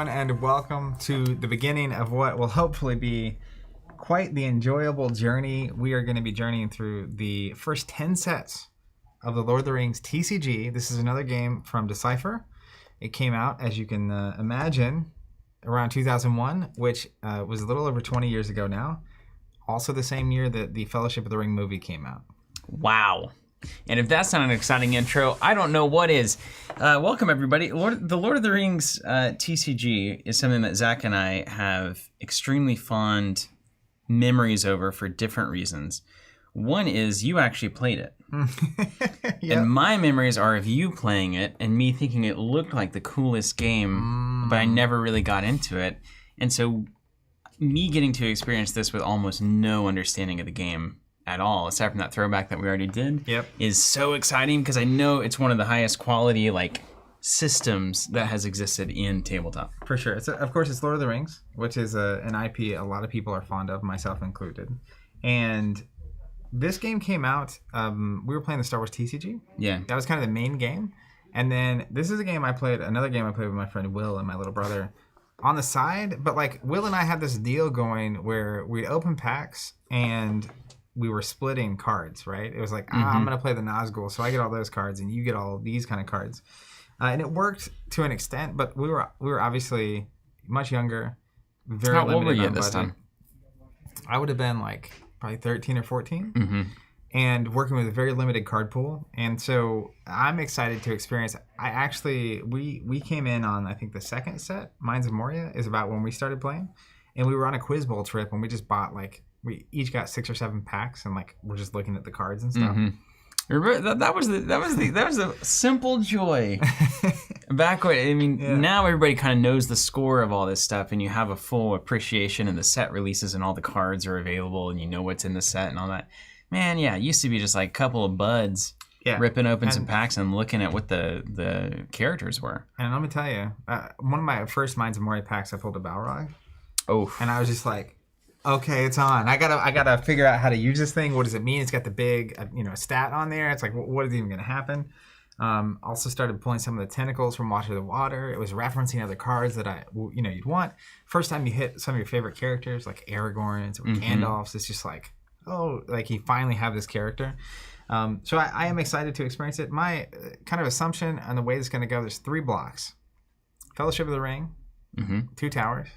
everyone, and welcome to the beginning of what will hopefully be quite the enjoyable journey. We are going to be journeying through the first 10 sets of the Lord of the Rings TCG. This is another game from Decipher. It came out, as you can imagine, around 2001, which was a little over 20 years ago now. Also the same year that the Fellowship of the Ring movie came out. Wow. And if that's not an exciting intro, I don't know what is. Welcome, everybody. The Lord of the Rings TCG is something that Zach and I have extremely fond memories over for different reasons. One is you actually played it. Yep. And my memories are of you playing it and me thinking it looked like the coolest game, but I never really got into it. And so me getting to experience this with almost no understanding of the game at all, aside from that throwback that we already did, is so exciting because I know it's one of the highest quality systems that has existed in tabletop. For sure. Of course, it's Lord of the Rings, which is an IP a lot of people are fond of, myself included. And this game came out, we were playing the Star Wars TCG. Yeah. That was kind of the main game. And then this is another game I played with my friend Will and my little brother on the side. But Will and I had this deal going where we'd open packs and we were splitting cards, right? It was like, I'm going to play the Nazgul, so I get all those cards, and you get all these kind of cards. And it worked to an extent, but we were obviously much younger, very limited. How old were you on at this budget. time? I would have been probably 13 or 14, and working with a very limited card pool. And so I'm excited to experience. We came in on, I think, the second set. Mines of Moria is about when we started playing, and we were on a Quiz Bowl trip, and we just bought we each got 6 or 7 packs, and we're just looking at the cards and stuff. Remember, that was the simple joy. Back when, now everybody kind of knows the score of all this stuff, and you have a full appreciation, and the set releases, and all the cards are available, and you know what's in the set and all that. Man, yeah, it used to be just a couple of buds ripping open some packs and looking at what the characters were. And let me tell you, one of my first Mines of Moria packs, I pulled a Balrog. Oh, and I was just like, okay, it's on. I gotta figure out how to use this thing. What does it mean? It's got the big, stat on there. It's like, what is even gonna happen? Also started pulling some of the tentacles from Watch of the Water. It was referencing other cards that you'd want. First time you hit some of your favorite characters like Aragorn's or Gandalf's, it's just you finally have this character. So I am excited to experience it. My kind of assumption on the way it's gonna go, there's 3 blocks: Fellowship of the Ring, 2 Towers,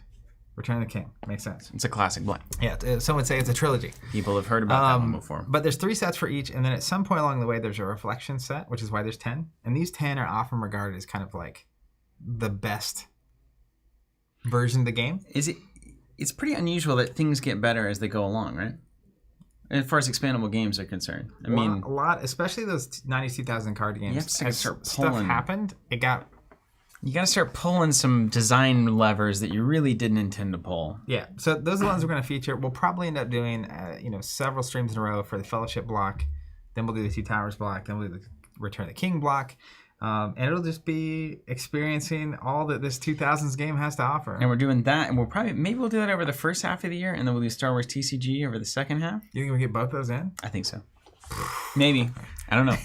Return of the King. Makes sense. It's a classic blend. Yeah, some would say it's a trilogy. People have heard about that one before. But there's 3 sets for each, and then at some point along the way, there's a reflection set, which is why there's 10. And these 10 are often regarded as kind of the best version of the game. It's pretty unusual that things get better as they go along, right? As far as expandable games are concerned. I mean, a lot, especially those 90s, 2000 card games. You have to start stuff pulling. Happened, You got to start pulling some design levers that you really didn't intend to pull. Yeah, so those are the ones we're going to feature. We'll probably end up doing, several streams in a row for the Fellowship block. Then we'll do the 2 Towers block. Then we'll do the Return of the King block. And it'll just be experiencing all that this 2000s game has to offer. And we're doing that, and maybe we'll do that over the first half of the year, and then we'll do Star Wars TCG over the second half. You think we get both those in? I think so. Maybe. I don't know.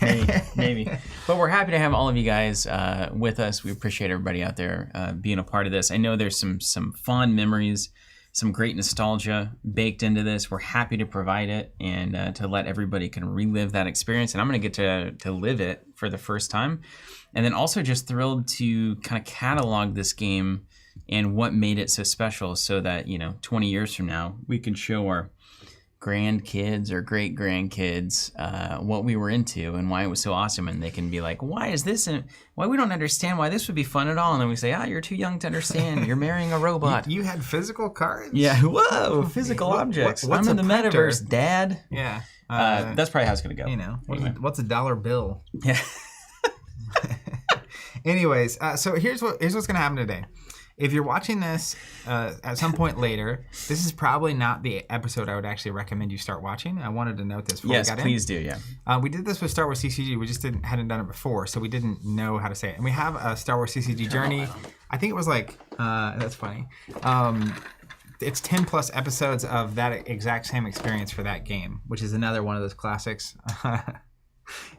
Maybe. But we're happy to have all of you guys with us. We appreciate everybody out there being a part of this. I know there's some fond memories, some great nostalgia baked into this. We're happy to provide it and to let everybody can relive that experience. And I'm going to get to live it for the first time. And then also just thrilled to kind of catalog this game and what made it so special so that, 20 years from now, we can show our grandkids or great grandkids what we were into and why it was so awesome, and they can be like, why is this why we don't understand why this would be fun at all, and then we say, you're too young to understand, you're marrying a robot. You had physical cards? Yeah. Whoa, physical objects. I'm in the metaverse, Dad. Yeah. That's probably how it's gonna go. What's a dollar bill? Yeah. Anyways, so here's what's gonna happen today. If you're watching this at some point later, this is probably not the episode I would actually recommend you start watching. I wanted to note this before we got in. Yes, please do, yeah. We did this with Star Wars CCG. We just hadn't done it before, so we didn't know how to say it. And we have a Star Wars CCG journey. I think it was that's funny. It's 10 plus episodes of that exact same experience for that game, which is another one of those classics.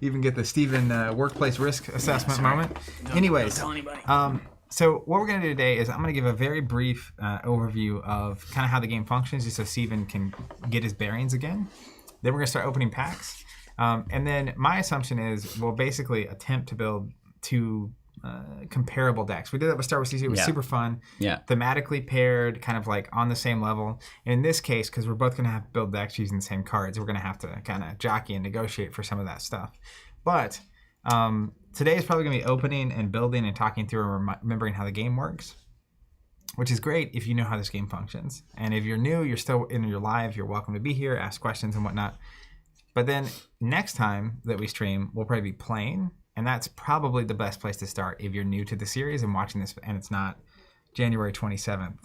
You even get the Steven workplace risk assessment moment. Don't tell anybody. So what we're going to do today is I'm going to give a very brief overview of kind of how the game functions, just so Steven can get his bearings again. Then we're going to start opening packs. And then my assumption is we'll basically attempt to build two comparable decks. We did that with Star Wars CC. It was super fun. Yeah. Thematically paired, kind of like on the same level. And in this case, because we're both going to have to build decks using the same cards, we're going to have to kind of jockey and negotiate for some of that stuff. But today is probably going to be opening and building and talking through and remembering how the game works, which is great if you know how this game functions. And if you're new, you're still in your live, you're welcome to be here, ask questions and whatnot. But then next time that we stream, we'll probably be playing. And that's probably the best place to start if you're new to the series and watching this, and it's not January 27th,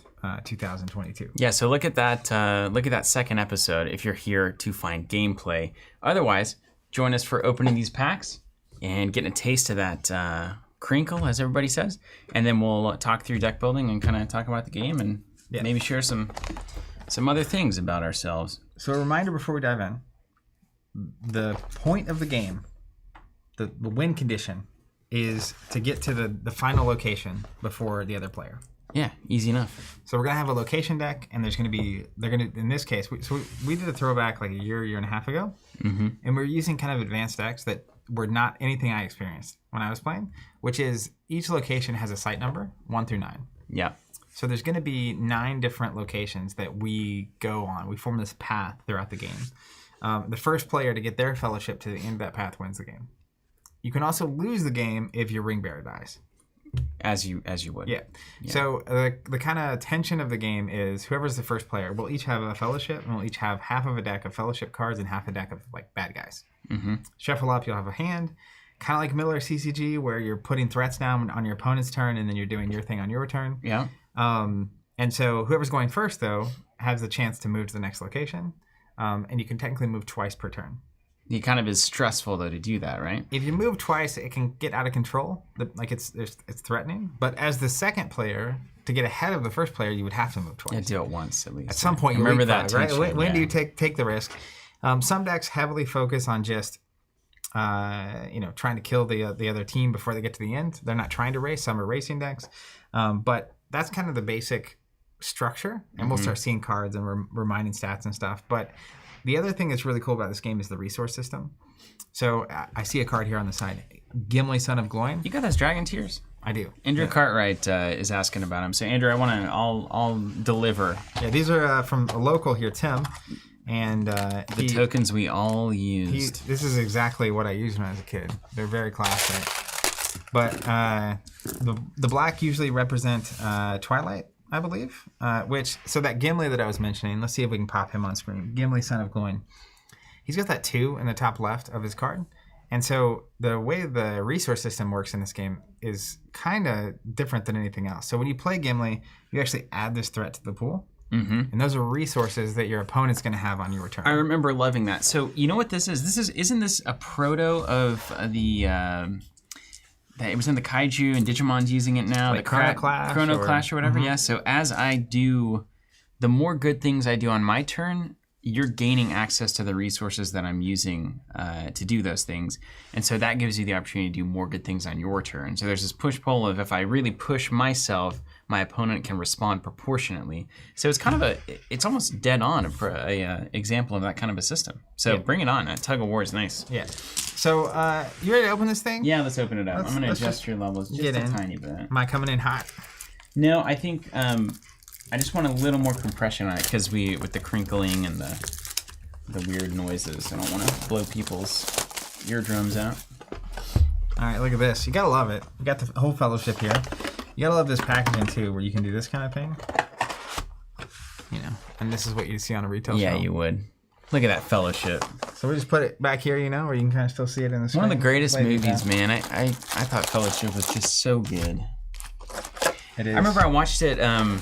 2022. Yeah, so look at that second episode if you're here to find gameplay. Otherwise, join us for opening these packs and getting a taste of that crinkle, as everybody says. And then we'll talk through deck building and kind of talk about the game and maybe share some other things about ourselves. So a reminder before we dive in, the point of the game, the win condition, is to get to the final location before the other player. Yeah, easy enough. So we're going to have a location deck, and they're going to, in this case, we did a throwback like a year and a half ago, and we're using kind of advanced decks that were not anything I experienced when I was playing, which is each location has a site number, 1 through 9. Yeah. So there's going to be 9 different locations that we go on. We form this path throughout the game. The first player to get their fellowship to the end of that path wins the game. You can also lose the game if your ring bearer dies. As you would. Yeah. So the kind of tension of the game is whoever's the first player will each have a fellowship, and we'll each have half of a deck of fellowship cards and half a deck of like bad guys. Shuffle up, you'll have a hand, kind of like Miller CCG, where you're putting threats down on your opponent's turn, and then you're doing your thing on your turn. Yeah. And so whoever's going first, though, has the chance to move to the next location, and you can technically move twice per turn. It kind of is stressful, though, to do that, right? If you move twice, it can get out of control. Like it's threatening. But as the second player, to get ahead of the first player, you would have to move twice. Yeah, do it once at least. At some point, you remember that, right? When do you take the risk? Some decks heavily focus on just trying to kill the other team before they get to the end. They're not trying to race. Some are racing decks, but that's kind of the basic structure. And we'll start seeing cards and reminding stats and stuff. But the other thing that's really cool about this game is the resource system. So I see a card here on the side. Gimli, Son of Gloin. You got those Dragon Tears? I do. Andrew Cartwright is asking about them. So Andrew, I'll deliver. Yeah, these are from a local here, Tim. And the tokens we all used. This is exactly what I used when I was a kid. They're very classic. But the black usually represent Twilight, I believe. So that Gimli that I was mentioning, let's see if we can pop him on screen. Gimli, Son of Gloin. He's got that 2 in the top left of his card. And so the way the resource system works in this game is kind of different than anything else. So when you play Gimli, you actually add this threat to the pool. And those are resources that your opponent's going to have on your turn. I remember loving that. So you know what this is? Isn't this a proto of the... it was in the Kaiju and Digimon's using it now. Like the Chrono Clash or whatever. Yeah. So as I do, the more good things I do on my turn, you're gaining access to the resources that I'm using to do those things. And so that gives you the opportunity to do more good things on your turn. So there's this push-pull of if I really push myself, my opponent can respond proportionately. So it's kind of it's almost dead on a example of that kind of a system. So bring it on. That tug of war is nice. Yeah. So you ready to open this thing? Yeah, let's open it up. I'm going to adjust your levels just a tiny bit. Am I coming in hot? No, I think I just want a little more compression on it because with the crinkling and the weird noises, I don't want to blow people's eardrums out. All right, look at this. You got to love it. We got the whole fellowship here. You gotta love this packaging too, where you can do this kind of thing. And this is what you see on a retail Yeah, shop. you would. Look at that fellowship. So we just put it back here, where you can kind of still see it in the screen. One of the greatest movies, man. I thought Fellowship was just so good. It is. I remember I watched it. It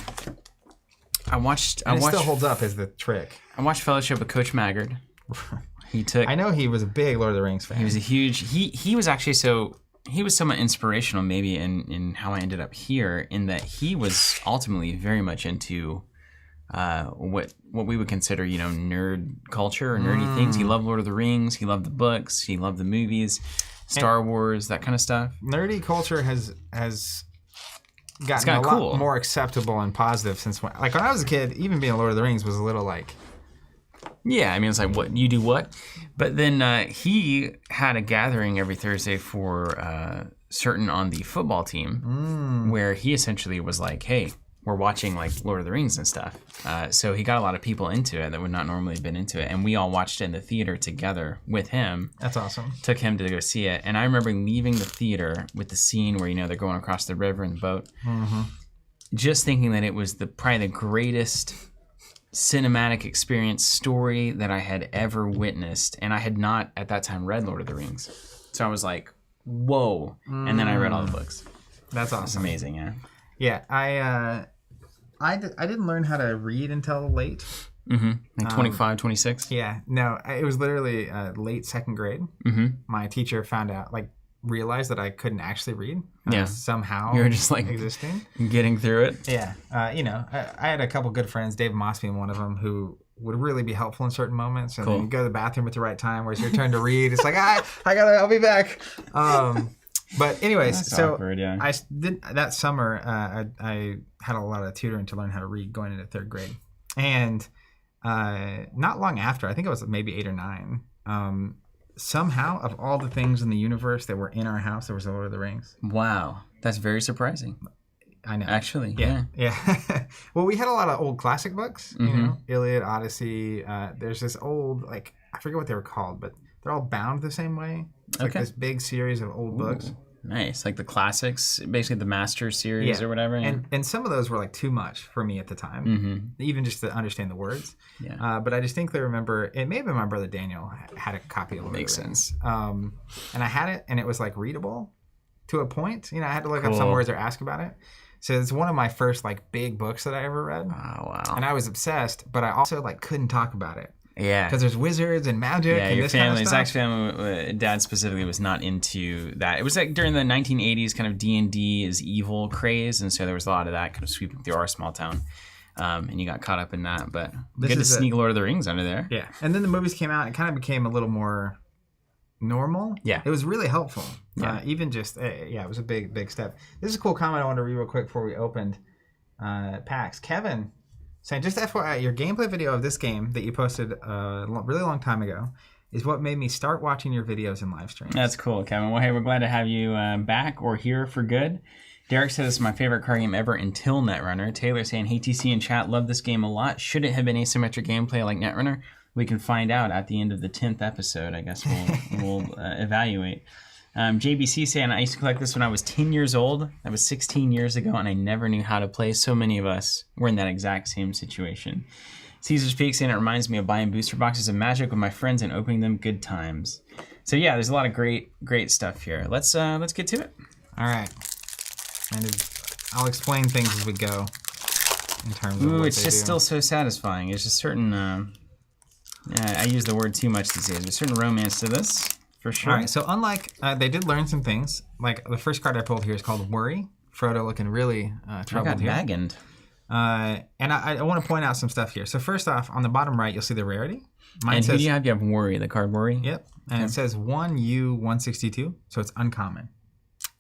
still holds up as the trick. I watched Fellowship with Coach Maggard. I know he was a big Lord of the Rings fan. He was a huge. He was actually He was somewhat inspirational, maybe, in how I ended up here, in that he was ultimately very much into what we would consider, nerd culture or nerdy things. He loved Lord of the Rings. He loved the books. He loved the movies, Star Wars, that kind of stuff. Nerdy culture has gotten a lot more acceptable and positive since when I was a kid, even being Lord of the Rings was a little like... Yeah, I mean, it's like, what, you do what? But then he had a gathering every Thursday for certain on the football team where he essentially was like, hey, we're watching like Lord of the Rings and stuff. So he got a lot of people into it that would not normally have been into it. And we all watched it in the theater together with him. That's awesome. Took him to go see it. And I remember leaving the theater with the scene where, they're going across the river in the boat. Mm-hmm. Just thinking that it was probably the greatest cinematic experience story that I had ever witnessed. And I had not at that time read Lord of the Rings. So I was like, whoa. And then I read all the books. That's awesome. It's amazing, yeah. Yeah, I didn't learn how to read until late. Mm-hmm. Like 25, 26? Yeah. No, it was literally late second grade. Mm-hmm. My teacher realized that I couldn't actually read. Somehow. You were just like existing. Getting through it. Yeah. I had a couple good friends, Dave Moss being one of them, who would really be helpful in certain moments. And then you go to the bathroom at the right time where it's your turn to read. It's like, I'll be back. But anyways, That's so awkward, yeah. I did that summer. I had a lot of tutoring to learn how to read going into third grade, and not long after, I think it was maybe 8 or 9. Somehow, of all the things in the universe that were in our house, there was the Lord of the Rings. Wow, that's very surprising. I know. Actually, yeah. Well, we had a lot of old classic books. Iliad, Odyssey. There's this old I forget what they were called, but they're all bound the same way. It's like this big series of old books. Nice, like the classics, basically the Master series or whatever. Yeah. And some of those were too much for me at the time, even just to understand the words. Yeah. But I distinctly remember, it may have been my brother Daniel had a copy of Lord Makes of the Rings. sense. And I had it, and it was readable to a point. I had to look up some words or ask about it. So it's one of my first like big books that I ever read. Oh wow! And I was obsessed, but I also like couldn't talk about it. Yeah, because there's wizards and magic. Yeah, and your this family, kind of Zach's family, dad specifically was not into that. It was like during the 1980s, kind of D&D is evil craze, and so there was a lot of that kind of sweeping through our small town. And you got caught up in that, but good to sneak Lord of the Rings under there. Yeah, and then the movies came out. It kind of became a little more normal. Yeah, it was really helpful. Yeah, even just it was a big step. This is a cool comment I wanted to read real quick before we opened packs. Kevin saying, just FYI, your gameplay video of this game that you posted a really long time ago is what made me start watching your videos and live streams. That's cool, Kevin. Well, hey, we're glad to have you back or here for good. Derek says, it's my favorite card game ever until Netrunner. Taylor saying, hey, TC in chat, love this game a lot. Should it have been asymmetric gameplay like Netrunner? We can find out at the end of the 10th episode. I guess we'll evaluate. JBC saying, I used to collect this when I was 10 years old. That was 16 years ago, and I never knew how to play. So many of us were in that exact same situation. Caesar's Peak saying, it reminds me of buying booster boxes of Magic with my friends and opening them. Good times. So yeah, there's a lot of great stuff here. Let's get to it. All right. And I'll explain things as we go in terms of what it's just still so satisfying. There's a certain, I use the word too much these days. There's a certain romance to this. For sure. All right, so unlike, they did learn some things. Like the first card I pulled here is called Worry. Frodo looking really troubled here. Bagged. And I want to point out some stuff here. So first off, on the bottom right, you'll see the rarity. Mine says, who do you have? You have Worry, the card Worry? Yep. And it says 1U162, so it's uncommon.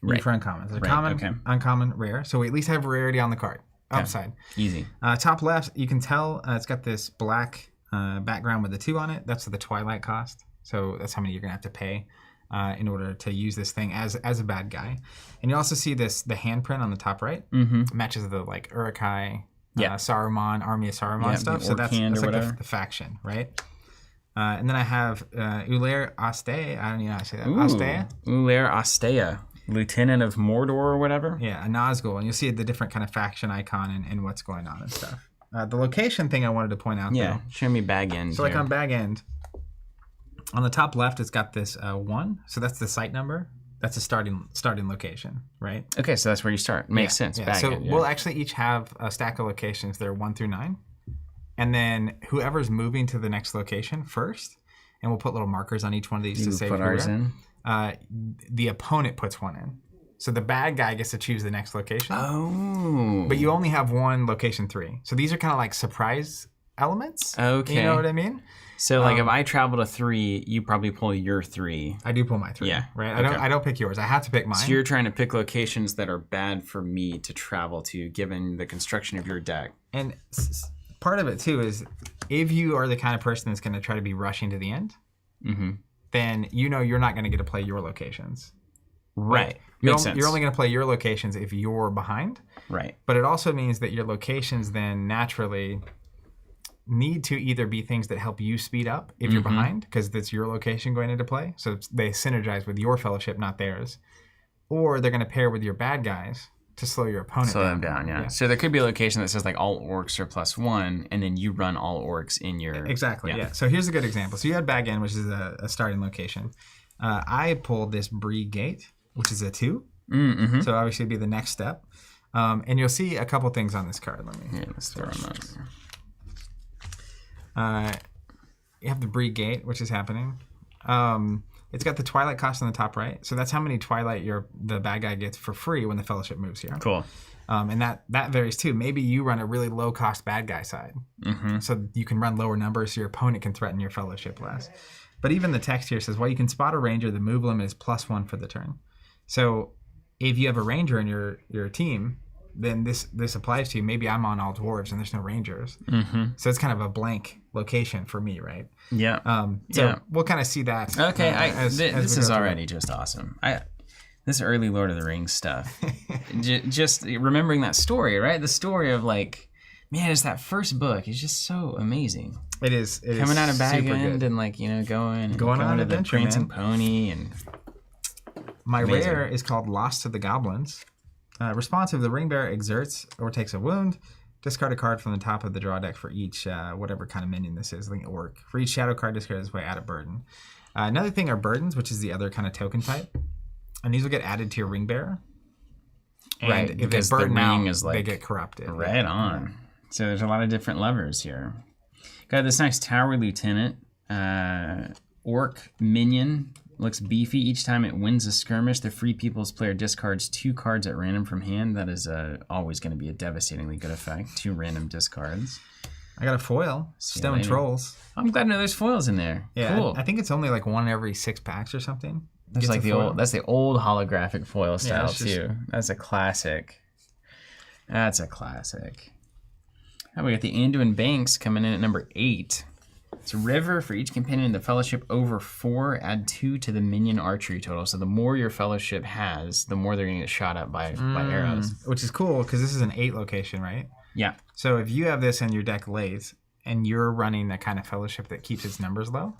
Right. U for uncommon. So common, uncommon, rare. So we at least have rarity on the card. Upside. Easy. Top left, you can tell it's got this black background with the 2 on it. That's the Twilight cost. So that's how many you're going to have to pay in order to use this thing as a bad guy. And you also see the handprint on the top right. Mm-hmm. Matches the Uruk-hai, Saruman, Army of Saruman stuff. So that's like the faction, right? And then I have Uller Astea. I don't even know how to say that. Astea? Uller Astea. Lieutenant of Mordor or whatever? Yeah, a Nazgul. And you'll see the different kind of faction icon and what's going on and stuff. The location thing I wanted to point out, though. Show me bag end. So like on bag end, on the top left, it's got this 1. So that's the site number. That's a starting location, right? Okay, so that's where you start. Makes sense. Yeah. So we'll actually each have a stack of locations that are 1 through 9. And then whoever's moving to the next location first, and we'll put little markers on each one of these to say put ours in. The opponent puts 1 in. So the bad guy gets to choose the next location. Oh. But you only have 1 location 3. So these are kind of like surprise elements. Okay. You know what I mean? So like if I travel to 3, you probably pull your 3. I do pull my 3. Yeah. Right. Okay. I don't pick yours. I have to pick mine. So you're trying to pick locations that are bad for me to travel to, given the construction of your deck. And part of it too is if you are the kind of person that's going to try to be rushing to the end, then you know you're not going to get to play your locations. Right. You're Makes sense. only going to play your locations if you're behind. Right. But it also means that your locations then naturally need to either be things that help you speed up if you're behind, because that's your location going into play. So they synergize with your fellowship, not theirs. Or they're going to pair with your bad guys to slow your opponent Slow them down, yeah. So there could be a location that says like all orcs are +1, and then you run all orcs in your... Exactly, yeah. So here's a good example. So you had Bag End, which is a starting location. I pulled this Bree Gate, which is a 2. So obviously it'd be the next step. And you'll see a couple things on this card. Let's throw them up. You have the Bree Gate, which is happening. It's got the Twilight cost on the top right. So that's how many Twilight the bad guy gets for free when the Fellowship moves here. Cool. And that varies too. Maybe you run a really low cost bad guy side. So you can run lower numbers so your opponent can threaten your Fellowship less. But even the text here says, well, you can spot a ranger. The move limit is +1 for the turn. So if you have a ranger in your team, then this applies to you. Maybe I'm on all dwarves and there's no rangers. So it's kind of a blank location for me, right? Yeah. So we'll kind of see that. Okay, this is already just awesome. This early Lord of the Rings stuff. Just remembering that story, right? The story of like, man, it's that first book. It's just so amazing. It is. Coming out of Bag End and like, going on to adventure, the Prancing man. Pony and... My Amazing. rare is called Lost to the Goblins. Responsive, the ring bearer exerts or takes a wound. Discard a card from the top of the draw deck for each, whatever kind of minion this is, like orc. For each shadow card, discard this way, add a burden. Another thing are burdens, which is the other kind of token type. And these will get added to your ring bearer. And right, if because they burden the ring out, is like they get corrupted. Right on. So there's a lot of different levers here. Got this nice Tower Lieutenant, orc minion. Looks beefy. Each time it wins a skirmish, the Free People's player discards 2 cards at random from hand. That is always going to be a devastatingly good effect. 2 random discards. I got a foil. Stone Trolls. I'm glad to know there's foils in there. Yeah, cool. I think it's only like 1 every 6 packs or something. That's like that's the old holographic foil style too. That's a classic. That's a classic. Now we got the Anduin Banks coming in at number 8. It's a river for each companion in the Fellowship over 4. Add 2 to the minion archery total. So the more your Fellowship has, the more they're going to get shot at by arrows. Which is cool because this is an 8 location, right? Yeah. So if you have this in your deck late and you're running that kind of Fellowship that keeps its numbers low,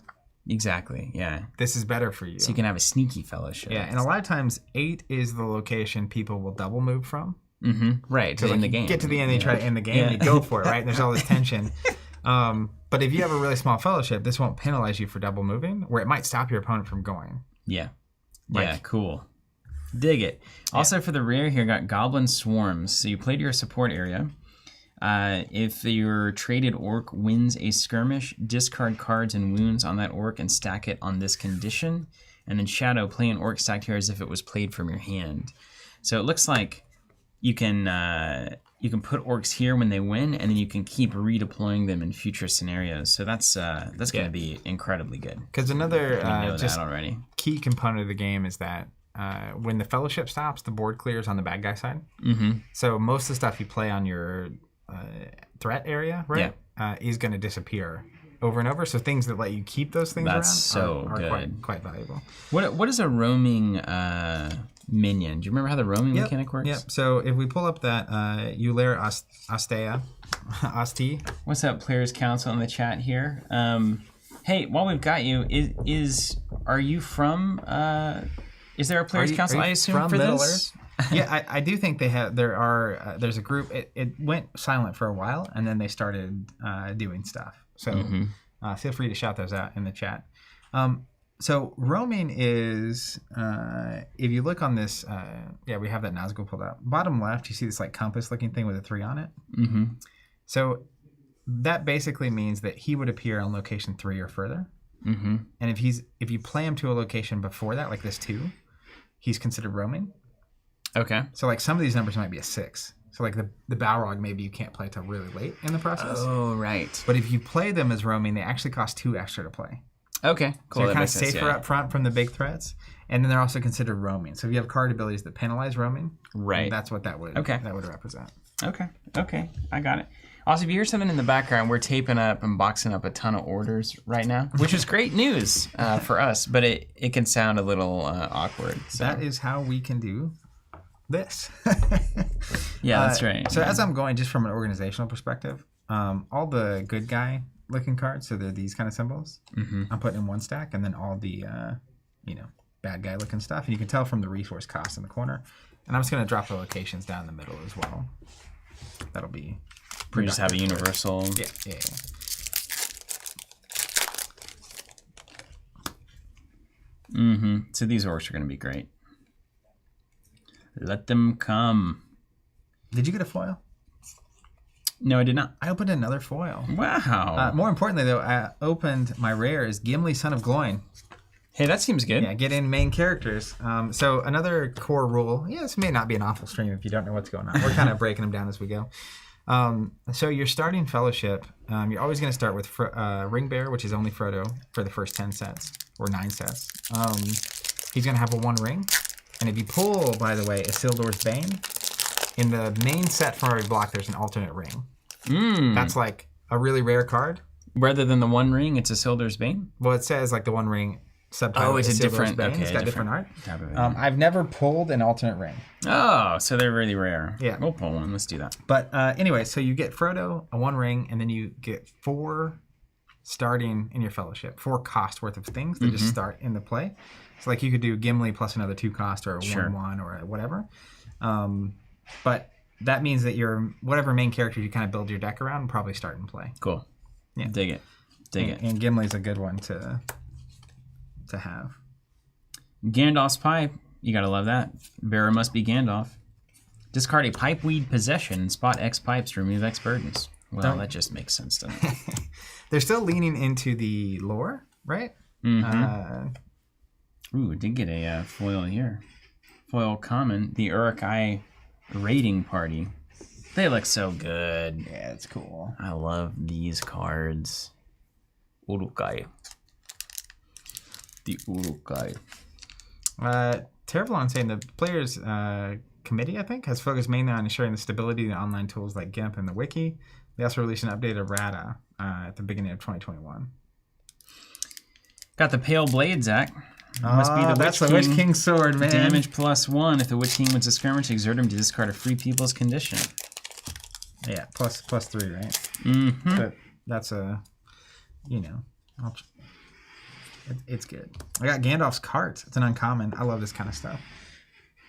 exactly. Yeah. this is better for you. So you can have a sneaky Fellowship. Yeah, and a lot of times 8 is the location people will double move from. Right. To So end like the game. Get to the end, they try to end the game, you go for it, right? And there's all this tension. But if you have a really small Fellowship, this won't penalize you for double moving, where it might stop your opponent from going. Yeah. Yeah, cool. Dig it. Also for the rare here, got Goblin Swarms. So you play to your support area. If your traded orc wins a skirmish, discard cards and wounds on that orc and stack it on this condition. And then Shadow, play an orc stacked here as if it was played from your hand. So it looks like you can put orcs here when they win, and then you can keep redeploying them in future scenarios. So that's going to be incredibly good. Because another just already key component of the game is that when the Fellowship stops, the board clears on the bad guy side. So most of the stuff you play on your threat area, right, is going to disappear over and over. So things that let you keep those things around are quite valuable. What is a roaming minion? Do you remember how the roaming mechanic works? Yep. So if we pull up that Euler Astea, Asti. What's up, Players Council in the chat here? Hey, while we've got you, are you from? Is there a Players Council? I assume for this. Yeah, I do think there's a group. It went silent for a while, and then they started doing stuff. So feel free to shout those out in the chat. So roaming is, if you look on this, we have that Nazgul pulled up. Bottom left, you see this like compass looking thing with a 3 on it. So that basically means that he would appear on location 3 or further. And if you play him to a location before that, like this 2, he's considered roaming. Okay. So like some of these numbers might be a 6. So like the Balrog, maybe you can't play till really late in the process. Oh, right. But if you play them as roaming, they actually cost 2 extra to play. Okay, cool. So you're kind of safer up front from the big threats, and then they're also considered roaming. So if you have card abilities that penalize roaming, right, that's what that would represent. Okay, I got it. Also, if you hear something in the background, we're taping up and boxing up a ton of orders right now, which is great news for us, but it can sound a little awkward. So. That is how we can do this. Yeah, that's right. So as I'm going, just from an organizational perspective, all the good guy looking cards, so they're these kind of symbols, I'm putting in one stack, and then all the bad guy looking stuff. And you can tell from the resource cost in the corner. And I'm just going to drop the locations down the middle as well. That'll be... We just have a universal. Yeah. So these orcs are going to be great. Let them come. Did you get a foil? No, I did not. I opened another foil. Wow. More importantly, though, I opened my rare is Gimli, Son of Gloin. Hey, that seems good. Yeah, get in main characters. So another core rule. Yeah, this may not be an awful stream if you don't know what's going on. We're kind of breaking them down as we go. So you're starting Fellowship. You're always going to start with Ring Bear, which is only Frodo for the first 10 sets or 9 sets. He's going to have a 1 ring. And if you pull, by the way, Isildur's Bane, in the main set for every block, there's an alternate ring. That's like a really rare card. Rather than the 1 ring, it's Isildur's Bane? Well, it says like the 1 ring subtitle. Oh, it's a different. Bane. Okay, It's got different art. Type of I've never pulled an alternate ring. Oh, so they're really rare. Yeah. We'll pull one. Let's do that. But anyway, so you get Frodo, a 1 ring, and then you get 4 starting in your Fellowship. 4 cost worth of things that just start in the play. So like you could do Gimli plus another 2 cost or a 1/1 or a whatever. But that means that your whatever main character you kind of build your deck around will probably start in play. Cool. Yeah. Dig it. And Gimli's a good one to have. Gandalf's Pipe. You gotta love that. Bearer must be Gandalf. Discard a Pipeweed possession and spot X pipes to remove X burdens. Well, that just makes sense to me. They're still leaning into the lore, right? Ooh, did get a foil here. Foil common. The Uruk-hai raiding party. They look so good. Yeah, it's cool. I love these cards. Uruk-hai. The Uruk-hai. Tervalon saying the players committee, I think, has focused mainly on ensuring the stability of the online tools like GIMP and the wiki. They also released an update of RADA at the beginning of 2021. Got the Pale Blade, Zach. Must be the that's the Witch King sword, man. Damage +1. If the Witch King wins a skirmish, exert him to discard a free people's condition. Yeah, plus 3, right? But that's a, it's good. I got Gandalf's Cart. It's an uncommon. I love this kind of stuff.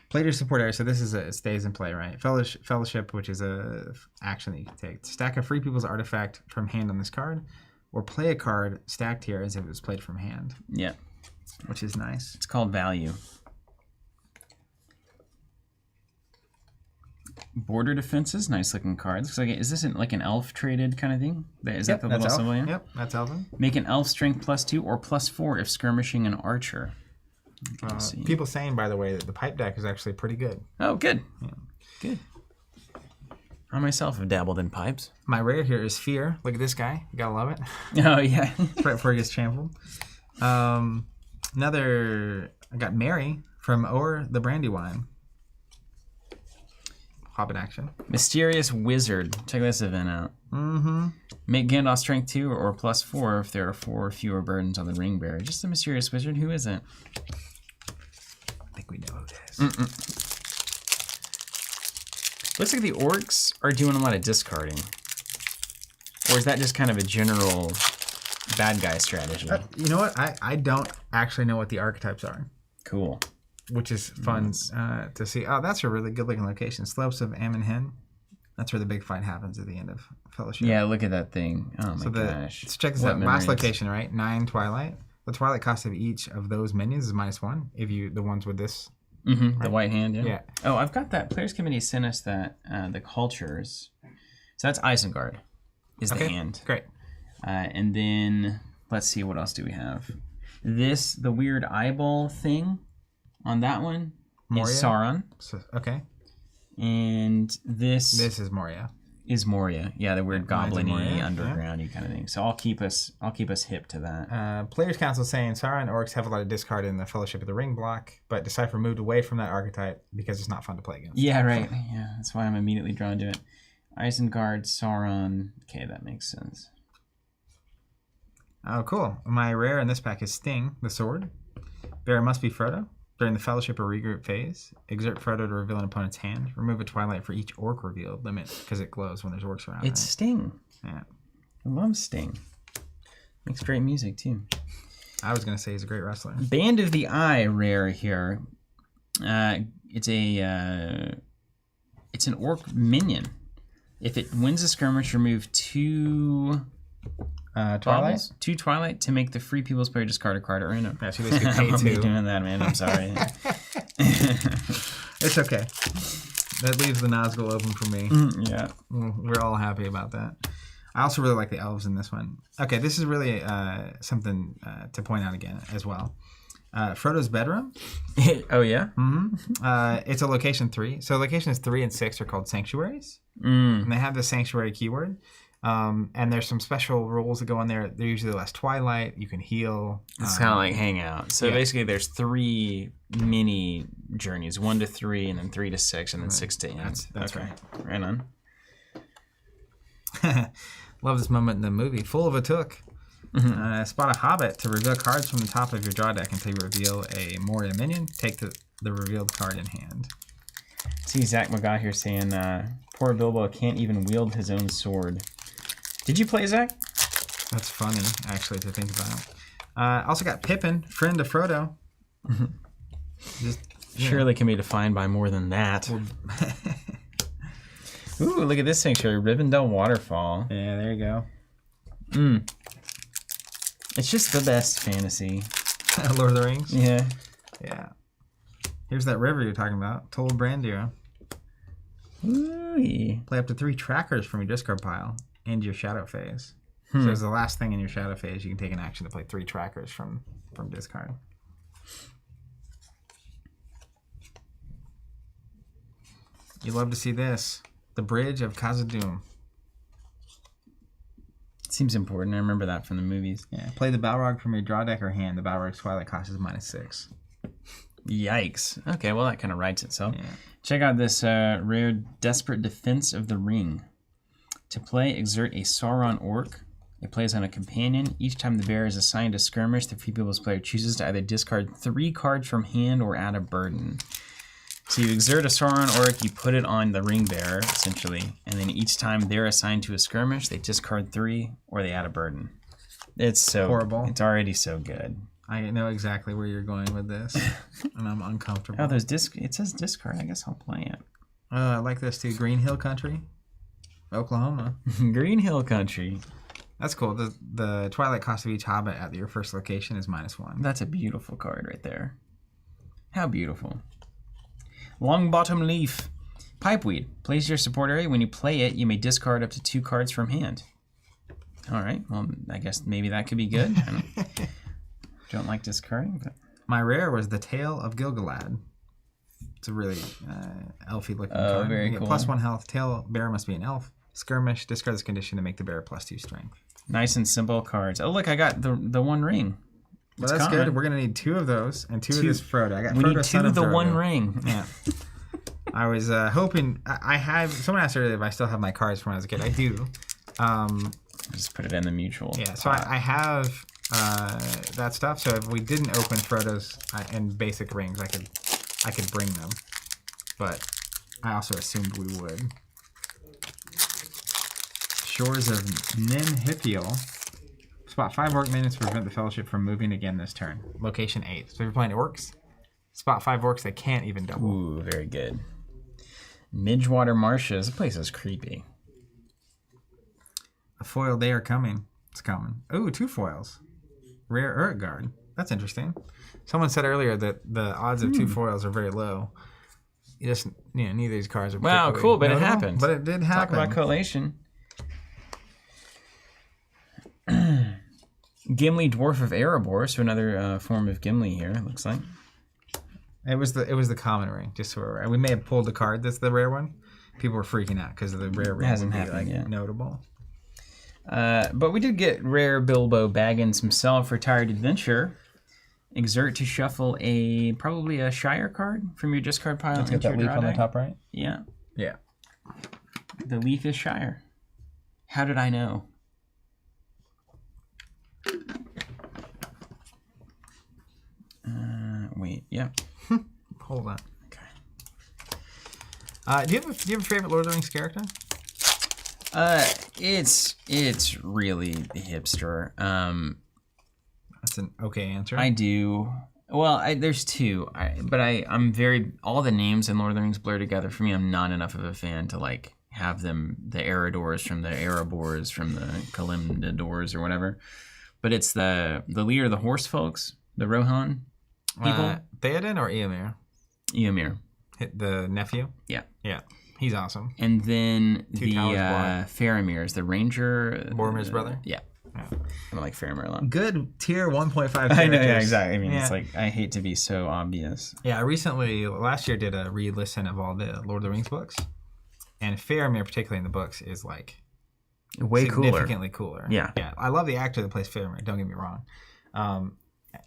Play to support area. So this is it stays in play, right? Fellowship, which is a action that you can take. Stack a free people's artifact from hand on this card, or play a card stacked here as if it was played from hand. Yeah. Which is nice. It's called value. Border defenses, nice looking cards. Looks like is this like an elf traded kind of thing? Is that the little symbol? Yep, that's elven. Make an elf strength +2 or +4 if skirmishing an archer. People saying, by the way, that the pipe deck is actually pretty good. Oh, good. Yeah. Good. I myself have dabbled in pipes. My rare here is Fear. Look at this guy. You gotta love it. Oh yeah. Right before he gets trampled. I got Mary from Or the Brandywine. Hobbit action. Mysterious Wizard. Check this event out. Make Gandalf strength 2 or +4 if there are 4 or fewer burdens on the ring bearer. Just a Mysterious Wizard. Who isn't? I think we know who it is. Looks like the orcs are doing a lot of discarding. Or is that just kind of a general bad guy strategy? You know what? I don't actually know what the archetypes are. Cool. Which is fun to see. Oh, that's a really good looking location. Slopes of Ammon Hen. That's where the big fight happens at the end of Fellowship. Yeah, look at that thing. Oh my gosh. Let's check this out. Last location, right? 9 Twilight. The Twilight cost of each of those minions is -1. If you the ones with this. Right? The white hand, yeah. Yeah. Oh, I've got that. Players Committee sent us that the cultures. So that's Isengard is the hand. Great. And then let's see, what else do we have? The weird eyeball thing on that one Moria? is Sauron. So, okay. And this is Moria. is Moria. Yeah, the weird goblin-y, Moria, underground-y kind of thing. So I'll keep us hip to that. Players Council saying Sauron orcs have a lot of discard in the Fellowship of the Ring block, but Decipher moved away from that archetype because it's not fun to play against. Yeah, right. Yeah, that's why I'm immediately drawn to it. Isengard, Sauron. Okay, that makes sense. Oh, cool. My rare in this pack is Sting, the sword. Bear must be Frodo. During the Fellowship or Regroup phase, exert Frodo to reveal an opponent's hand. Remove a Twilight for each orc revealed. Limit, because it glows when there's orcs around. It's Sting. Yeah. I love Sting. Makes great music, too. I was going to say he's a great wrestler. Band of the Eye rare here. It's an orc minion. If it wins a skirmish, remove 2 Twilight? 2 Twilight to make the free people's player discard a card or random. Yeah, so you basically pay I'm 2. doing that, man. I'm sorry. It's okay. That leaves the Nazgul open for me. Yeah. We're all happy about that. I also really like the elves in this one. Okay, this is really something to point out again as well. Frodo's bedroom. Oh, yeah? It's a location 3. So locations 3 and 6 are called sanctuaries. And they have the sanctuary keyword. And there's some special rules that go on there. They're usually less Twilight. You can heal. It's kind of like Hangout. So basically there's 3 mini journeys, 1 to 3, and then 3 to 6, and then 6 to 8. That's right. Right on. Love this moment in the movie. Full of a took. Spot a hobbit to reveal cards from the top of your draw deck until you reveal a Moria minion. Take the revealed card in hand. See Zach McGaw here saying, poor Bilbo can't even wield his own sword. Did you play, Zach? That's funny, actually, to think about. Also got Pippin, friend of Frodo. Surely can be defined by more than that. Ooh, look at this sanctuary, Rivendell Waterfall. Yeah, there you go. It's just the best fantasy. Lord of the Rings? Yeah. Yeah. Here's that river you're talking about. Toll Brandir. Ooh. Play up to 3 trackers from your discard pile into your shadow phase. So as the last thing in your shadow phase, you can take an action to play 3 trackers from discard. You love to see this. The Bridge of Khazad-dûm. Seems important. I remember that from the movies. Yeah. Play the Balrog from your draw deck or hand. The Balrog's Twilight cost is -6. Yikes. Okay, well, that kind of writes itself. Yeah. Check out this rare Desperate Defense of the Ring. To play, exert a Sauron Orc. It plays on a companion. Each time the bearer is assigned a skirmish, the free people's player chooses to either discard 3 cards from hand or add a burden. So you exert a Sauron Orc, you put it on the ring bearer, essentially, and then each time they're assigned to a skirmish, they discard 3 or they add a burden. It's so horrible. It's already so good. I know exactly where you're going with this, and I'm uncomfortable. Oh, it says discard. I guess I'll play it. I like this too. Green Hill Country, Oklahoma. Green Hill Country. That's cool. The Twilight cost of each Hobbit at your first location is -1. That's a beautiful card right there. How beautiful. Long Bottom Leaf. Pipeweed. Plays your support area. When you play it, you may discard up to 2 cards from hand. All right. Well, I guess maybe that could be good. I don't like discarding, but my rare was the Tale of Gilgalad. It's a really elfy looking card. Very you get cool. +1 health. Tail bearer must be an elf. Skirmish. Discard this condition to make the bearer +2 strength. Nice and simple cards. Oh, look, I got the one ring. Well, that's good. We're gonna need 2 of those and 2 of this Frodo. I got we Frodo, need 2 son of the Frodo. one ring. Yeah. I was hoping. I have. Someone asked earlier if I still have my cards from when I was a kid. I do. Just put it in the mutual. Yeah. So I have that stuff. So if we didn't open Frodo's and basic rings, I could bring them. But I also assumed we would. Shores of Ninhithiel. Spot 5 orc minions to prevent the Fellowship from moving again this turn. Location 8. So if you're playing orcs, spot 5 orcs that can't even double. Ooh, very good. Midgewater Marshes. This place is creepy. A foil, they are coming. It's coming. Ooh, 2 foils. Rare Urtgard. That's interesting. Someone said earlier that the odds of 2 foils are very low. You just, neither of these cards are Wow, cool, but notable, it happened. But it did happen. Talk about collation. Gimli, Dwarf of Erebor, so another form of Gimli here, it looks like. It was the common ring. Just so we're right. We may have pulled the card that's the rare one. People were freaking out because of the rare ring. Hasn't would be, happened yet. Notable. But we did get rare Bilbo Baggins himself, retired adventurer. Exert to shuffle probably a Shire card from your discard pile. Let's get that leaf on the top right. Yeah. Yeah. The leaf is Shire. How did I know? Wait. Yeah. Hold on. Okay. Do you have a favorite Lord of the Rings character? It's really hipster. That's an okay answer. I do. Well, there's two. I'm very, all the names in Lord of the Rings blur together. For me, I'm not enough of a fan to like have them, the Eredors from the Erebors from the Kalimdors or whatever. But it's the leader of the horse folks, the Rohan people. Theoden or Eomer? Eomer. The nephew? Yeah. Yeah. He's awesome. And then Two Towers Faramir's, the ranger. Boromir's brother? Yeah. I like Faramir a lot. Good tier 1.5 characters. I know, yeah, exactly. I mean, it's like, I hate to be so obvious. Yeah, I last year, did a re-listen of all the Lord of the Rings books. And Faramir, particularly in the books, is like way significantly cooler. Yeah. Yeah. I love the actor that plays Faramir, don't get me wrong.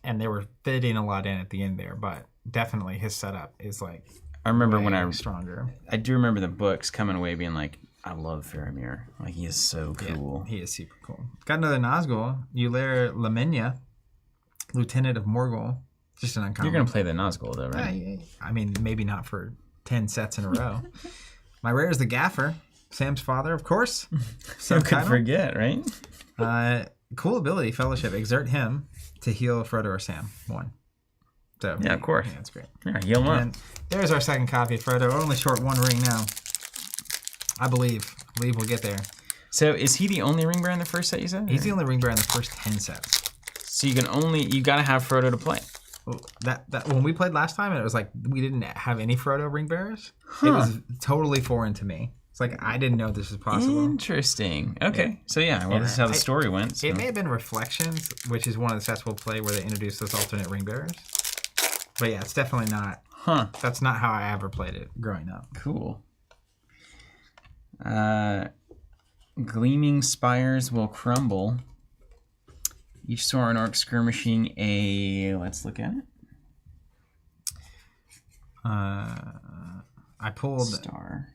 And they were fitting a lot in at the end there, but definitely his setup is like I remember when stronger. I do remember the books coming away being like, I love Faramir. Like, he is so cool. Yeah, he is super cool. Got another Nazgul, Ulair Lamenya, Lieutenant of Morgul. Just an uncommon. You're gonna play the Nazgul though, right? I mean, maybe not for 10 sets in a row. My rare is the Gaffer, Sam's father, of course. Who could forget, right? Cool ability, Fellowship. Exert him to heal Frodo or Sam. 1. So, yeah, of course. Yeah, that's great. Yeah, heal him up. And there's our second copy of Frodo. Only short 1 ring now. I believe we'll get there. So is he the only ring bearer in the first set you said? He's the only ring bearer in the first 10 sets. So you gotta have Frodo to play. Well, that when we played last time, and it was like we didn't have any Frodo ring bearers. It was totally foreign to me. It's like I didn't know this was possible. Interesting. Okay. So this is how the story went. So. It may have been Reflections, which is one of the sets we'll play where they introduce those alternate ring bearers. But yeah, it's definitely not. That's not how I ever played it growing up. Cool. Gleaming spires will crumble. Each Sauron orc skirmishing let's look at it. I pulled Star.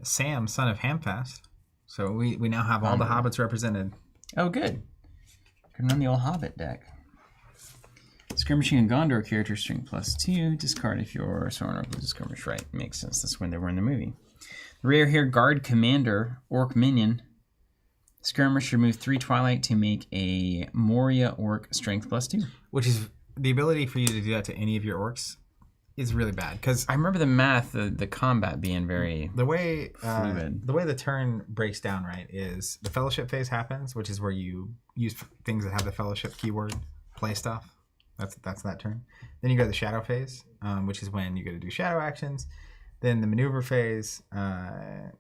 Sam, son of Hamfast. So we now have all the hobbits represented. Oh, good. Can run the old Hobbit deck. Skirmishing and Gondor character string +2. Discard if your Sauron orc was a skirmish. Right, makes sense. That's when they were in the movie. Rare here, Guard Commander, Orc Minion. Skirmish, remove 3 Twilight to make a Moria Orc strength +2. Which is the ability for you to do that to any of your orcs is really bad. Because I remember the math, the combat being very the way fluid. The way the turn breaks down, right, is the Fellowship phase happens, which is where you use things that have the Fellowship keyword, play stuff. That's that turn. Then you go to the Shadow phase, which is when you go to do shadow actions. Then the maneuver phase, and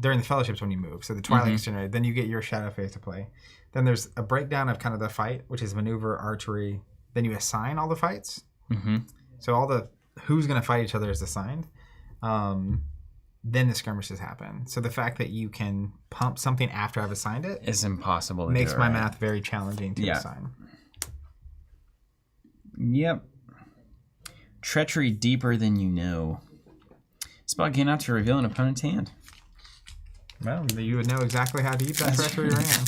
during the Fellowship's when you move. So the Twilight is generated. Then you get your shadow phase to play. Then there's a breakdown of kind of the fight, which is maneuver, archery. Then you assign all the fights. Mm-hmm. So all the who's going to fight each other is assigned. Then the skirmishes happen. So the fact that you can pump something after I've assigned it is impossible. Makes my math very challenging to assign. Yep. Treachery deeper than you know. Spell gain out to reveal an opponent's hand. Well, you would know exactly how deep that treachery ran.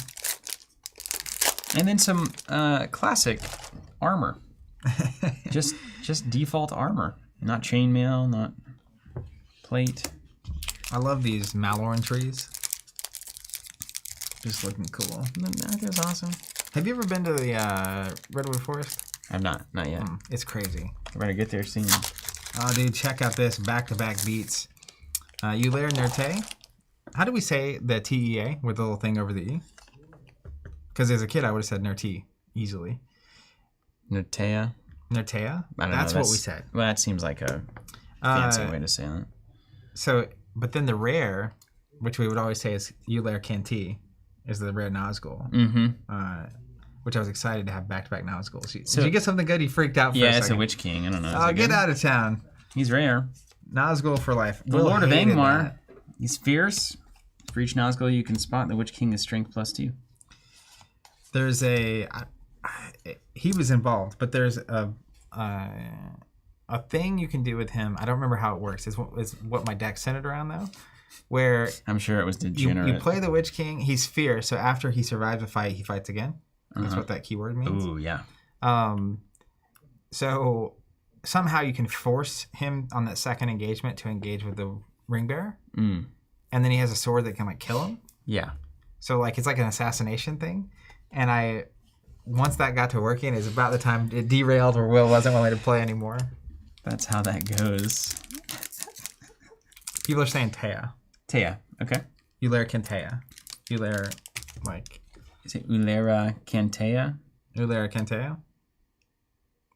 And then some classic armor. just default armor. Not chainmail, not plate. I love these Maloran trees. Just looking cool. That is awesome. Have you ever been to the Redwood Forest? I've not yet. It's crazy. We're gonna get there soon. Oh, dude, check out this back-to-back beats. Ulair Nerte. How do we say the TEA with the little thing over the E? Because as a kid, I would have said Nerte easily. Nertea? Nertea? I don't know. That's what we said. Well, that seems like a fancy way to say that. So, but then the rare, which we would always say is Ulair Kanti, is the rare Nazgul. Mm-hmm. which I was excited to have back-to-back Nazgul. Did you get something good? You freaked out for a second. Yeah, it's a Witch King. I don't know. Oh, get out of town. He's rare. Nazgul for life. The Lord of Angmar. He's fierce. For each Nazgul you can spot, the Witch King is strength +2. There's he was involved, but there's a thing you can do with him. I don't remember how it works. It's what my deck centered around, though. Where I'm sure it was degenerate. You play the Witch King. He's fierce, so after he survives a fight, he fights again. That's what that keyword means. Ooh, yeah. So somehow you can force him on that second engagement to engage with the Ring Bearer. And then he has a sword that can like kill him. Yeah. So like it's like an assassination thing. And once that got to working, it's about the time it derailed where Will wasn't willing to play anymore. That's how that goes. People are saying Taya. Taya, okay. Ulara Kentea. Ulara, like... Is it Ulara Kentea? Ulara Kentea?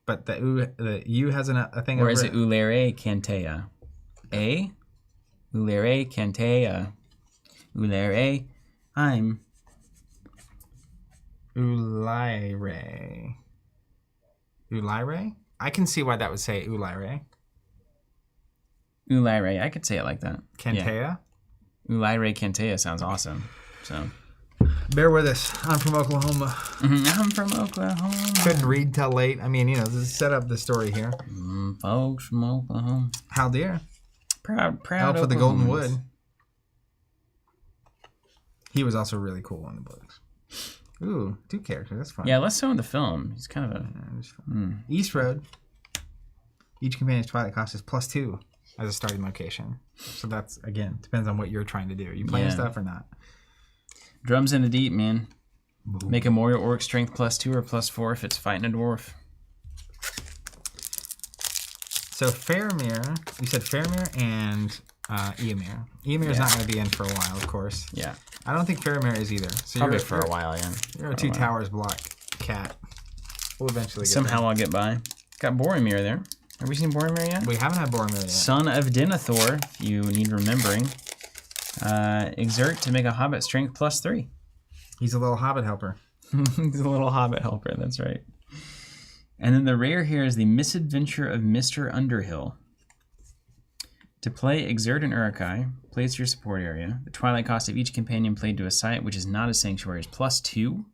But the U has a thing or over is it Ulare Kentea? A? Ulare Kentea. Ulare. I'm... Ulaire. Ulaire? I can see why that would say Ulaire. Ulaire. I could say it like that. Kentea? Yeah. Ulaire Kentea sounds awesome. So... Bear with us. I'm from Oklahoma. I'm from Oklahoma. Couldn't read till late. I mean, this is set up the story here. Folks from Oklahoma. How dear. Proud Elf of the Golden Wood. He was also really cool in the books. Ooh, 2 characters. That's fun. Yeah, less so in the film. He's kind of a... East Road. Each companion's Twilight cost is +2 as a starting location. So that's, again, depends on what you're trying to do. Are you playing stuff or not? Drums in the deep, man. Boom. Make a Morio Orc strength +2 or +4 if it's fighting a dwarf. So Faramir, you said Faramir and Eomir. Eomir's not going to be in for a while, of course. Yeah. I don't think Faramir is either. So probably for a while, yeah. You're a 2 towers block cat. We'll eventually get Somehow there. I'll get by. Got Boromir there. Have we seen Boromir yet? We haven't had Boromir yet. Son of Denethor, if you need remembering. Exert to make a Hobbit strength +3. He's a little Hobbit helper. He's a little Hobbit helper, that's right. And then the rare here is the Misadventure of Mr. Underhill. To play Exert an Uruk-hai, place your support area. The Twilight cost of each companion played to a site which is not a sanctuary is +2.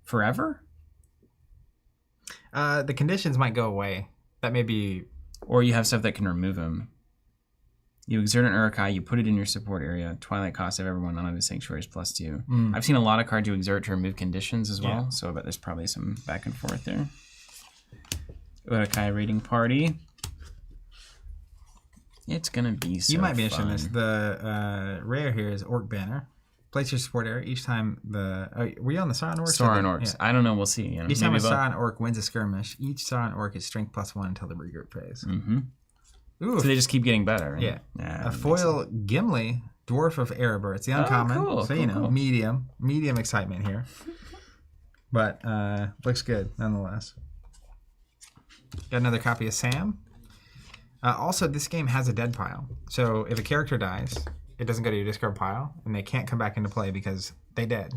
Forever? The conditions might go away. That may be... Or you have stuff that can remove them. You exert an Uruk-hai, you put it in your support area. Twilight cost of everyone not a sanctuary is +2. I've seen a lot of cards you exert to remove conditions as well, so I bet there's probably some back and forth there. Uruk-hai raiding party. It's gonna be so You might be fun. interested in this. The rare here is Orc Banner. Place your support area each time the... were you on the Sauron Orcs? Sauron Orcs. Yeah. I don't know, we'll see. Each time a Sauron Orc wins a skirmish, each Sauron Orc is strength +1 until the regroup phase. Ooh, so they just keep getting better, right? Yeah. A foil Gimli, Dwarf of Erebor. It's the uncommon. Cool, so, cool. medium excitement here. But looks good nonetheless. Got another copy of Sam. Also, this game has a dead pile. So if a character dies, it doesn't go to your discard pile, and they can't come back into play because they dead.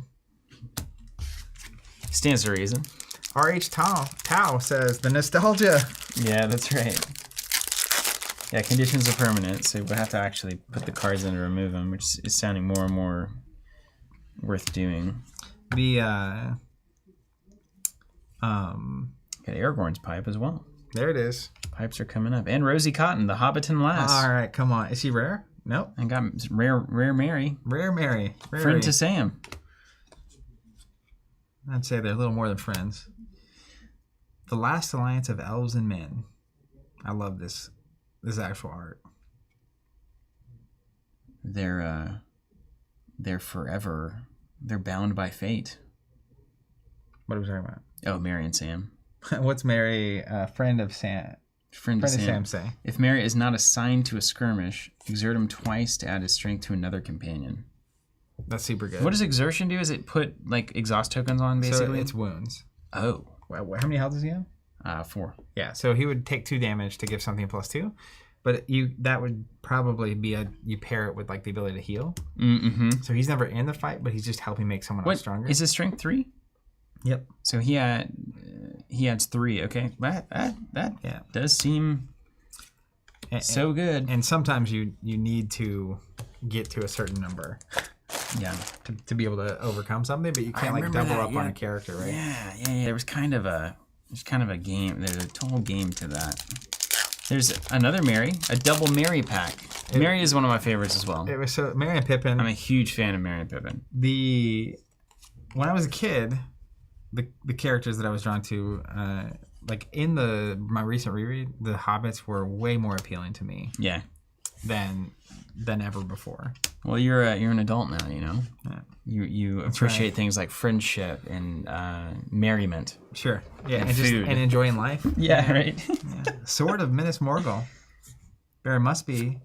Stands to reason. R.H. Tao says, the nostalgia. Yeah, that's right. Yeah, conditions are permanent, so we'll have to actually put the cards in to remove them, which is sounding more and more worth doing. The, Got Aragorn's pipe as well. there it is. Pipes are coming up. And Rosie Cotton, the Hobbiton Lass. All right, come on. Is she rare? Nope. And got Rare Mary. Rare Mary. Friend to Sam. I'd say they're a little more than friends. The Last Alliance of Elves and Men. I love this actual art. They're forever. They're bound by fate. What are we talking about? Oh, Mary and Sam. What's Mary, friend of Sam? Friend of Sam say. If Mary is not assigned to a skirmish, exert him twice to add his strength to another companion. That's super good. What does exertion do? Is it put like exhaust tokens on basically? So it's wounds. Oh. How many health does he have? 4. Yeah, so he would take 2 damage to give something +2, but that would probably be you pair it with like the ability to heal. Mm-hmm. So he's never in the fight, but he's just helping make someone else stronger. Is his strength 3? Yep. So he adds 3. Okay, that does seem so good. And sometimes you need to get to a certain number. Yeah. To be able to overcome something, but you can't like double up on a character, right? Yeah. There's kind of a game. There's a total game to that. There's another Mary, a double Mary pack. Mary is one of my favorites as well. It was so Mary and Pippin. I'm a huge fan of Mary and Pippin. When I was a kid, the characters that I was drawn to, like in my recent reread, the hobbits were way more appealing to me. Yeah. Than ever before. Well, you're an adult now, you know. Yeah. You appreciate things like friendship and merriment. Sure. Yeah, and food. And enjoying life. Yeah, right. Yeah. Sword of Minas Morgul. There must be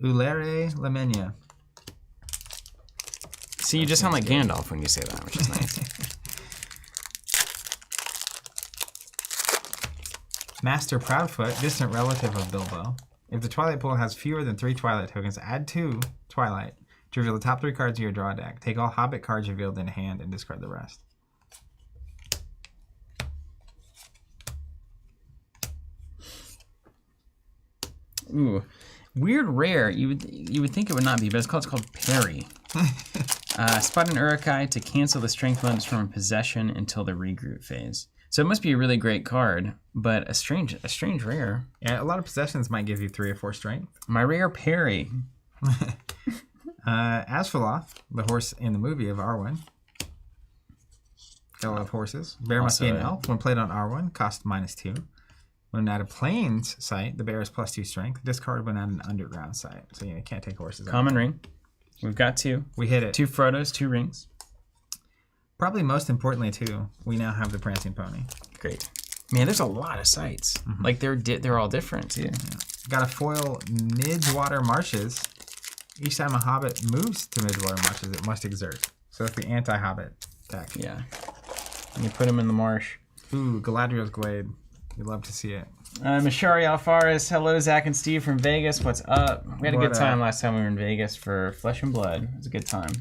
Ulere Lamenia. See, you just sound like Gandalf when you say that, which is nice. Master Proudfoot, distant relative of Bilbo. If the Twilight pool has fewer than 3 Twilight tokens, add 2 Twilight to reveal the top 3 cards of your draw deck. Take all Hobbit cards revealed in hand and discard the rest. Ooh, weird rare. You would think it would not be, but it's called Parry. Spot an Urukai to cancel the strength limits from possession until the regroup phase. So it must be a really great card, but a strange rare. Yeah, a lot of possessions might give you 3 or 4 strength. My rare Parry. Asphaloth, the horse in the movie of Arwen. Got a lot of horses. Bear must be an elf. When played on Arwen, cost -2. When at a plains site, the bear is +2 strength. Discard when at an underground site. So you can't take horses. Common ring. We've got 2. We hit it. 2 Frodos, 2 rings. Probably most importantly too, we now have the prancing pony. Great. Man, there's a lot of sites. Mm-hmm. Like they're all different too. Yeah. Got to foil Midwater Marshes. Each time a Hobbit moves to Midwater Marshes, it must exert. So that's the anti-Hobbit deck. Yeah. And you put them in the marsh. Ooh, Galadriel's Glade. You'd love to see it. Mashari Alfaris. Hello, Zach and Steve from Vegas. What's up? We had a good time last time we were in Vegas for Flesh and Blood. It was a good time.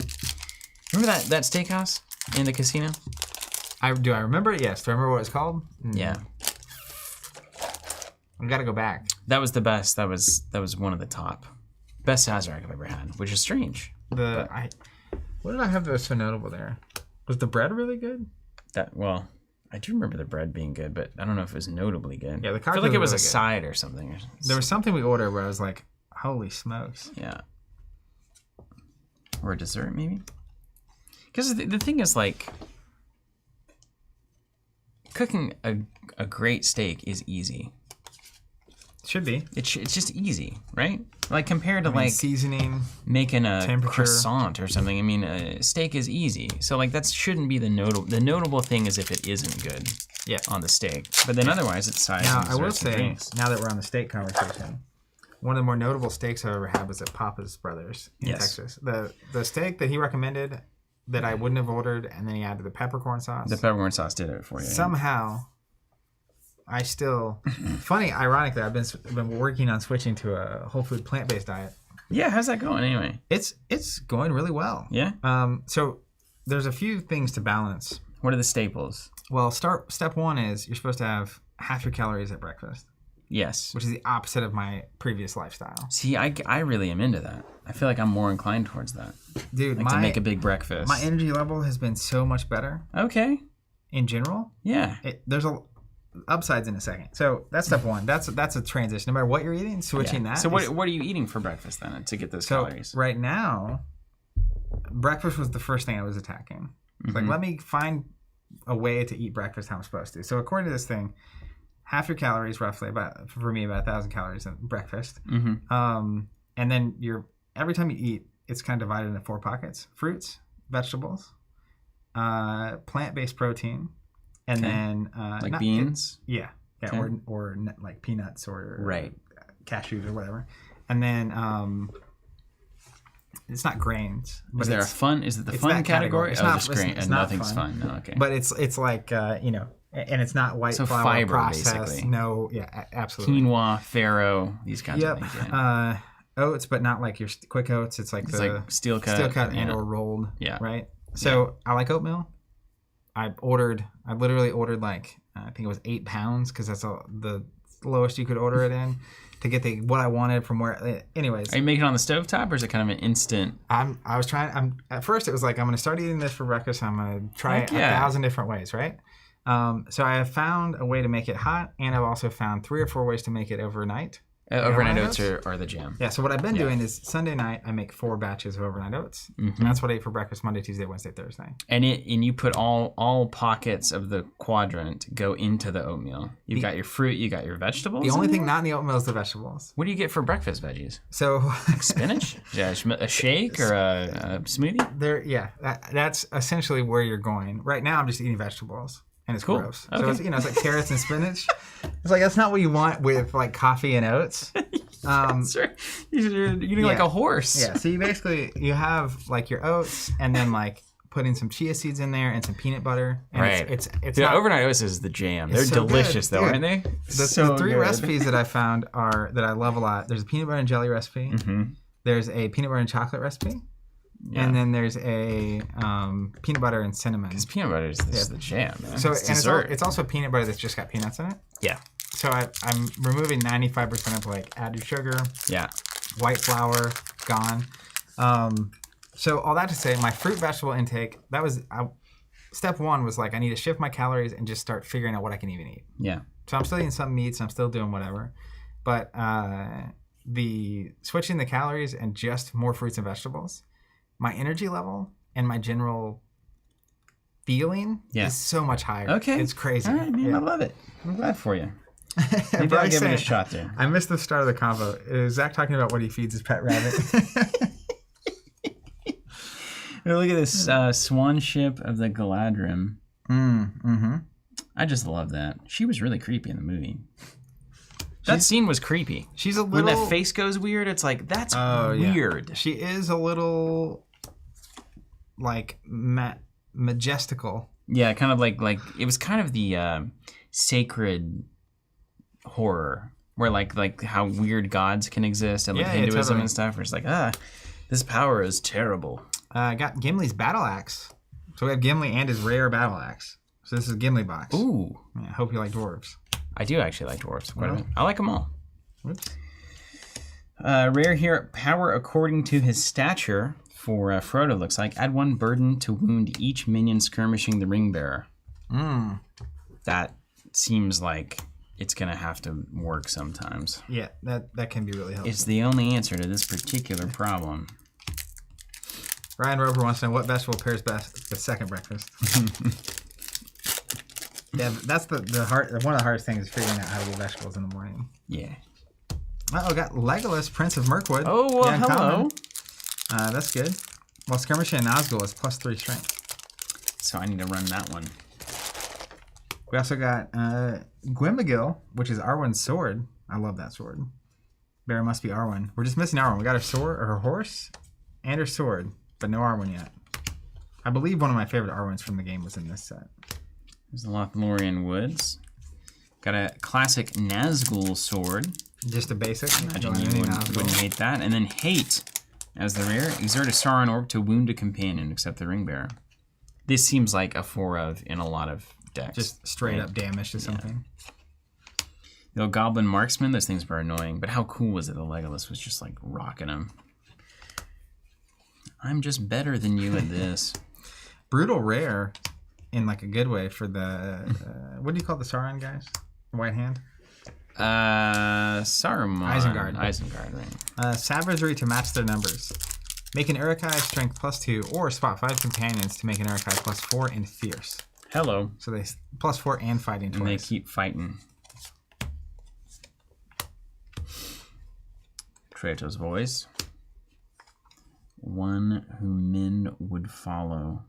Remember that steakhouse in the casino? Do I remember it? Yes. Do I remember what it's called? Yeah. I gotta go back. That was the best. That was one of the top. Best Sazerac I've ever had, which is strange. What did I have that was so notable there? Was the bread really good? I do remember the bread being good, but I don't know if it was notably good. Yeah, the I feel like it was really a side or something. There was something we ordered where I was like, holy smokes. Yeah. Or a dessert, maybe? Because the thing is, like, cooking a great steak is easy. Should be. It's just easy, right? Like compared to seasoning, making a croissant or something. I mean, a steak is easy. So like that shouldn't be the notable. The notable thing is if it isn't good. Yeah. On the steak, but then otherwise it's size. Now I will say, now that we're on the steak conversation, one of the more notable steaks I've ever had was at Papa's Brothers in Texas. The steak that he recommended that I wouldn't have ordered, and then he added the peppercorn sauce. The peppercorn sauce did it for you. Somehow. I still, ironically, I've been working on switching to a whole food plant-based diet. Yeah, how's that going anyway? It's going really well. Yeah. So there's a few things to balance. What are the staples? Well, step 1 is you're supposed to have half your calories at breakfast. Yes. Which is the opposite of my previous lifestyle. See, I really am into that. I feel like I'm more inclined towards that. Dude, to make a big breakfast. My energy level has been so much better. Okay. In general. Yeah. There's upsides in a second. So that's step 1. That's a transition. No matter what you're eating, switching that. So what are you eating for breakfast then to get those calories? Right now, breakfast was the first thing I was attacking. Like, let me find a way to eat breakfast how I'm supposed to. So according to this thing, half your calories roughly, about 1,000 calories at breakfast. And then every time you eat, it's kind of divided into 4 pockets: fruits, vegetables, plant-based protein. And then like beans, or like peanuts or right, cashews or whatever. And then it's not grains. But is it the fun category? It's not grain. It's nothing's fun. No, okay. But it's like and it's not white flour fiber, processed. Basically. No, absolutely. Quinoa, farro, these kinds of things. Yeah. Oats, but not like your quick oats. It's like steel cut and or rolled. Yeah. Right. So I like oatmeal. I literally ordered like I think it was 8 pounds because that's the lowest you could order it in to get what I wanted from where. Anyways, Are you making it on the stovetop, or is it kind of an instant? At first it was like I'm gonna start eating this for breakfast. I'm gonna try it 1,000 different ways, right? So I have found a way to make it hot, and I've also found 3 or 4 ways to make it overnight. Overnight oats are the jam. Yeah, so what I've been doing is Sunday night I make 4 batches of overnight oats. And that's what I ate for breakfast Monday, Tuesday, Wednesday, Thursday. And you put all pockets of the quadrant go into the oatmeal. You've got your fruit, you got your vegetables. The only thing not in the oatmeal is the vegetables. What do you get for breakfast veggies? So like spinach? Yeah, a shake or a smoothie? That's essentially where you're going. Right now I'm just eating vegetables. And it's cool. Gross. Okay. So it's, it's like carrots and spinach. It's like that's not what you want with like coffee and oats. Sure. You're eating like a horse. Yeah. So you have like your oats and then like putting some chia seeds in there and some peanut butter. And right. It's overnight oats is the jam. They're so delicious though, aren't they? The 3 recipes that I found that I love a lot. There's a peanut butter and jelly recipe. There's a peanut butter and chocolate recipe. Yeah. And then there's a peanut butter and cinnamon. Because peanut butter is the jam, man. So it's also peanut butter that's just got peanuts in it. Yeah. So I'm removing 95% of like added sugar. Yeah. White flour gone. So all that to say, my fruit vegetable intake, that was step 1 was like I need to shift my calories and just start figuring out what I can even eat. Yeah. So I'm still eating some meats. I'm still doing whatever, but the switching the calories and just more fruits and vegetables. My energy level and my general feeling is so much higher. Okay. It's crazy. All right, man. I love it. I'm glad for you. Maybe I'll give it a shot there. I missed the start of the convo. Is Zach talking about what he feeds his pet rabbit? Look at this swan ship of the Galadrim. I just love that. She was really creepy in the movie. That scene was creepy. She's a little... When that face goes weird, it's like, that's weird. Yeah. She is a little, like, majestical. Yeah, kind of like it was kind of the sacred horror, where like how weird gods can exist and like Hinduism totally. And stuff, where it's like, this power is terrible. I got Gimli's battle axe. So we have Gimli and his rare battle axe. So this is a Gimli box. Ooh. Yeah, I hope you like dwarves. I do actually like dwarves quite a bit. I like them all. Whoops. Rare here, power according to his stature for Frodo looks like. Add 1 burden to wound each minion skirmishing the ring bearer. That seems like it's going to have to work sometimes. Yeah, that can be really helpful. It's the only answer to this particular problem. Ryan Roper wants to know what vegetable pairs best with second breakfast. Yeah, that's the one of the hardest things is figuring out how to get vegetables in the morning. Yeah. Oh, got Legolas, Prince of Mirkwood. Oh, well, hello. That's good. Well, Skirmishing and Nazgul is +3 strength. So I need to run that one. We also got Gwymagil, which is Arwen's sword. I love that sword. Bear must be Arwen. We're just missing Arwen. We got her sword, or her horse, and her sword, but no Arwen yet. I believe one of my favorite Arwens from the game was in this set. There's the Lothlorien Woods. Got a classic Nazgul sword. Just a basic. Imagine you wouldn't hate that. And then Hate as the rare. Exert a Sauron orb to wound a companion except the ring bearer. This seems like a 4 of in a lot of decks. Just straight up damage to something. The old Goblin Marksman, those things were annoying. But how cool was it that Legolas was just like rocking them? I'm just better than you at this. Brutal rare. In like a good way for the what do you call the Sauron guys? White hand? Saruman. Isengard, right? Savagery to match their numbers. Make an Uruk-hai strength +2 or spot 5 companions to make an Uruk-hai +4 in fierce. Hello. So they +4 and fighting twice. And they keep fighting. Kratos' voice. One whom men would follow.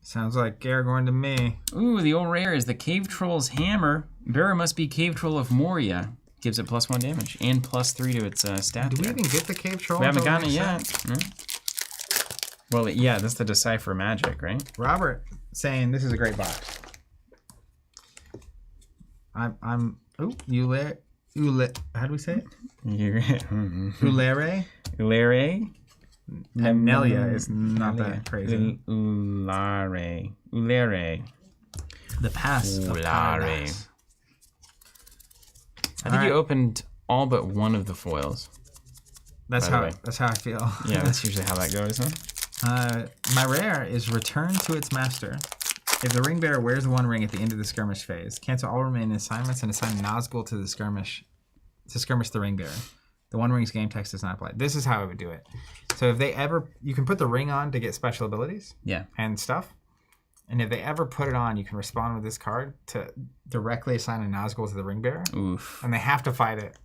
Sounds like Aragorn to me. Ooh, the old rare is the Cave Troll's Hammer. Bearer must be Cave Troll of Moria. Gives it +1 damage and +3 to its stat. Do we even get the Cave Troll? We haven't gotten it yet. No? Well, yeah, that's the Decipher Magic, right? Robert saying this is a great box. How do we say it? Ulere. Ulere. Nelia is not that crazy. Ulare. The Pass of Paradise. I think you opened all but one of the foils. That's how I feel. Yeah, that's usually how that goes, huh? My rare is Return to its Master. If the ring bearer wears the one ring at the end of the skirmish phase, cancel all remaining assignments and assign Nazgul to the skirmish the ring bearer. The one ring's game text does not apply. This is how I would do it. So if they ever, you can put the ring on to get special abilities. Yeah. And stuff. And if they ever put it on, you can respond with this card to directly assign a Nazgul to the ring bearer. Oof. And they have to fight it.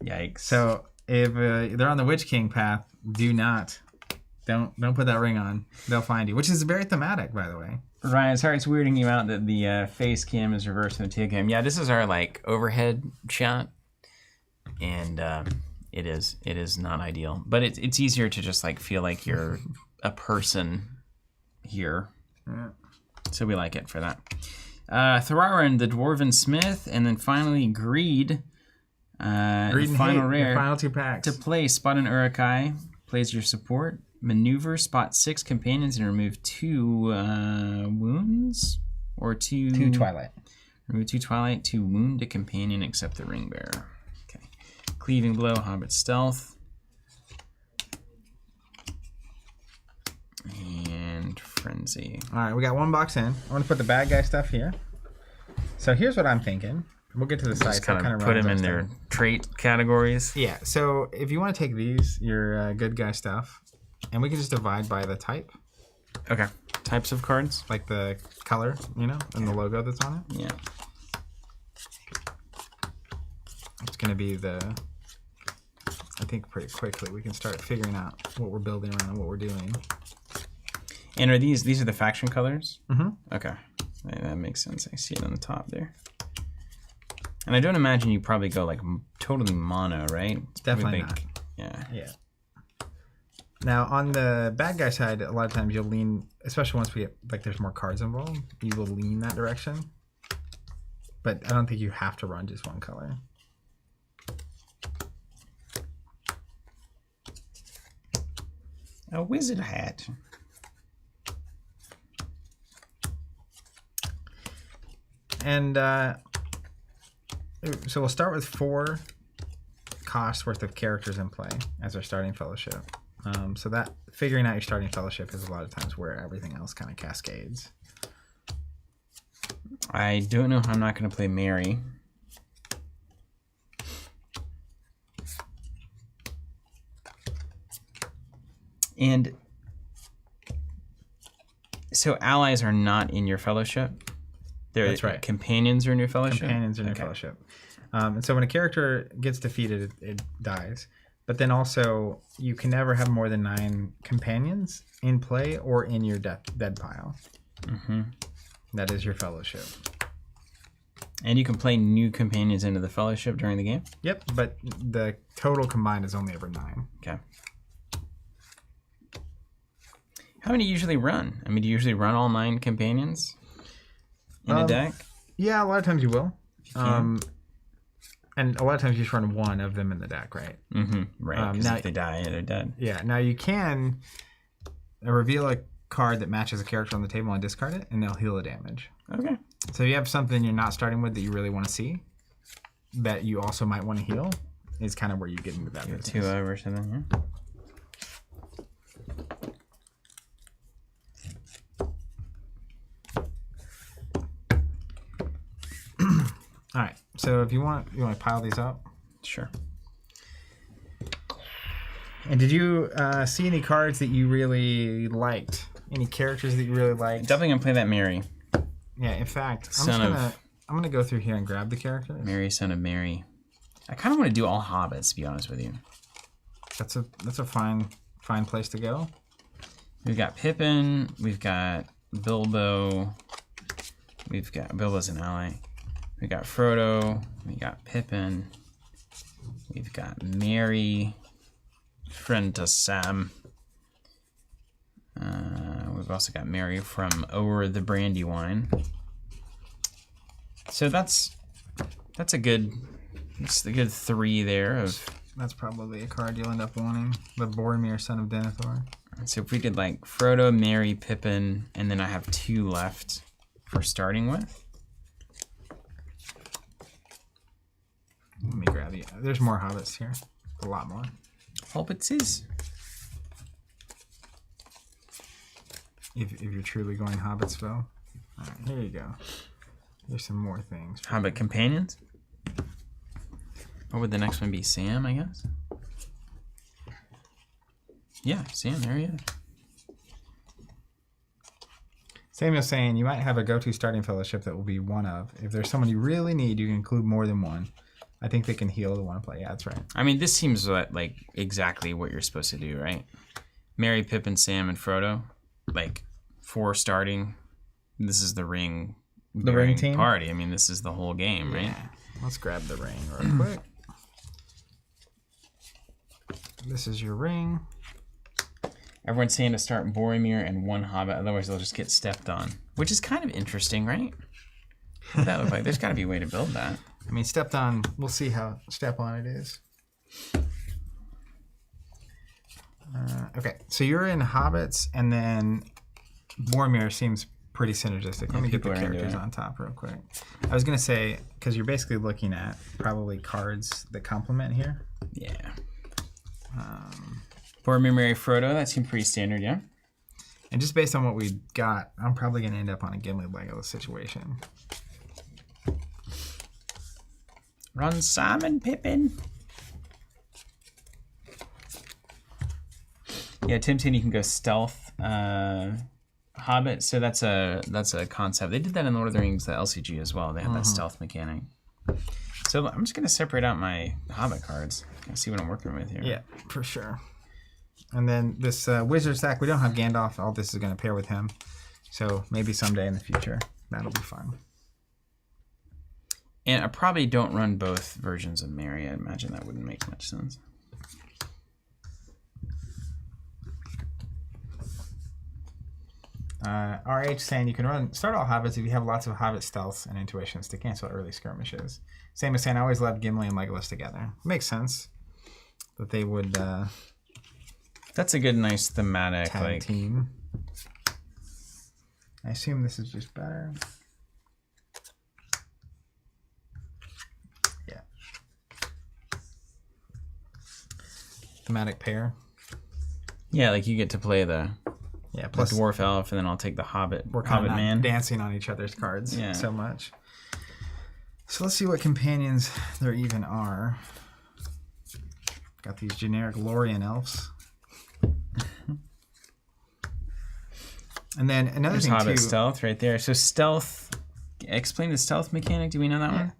Yikes. So if they're on the Witch King path, don't put that ring on. They'll find you, which is very thematic, by the way. Ryan, sorry it's weirding you out that the face cam is reversed in the tail cam. Yeah, this is our like overhead shot, and it is not ideal. But it's easier to just like feel like you're a person here. Yeah. So we like it for that. Thararan, the Dwarven Smith, and then finally Greed. Greed and final Hate, rare. your final 2 packs. To play, spot an Urukai, plays your support. Maneuver, spot 6 companions and remove 2 wounds or 2 Twilight. Remove 2 Twilight, 2 wound a companion except the ring bearer. Okay. Cleaving Blow, Hobbit Stealth. And Frenzy. All right, we got 1 box in. I want to put the bad guy stuff here. So here's what I'm thinking. We'll get to the site. Just kind of put them in their trait categories. Yeah, so if you want to take these, your good guy stuff, and we can just divide by the type. Okay. Types of cards? Like the color, and the logo that's on it. Yeah. It's going to be I think pretty quickly we can start figuring out what we're building around and what we're doing. And are these are the faction colors? Mm-hmm. Okay. That makes sense. I see it on the top there. And I don't imagine you probably go like totally mono, right? It's definitely not. Yeah. Yeah. Now, on the bad guy side, a lot of times you'll lean, especially once we get, like, there's more cards involved, you will lean that direction. But I don't think you have to run just one color. A wizard hat. And so we'll start with 4 costs worth of characters in play as our starting fellowship. So that figuring out your starting fellowship is a lot of times where everything else kind of cascades. I don't know how I'm not going to play Mary. And so allies are not in your fellowship? That's right. Companions are in your fellowship? Companions are in your fellowship. And so when a character gets defeated, it dies. But then also, you can never have more than 9 companions in play or in your dead pile. Mm-hmm. That is your fellowship. And you can play new companions into the fellowship during the game? Yep, but the total combined is only ever 9. Okay. How many usually run? I mean, do you usually run all 9 companions in a deck? Yeah, a lot of times you will. And a lot of times you just run 1 of them in the deck, right? Mm-hmm. Right, because if they die, they're dead. Yeah, now you can reveal a card that matches a character on the table and discard it, and they'll heal the damage. Okay. So if you have something you're not starting with that you really want to see, that you also might want to heal, is kind of where you get into that business. 2 over something, yeah. All right, so if you want to pile these up? Sure. And did you see any cards that you really liked? Any characters that you really liked? Definitely gonna play that Mary. Yeah, in fact, I'm gonna go through here and grab the characters. Mary, son of Mary. I kind of want to do all hobbits, to be honest with you. That's a fine place to go. We've got Pippin. We've got Bilbo. We've got Bilbo's an ally. We got Frodo. We got Pippin. We've got Mary. Friend to Sam. We've also got Mary from O'er the Brandywine. So that's a good 3 there of That's probably a card you'll end up wanting. The Boromir, Son of Denethor. So if we did like Frodo, Merry, Pippin, and then I have 2 left for starting with. Let me grab you. There's more hobbits here. A lot more. Hobbitses. If you're truly going Hobbitsville. Alright, here you go. There's some more things. Hobbit companions. What would the next one be? Sam, I guess? Yeah, Sam, there he is. Samuel's saying you might have a go-to starting fellowship that will be one of. If there's someone you really need, you can include more than one. I think they can heal the one play. Yeah, that's right. I mean, this seems like exactly what you're supposed to do, right? Merry, Pippin, Sam, and Frodo. Like, 4 starting. This is the ring. The ring team? Party. I mean, this is the whole game, right? Yeah. Let's grab the ring real quick. This is your ring. Everyone's saying to start Boromir and 1 Hobbit, otherwise they'll just get stepped on. Which is kind of interesting, right? What that look like? There's got to be a way to build that. I mean, stepped on, we'll see how step on it is. Okay, so you're in Hobbits, and then Boromir seems pretty synergistic. Let me get the characters on top real quick. I was going to say, because you're basically looking at probably cards that complement here. Yeah. Boromir, Merry, Frodo, that seemed pretty standard, yeah? And just based on what we got, I'm probably going to end up on a Gimli Legolas situation. Run, Simon, Pippin. Yeah, Tim saying you can go stealth Hobbit, so that's a concept. They did that in Lord of the Rings, the LCG as well. They had that stealth mechanic. So I'm just gonna separate out my Hobbit cards and see what I'm working with here. Yeah, for sure. And then this wizard stack, we don't have Gandalf. All this is going to pair with him. So maybe someday in the future, that'll be fun. And I probably don't run both versions of Merry. I imagine that wouldn't make much sense. RH saying you can start all Hobbits if you have lots of Hobbit stealths and intuitions to cancel early skirmishes. Same as saying I always loved Gimli and Legolas together. Makes sense that they would... That's a good, nice thematic tag team. I assume this is just better. Yeah. Thematic pair. Yeah, like you get to play the plus dwarf elf, and then I'll take the hobbit. We're hobbit man dancing on each other's cards so much. So let's see what companions there even are. Got these generic Lorien elves. And then another thing Hobbit too. Stealth right there. So stealth. Explain the stealth mechanic. Do we know that one?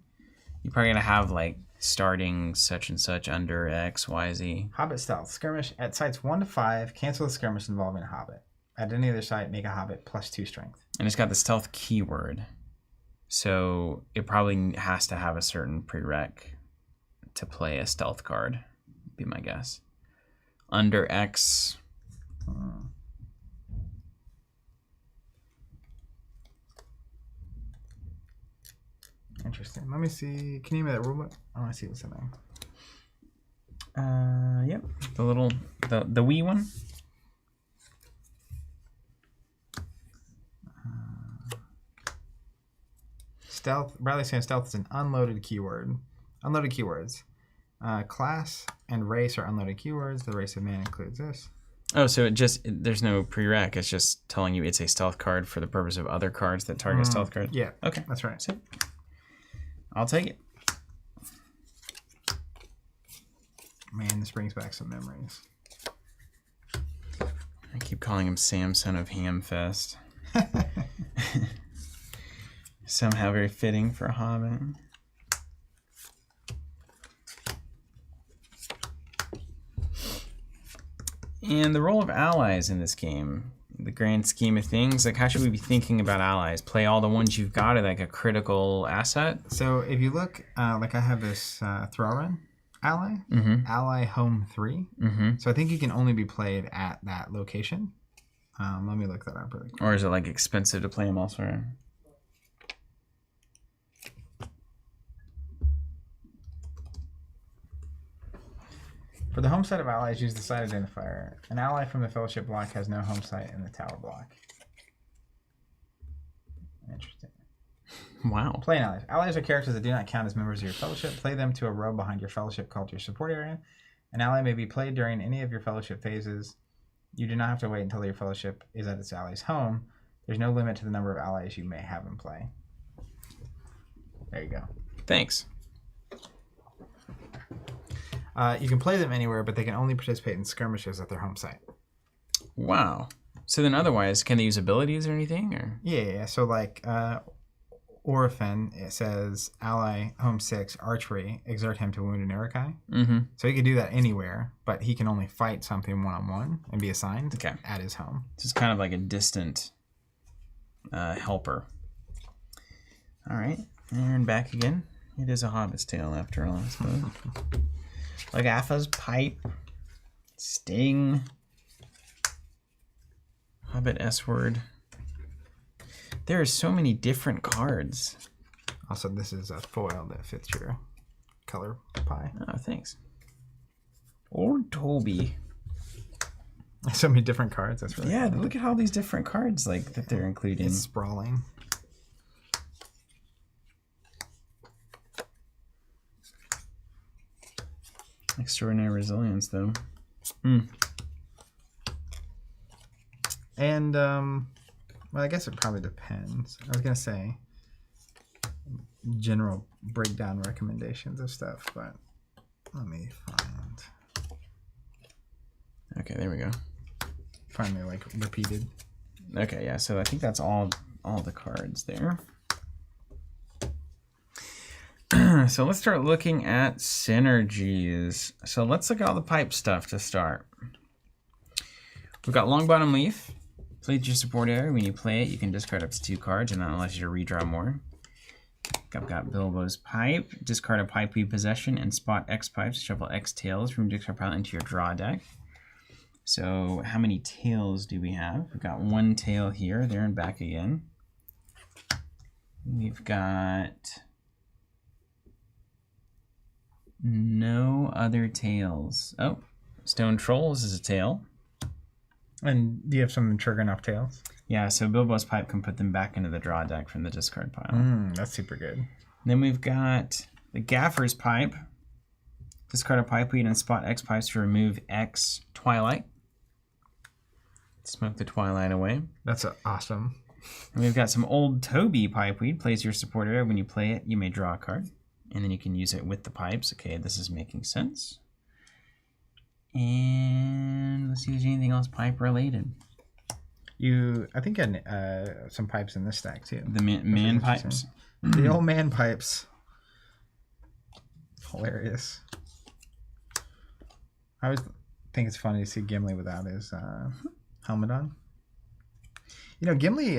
You're probably gonna have like starting such and such under X, Y, Z. Hobbit Stealth skirmish at sites 1 to 5. Cancel the skirmish involving a Hobbit. At any other site, make a Hobbit +2 strength. And it's got the stealth keyword, so it probably has to have a certain prereq to play a stealth card. Be my guess. Under X. Interesting. Let me see. Can you give me that rulebook? I want to see what's in there. Yep. The little, the wee one. Stealth. Bradley's saying stealth is an unloaded keyword. Unloaded keywords. Class and race are unloaded keywords. The race of man includes this. Oh, so there's no prereq. It's just telling you it's a stealth card for the purpose of other cards that target stealth cards. Yeah. Okay. That's right. So, I'll take it. Man, this brings back some memories. I keep calling him Sam, son of Hamfest. Somehow very fitting for a Hobbit. And the role of allies in this game, the grand scheme of things, like how should we be thinking about allies? Play all the ones you've got at like a critical asset? So if you look, like I have this Thrallrun ally, ally home 3. So I think you can only be played at that location. Let me look that up really quick. Or is it like expensive to play them elsewhere? For the home site of allies, use the site identifier. An ally from the fellowship block has no home site in the tower block. Interesting. Wow. Playing allies. Allies are characters that do not count as members of your fellowship. Play them to a row behind your fellowship called your support area. An ally may be played during any of your fellowship phases. You do not have to wait until your fellowship is at its ally's home. There's no limit to the number of allies you may have in play. There you go. Thanks. You can play them anywhere, but they can only participate in skirmishes at their home site. Wow. So then otherwise, can they use abilities or anything? Or Yeah. So like Orphan, it says ally home 6 archery, exert him to wound an Urukai. Mm-hmm. So he can do that anywhere, but he can only fight something one-on-one and be assigned at his home. So it's kind of like a distant helper. All right. And back again. It is a Hobbit's tale after all, I suppose. Lagatha's pipe. Sting. Hobbit S-word. There are so many different cards. Also, this is a foil that fits your color pie. Oh, thanks. Old Toby. So many different cards. That's really Yeah, cool. look at all these different cards like that they're including. It's sprawling. Extraordinary resilience, though. And well, I guess it probably depends. I was gonna say general breakdown recommendations of stuff, but let me find. Okay, there we go. Finally, like repeated. Okay, yeah. So I think that's all the cards there. So let's start looking at synergies. So let's look at all the pipe stuff to start. We've got Long Bottom Leaf. Plays your support area. When you play it, you can discard up to 2 cards, and that allows you to redraw more. I've got Bilbo's Pipe. Discard a pipe we possession and spot X pipes. Shuffle X tails from your discard pile into your draw deck. So how many tails do we have? We've got 1 tail here, there and back again. We've got no other tails. Oh, Stone Trolls is a tail. And do you have some triggering off tails? Yeah, so Bilbo's Pipe can put them back into the draw deck from the discard pile. That's super good. Then we've got the Gaffer's Pipe. Discard a pipe weed and spot X pipes to remove X Twilight. Smoke the Twilight away. That's awesome. And we've got some Old Toby Pipeweed. Plays your support area. When you play it, you may draw a card. And then you can use it with the pipes. Okay, this is making sense. And let's see if there's anything else pipe related. I think you had some pipes in this stack too. The man pipes. The old man pipes. Hilarious. I always think it's funny to see Gimli without his helmet on. You know, Gimli,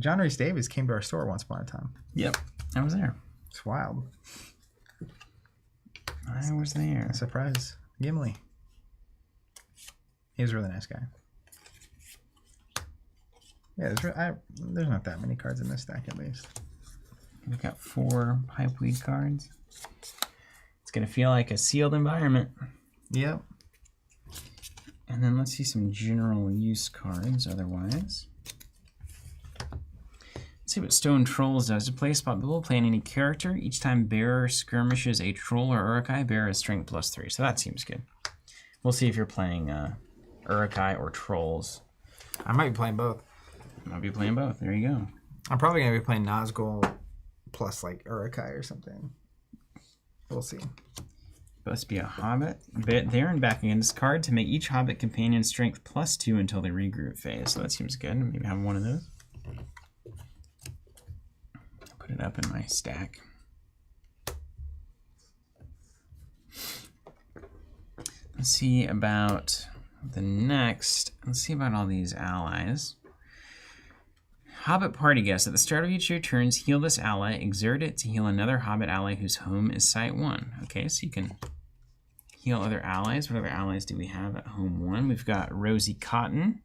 John Rhys Davies came to our store once upon a time. Yep, I was there. It's wild. I was there. Surprise. Gimli. He was a really nice guy. Yeah, there's not that many cards in this stack at least. We've got 4 pipeweed cards. It's going to feel like a sealed environment. Yep. And then let's see some general use cards otherwise. Let's see what Stone Trolls does. To play a spot bubble, play in any character. Each time bearer skirmishes a troll or Urukai, bearer is strength +3. So that seems good. We'll see if you're playing Urukai or trolls. I might be playing both. Might be playing both. There you go. I'm probably going to be playing Nazgul plus like Urukai or something. We'll see. Supposed to be a hobbit. Bit there and back again. Discard to make each hobbit companion strength +2 until the regroup phase. So that seems good. Maybe have one of those. Put it up in my stack. Let's see about the next. Let's see about all these allies. Hobbit Party Guest. At the start of each of your turns, heal this ally. Exert it to heal another Hobbit ally whose home is Site 1. Okay, so you can heal other allies. What other allies do we have at home 1? We've got Rosie Cotton.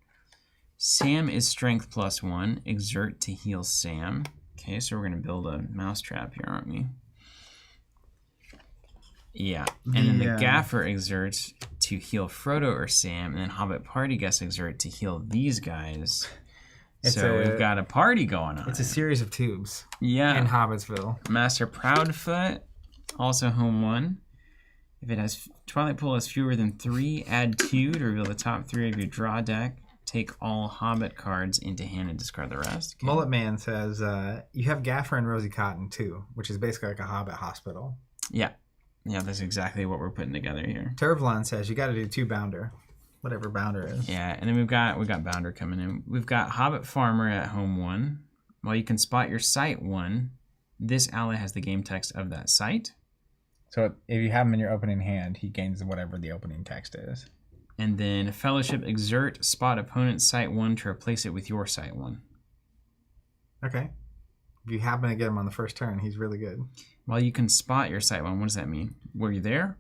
Sam is strength +1. Exert to heal Sam. Okay, so we're going to build a mousetrap here, aren't we? Yeah, and then the Gaffer exerts to heal Frodo or Sam, and then Hobbit Party guest exert to heal these guys. We've got a party going on. It's a series of tubes. Yeah. In Hobbitsville. Master Proudfoot, also home 1. If it has Twilight Pool has fewer than 3, add 2 to reveal the top 3 of your draw deck. Take all Hobbit cards into hand and discard the rest. Okay. Mullet Man says, you have Gaffer and Rosie Cotton too, which is basically like a Hobbit hospital. Yeah. Yeah, that's exactly what we're putting together here. Turvlon says, you got to do 2 Bounder. Whatever Bounder is. Yeah, and then we've got Bounder coming in. We've got Hobbit Farmer at home 1. While you can spot your site 1, this ally has the game text of that site. So if you have him in your opening hand, he gains whatever the opening text is. And then Fellowship exert, spot opponent's site 1 to replace it with your site 1. Okay. If you happen to get him on the first turn, he's really good. While you can spot your site 1, what does that mean? Were you there?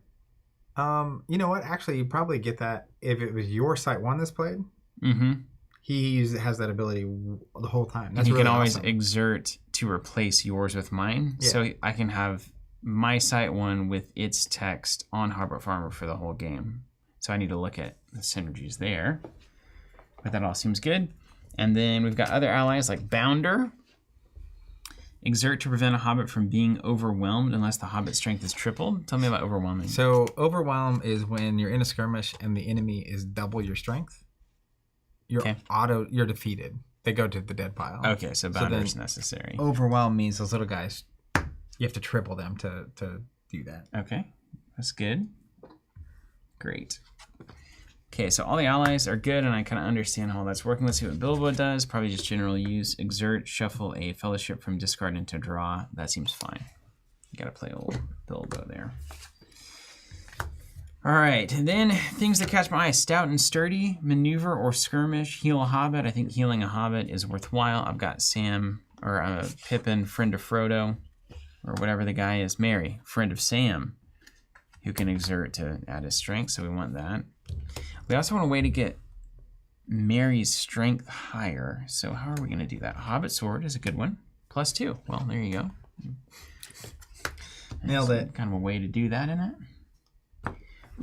You know what? Actually, you probably get that if it was your site 1 that's played. Mm-hmm. He has that ability the whole time. That's and you really can always awesome. Exert to replace yours with mine. Yeah. So I can have my site 1 with its text on Hobbit Farmer for the whole game. So I need to look at the synergies there. But that all seems good. And then we've got other allies like Bounder. Exert to prevent a Hobbit from being overwhelmed unless the Hobbit strength is tripled. Tell me about overwhelming. So overwhelm is when you're in a skirmish and the enemy is double your strength. You're defeated. They go to the dead pile. Okay, so Bounder is necessary. Overwhelm means those little guys, you have to triple them to do that. Okay, that's good. Great. Okay, so all the allies are good, and I kind of understand how that's working. Let's see what Bilbo does. Probably just general use. Exert, shuffle a Fellowship from discard into draw. That seems fine. You gotta play old Bilbo there. All right, and then things that catch my eye. Stout and Sturdy, Maneuver or Skirmish, Heal a Hobbit. I think healing a Hobbit is worthwhile. I've got Sam, or Pippin, friend of Frodo, or whatever the guy is. Merry, friend of Sam, who can exert to add his strength, so we want that. We also want a way to get Merry's strength higher. So how are we going to do that? Hobbit Sword is a good one. +2. Well, there you go. Nailed it. Kind of a way to do that, isn't it?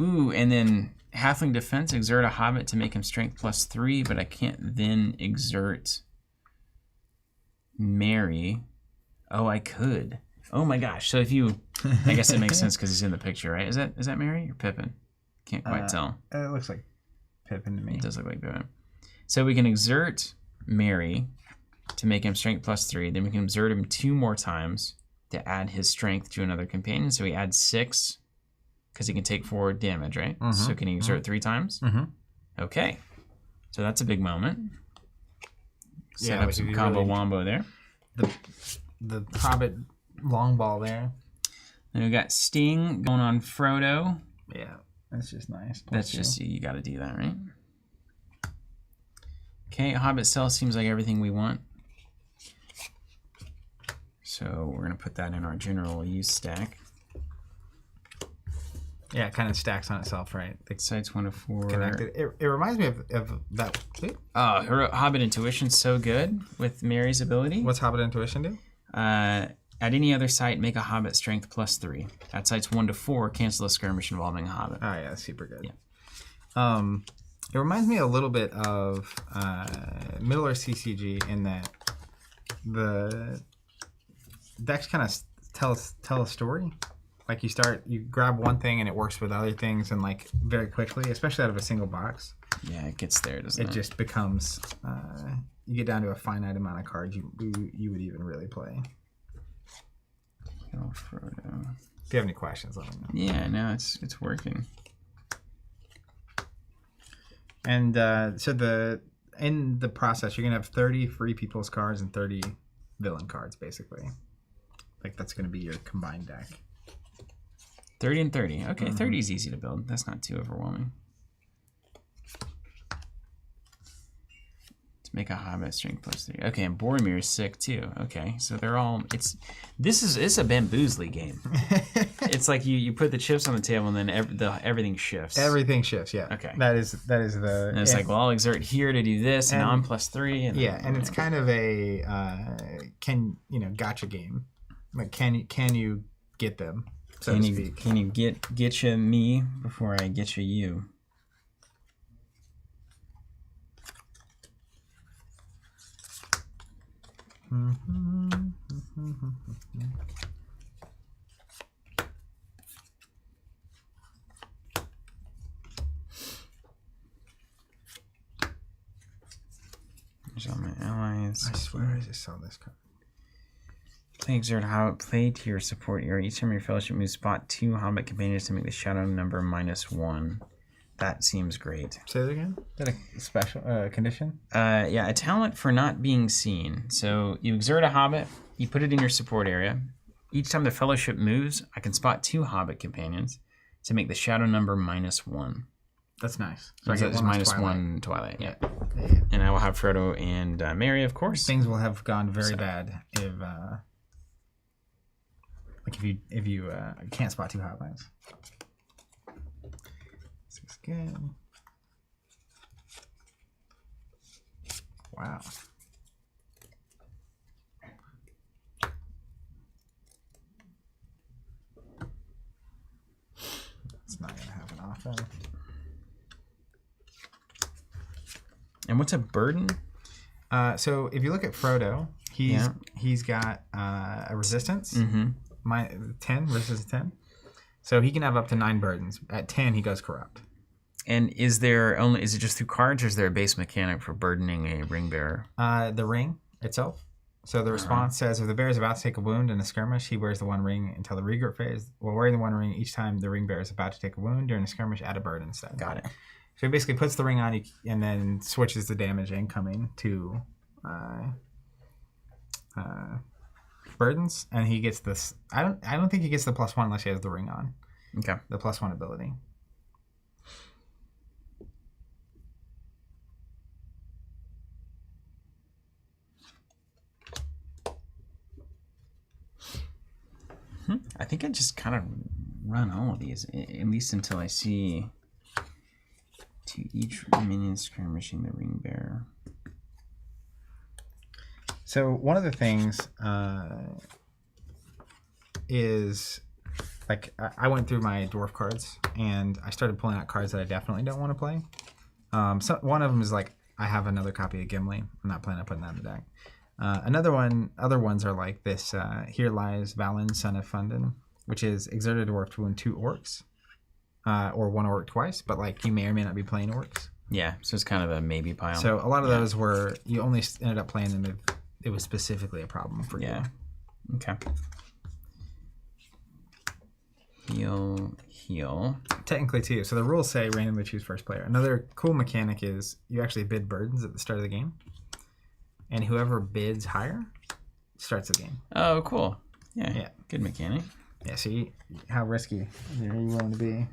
Ooh, and then Halfling Defense, exert a Hobbit to make him strength +3, but I can't then exert Merry. Oh, I could. Oh my gosh. So if you, I guess it makes sense because he's in the picture, right? Is that Merry or Pippin? Can't quite tell. It looks like Pippin to me. It does look like Pippin. So we can exert Merry to make him strength +3. Then we can exert him 2 more times to add his strength to another companion. So he adds 6 because he can take 4 damage, right? Mm-hmm. So can he exert 3 times? Mm-hmm. Okay. So that's a big moment. Set up some combo really wombo there. The Hobbit long ball there. Then we got Sting going on Frodo. Yeah. That's just nice. That's just, you got to do that, right? Okay, Hobbit Cell seems like everything we want. So we're going to put that in our general use stack. Yeah, it kind of stacks on itself, right? The sites 1 to 4. Connected. It reminds me of that. Oh, her Hobbit Intuition's so good with Mary's ability. What's Hobbit Intuition do? At any other site, make a Hobbit strength +3. At sites 1 to 4, cancel a skirmish involving a Hobbit. Oh yeah, that's super good. Yeah. It reminds me a little bit of Middle Earth CCG in that the decks kind of tell a story. Like you grab one thing and it works with other things and like very quickly, especially out of a single box. Yeah, it gets there, doesn't it? It just becomes you get down to a finite amount of cards you would even really play. Frodo. If you have any questions, let me know. Yeah, no, it's working. And so in the process, you're gonna have 30 free people's cards and 30 villain cards, basically. Like that's gonna be your combined deck. 30 and 30. Okay, 30 is easy to build. That's not too overwhelming. To make a Hobbit strength +3. Okay, and Boromir is sick too. Okay, so they're all. It's a bamboozly game. It's like you put the chips on the table and then everything shifts. Everything shifts. Yeah. Okay. That is the. And it's like, well, I'll exert here to do this, and now I'm +3. And yeah, and it's kind of a gotcha game. Like can you get them? So to speak. Can you get you me before I get you? There's all my allies. I swear I just saw this card. Play exert Hobbit. Play to your support area. Each time your fellowship moves, spot 2 Hobbit companions to make the shadow number -1. That seems great. Say that again? Is that a special condition? Yeah, a talent for not being seen. So you exert a Hobbit, you put it in your support area. Each time the fellowship moves, I can spot 2 Hobbit companions to make the shadow number -1. That's nice. So I get it's one -1 Twilight. Yeah. Yeah. And I will have Frodo and Merry, of course. Things will have gone very bad if you can't spot 2 hotlines. This is good. Wow. It's not gonna happen often. And what's a burden? So if you look at Frodo, he's got a resistance. Mm-hmm. 10 versus 10. So he can have up to 9 burdens. At 10, he goes corrupt. And is it just through cards, or is there a base mechanic for burdening a ring bearer? The ring itself. So the response says, if the bearer is about to take a wound in a skirmish, he wears the 1 ring until the regroup phase. While wearing the 1 ring, each time the ring bearer is about to take a wound during a skirmish, add a burden instead. Got it. So he basically puts the ring on and then switches the damage incoming to burdens, and he gets this. I don't think he gets the +1 unless he has the ring on. Okay. The +1 ability. I think I just kind of run all of these, at least until I see to each minion skirmishing the ring bearer. So one of the things is, like, I went through my dwarf cards and I started pulling out cards that I definitely don't want to play. So one of them is like, I have another copy of Gimli. I'm not planning on putting that in the deck. Other ones are like this. Here lies Valin, son of Fundin, which is exert a dwarf to wound 2 orcs, or 1 orc twice. But like, you may or may not be playing orcs. Yeah, so it's kind of a maybe pile. So a lot of those were, you only ended up playing them if it was specifically a problem for you. Okay. Heal. Technically too. So the rules say randomly choose first player. Another cool mechanic is you actually bid burdens at the start of the game, and whoever bids higher starts the game. Oh, cool. Yeah. Good mechanic. Yeah. See how risky are you willing to be?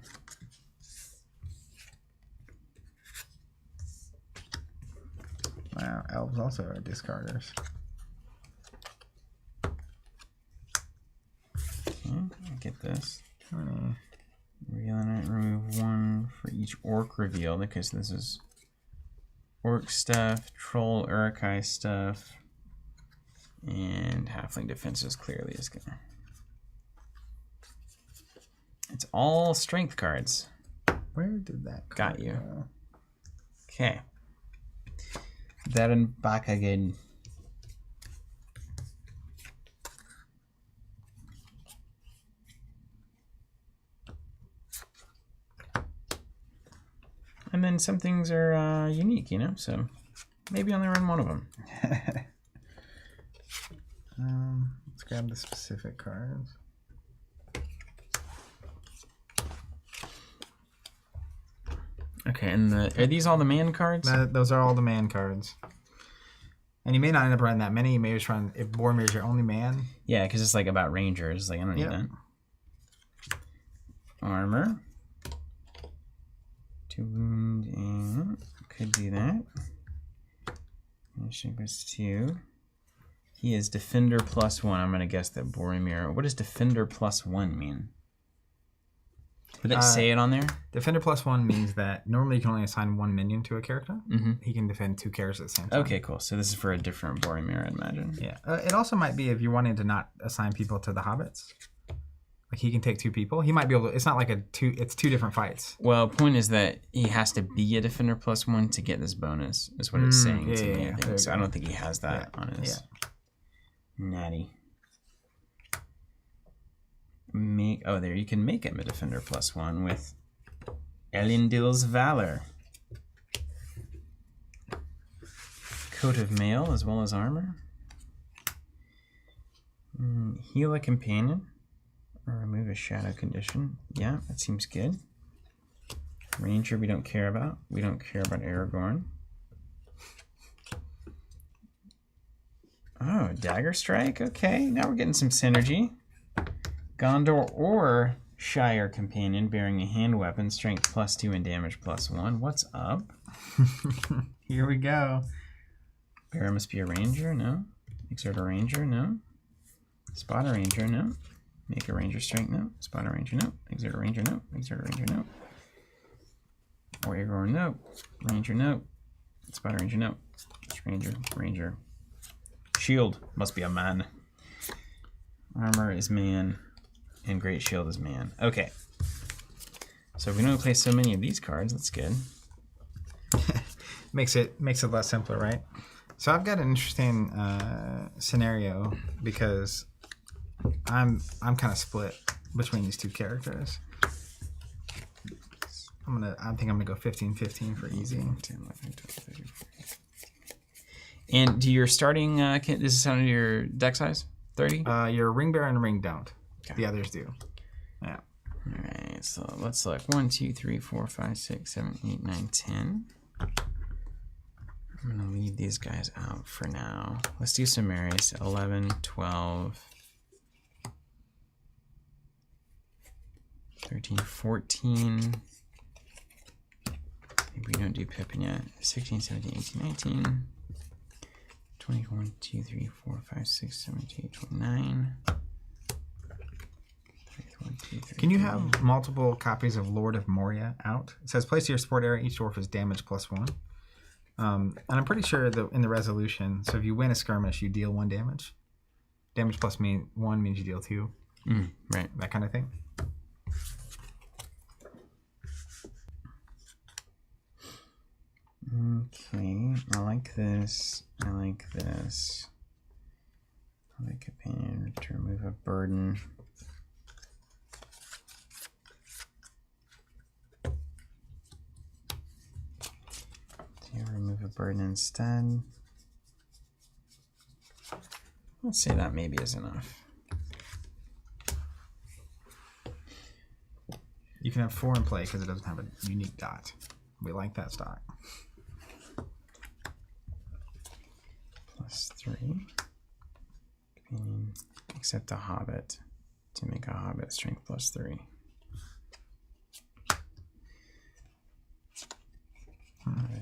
Wow, elves also are discarders. Okay, I get this. Remove 1 for each orc revealed. Okay, so this is orc stuff, troll Urukai stuff, and halfling defenses clearly is gonna. It's all strength cards. Where did that got you? Go? Okay. That and back again. And then some things are unique, you know, so maybe only run one of them. Let's grab the specific cards. Okay, and are these all the man cards? Those are all the man cards. And you may not end up running that many. You may just run, if Boromir's your only man. Yeah, because it's like about rangers. Like, I don't need that. Armor. 2 wound, and could do that. Finishing plus 2. He is defender +1. I'm going to guess that Boromir. What does defender +1 mean? Would that say it on there? Defender +1 means that normally you can only assign 1 minion to a character. Mm-hmm. He can defend 2 characters at the same time. Okay, cool. So this is for a different Boromir, I'd imagine. Yeah. It also might be if you're wanting to not assign people to the hobbits. Like, he can take 2 people. He might be able to. It's not like it's 2 different fights. Well, point is that he has to be a defender +1 to get this bonus. Is what it's saying to me. I think. So I don't think he has that on his. Yeah. Natty. There you can make him a defender +1 with Elendil's Valor. Coat of mail as well as armor. Heal a companion or remove a shadow condition. Yeah, that seems good. Ranger we don't care about. We don't care about Aragorn. Oh, Dagger Strike. Okay, now we're getting some synergy. Gondor or Shire Companion bearing a hand weapon, strength +2 and damage +1. What's up? Here we go. Bearer must be a ranger, no. Exert a ranger, no. Spot a ranger, no. Make a ranger strength, no. Spot a ranger, no. Exert a ranger, no. Exert a ranger, no. Or Aragorn, no. Ranger, no. Spot a ranger, no. Ranger. Shield must be a man. Armor is man. And Great Shield is man. Okay. So if we don't play so many of these cards, that's good. makes it less simpler, right? So I've got an interesting scenario because I'm kind of split between these two characters. I think I'm gonna go 15-15 for easy. 10, 11, 12, 13, 14. And do your starting does it sound to your deck size? 30? Your ring bearer and ring don't. Okay. The others do. Yeah. All right, so let's look. 1, 2, 3, 4, 5, 6, 7, 8, 9, 10. I'm gonna leave these guys out for now. Let's do some Marys. 11, 12, 13, 14. Maybe we don't do Pippin yet. 16, 17, 18, 19. 21, 2, 3, 4, 5, 6, 7, 8, 29. 1, 2, 3, Can you have multiple copies of Lord of Moria out? It says place to your support area, each dwarf is damage +1. And I'm pretty sure that in the resolution, so if you win a skirmish, you deal 1 damage. Damage +1 means you deal 2. Right. That kind of thing. Okay, I like this. I like this. I like companion to remove a burden. Remove a burden instead. Let's say that maybe is enough. You can have 4 in play because it doesn't have a unique dot. We like that stock. +3. Except a hobbit to make a hobbit strength +3.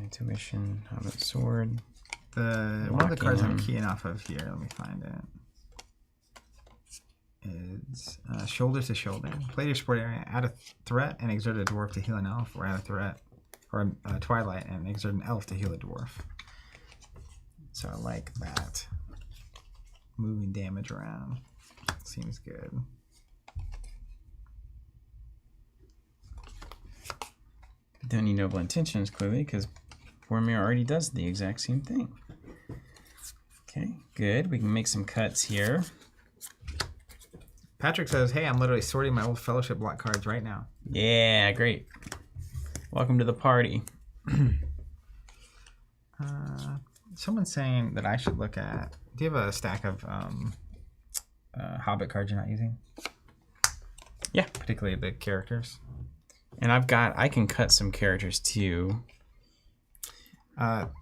Intuition, hobbit sword. One of the cards I'm keying off of here, let me find it. Is shoulder to shoulder. Play your support area, add a threat and exert a dwarf to heal an elf, or add a threat or a twilight and exert an elf to heal a dwarf. So I like that. Moving damage around seems good. Don't need noble intentions clearly because Boromir already does the exact same thing. Okay, good. We can make some cuts here. Patrick says, hey, I'm literally sorting my old Fellowship block cards right now. Yeah, great. Welcome to the party. Someone's saying that I should look at... Do you have a stack of Hobbit cards you're not using? Yeah. Particularly the characters. And I can cut some characters too.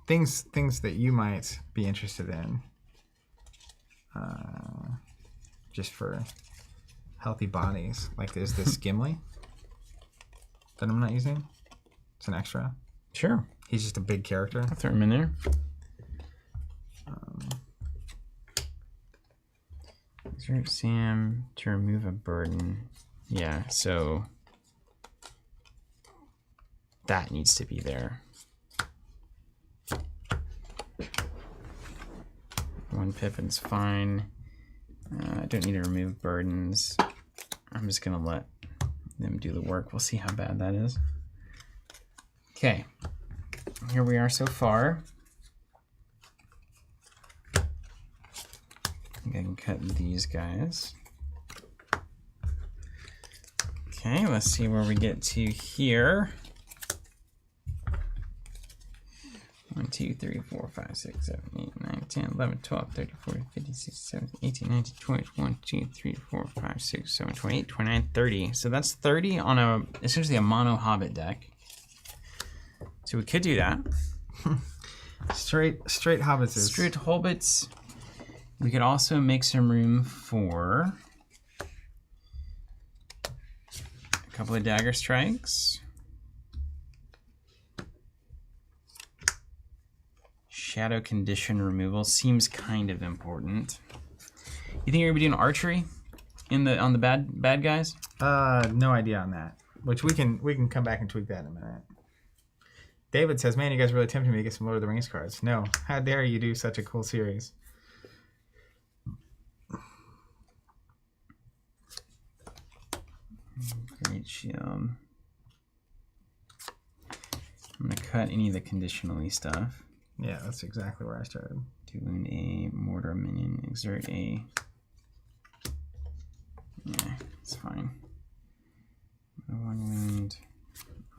Things that you might be interested in. Just for healthy bodies. Like there's this Gimli that I'm not using. It's an extra. Sure. He's just a big character. I'll throw him in there. Exert Sam to remove a burden. Yeah, so that needs to be there. 1 Pippin's fine. I don't need to remove burdens. I'm just gonna let them do the work. We'll see how bad that is. Okay, here we are so far. think I can cut these guys. Okay, let's see where we get to here. 1, 2, 3, 4, 5, 6, 7, 8, 9, 10, 11, 12, 13, 14, 15, 16, 17, 18, 19, 20, 21, 2, 3, 4, 5, 6, 7, 28, 29, 30. So that's 30 on essentially a mono Hobbit deck. So we could do that. Straight hobbits. Straight hobbits. We could also make some room for a couple of dagger strikes. Shadow condition removal seems kind of important. You think you're gonna be doing archery on the bad guys? No idea on that. Which we can come back and tweak that in a minute. David says, "Man, you guys really tempted me to get some Lord of the Rings cards." No, how dare you do such a cool series? Great shield. I'm gonna cut any of the conditionally stuff. Yeah, that's exactly where I started. Doing a mortar minion, exert a. Yeah, it's fine. 1 wound,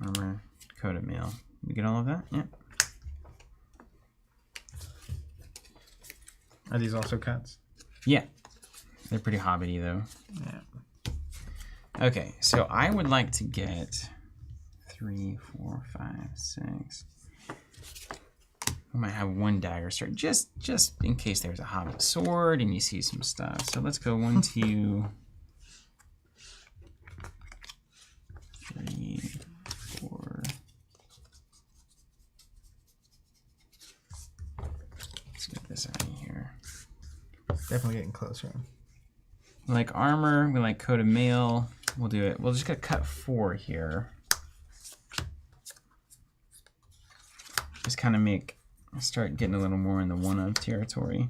armor, coated mail. We get all of that? Yeah. Are these also cuts? Yeah. They're pretty hobbity though. Yeah. Okay, so I would like to get 3, 4, 5, 6. We might have 1 dagger strike just in case there's a hobbit sword and you see some stuff. So let's go 1, 2, 3, 4. Let's get this out of here. Definitely getting closer. We like armor, we like coat of mail. We'll do it. We'll just get cut 4 here. Just kind of start getting a little more in the 1-of territory.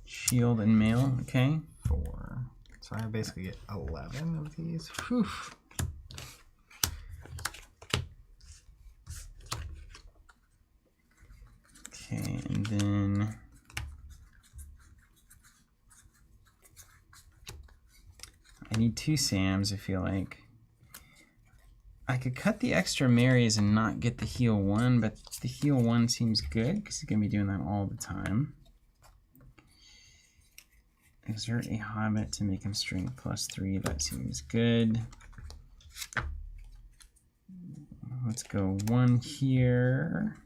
Shield and mail, okay. 4. So I basically get 11 of these. Whew. Okay, and then I need 2 Sams, I feel like. I could cut the extra Marys and not get the heal 1, but the heal 1 seems good because he's going to be doing that all the time. Exert a Hobbit to make him strength +3. That seems good. Let's go 1 here.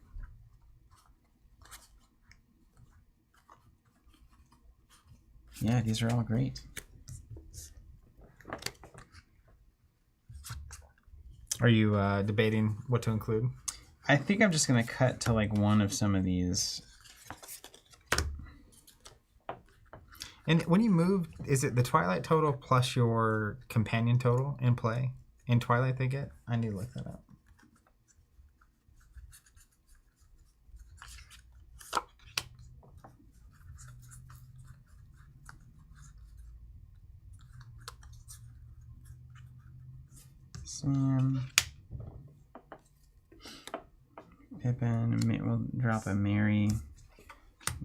Yeah, these are all great. Are you debating what to include? I think I'm just going to cut to like 1 of some of these. And when you move, is it the Twilight total plus your companion total in play? In Twilight they get? I need to look that up. Sam. Pippin. We'll drop a Mary.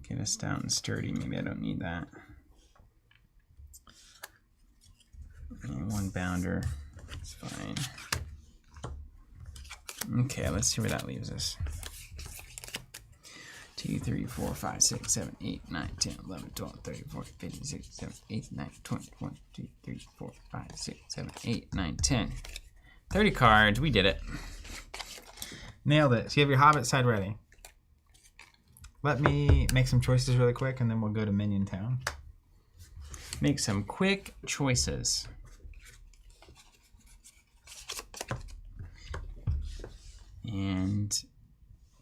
Get a stout and sturdy. Maybe I don't need that. And 1 bounder. It's fine. Okay, let's see where that leaves us. 2, 3, 4, 5, 6, 7, 8, 9, 10, 11, 12, 13, 14, 15, 16, 17, 18, 19, 20, 1, 2, 3, 4, 5, 6, 7, 8, 9, 10. 30 cards. We did it. Nailed it. So you have your Hobbit side ready. Let me make some choices really quick, and then we'll go to Minion Town. Make some quick choices. And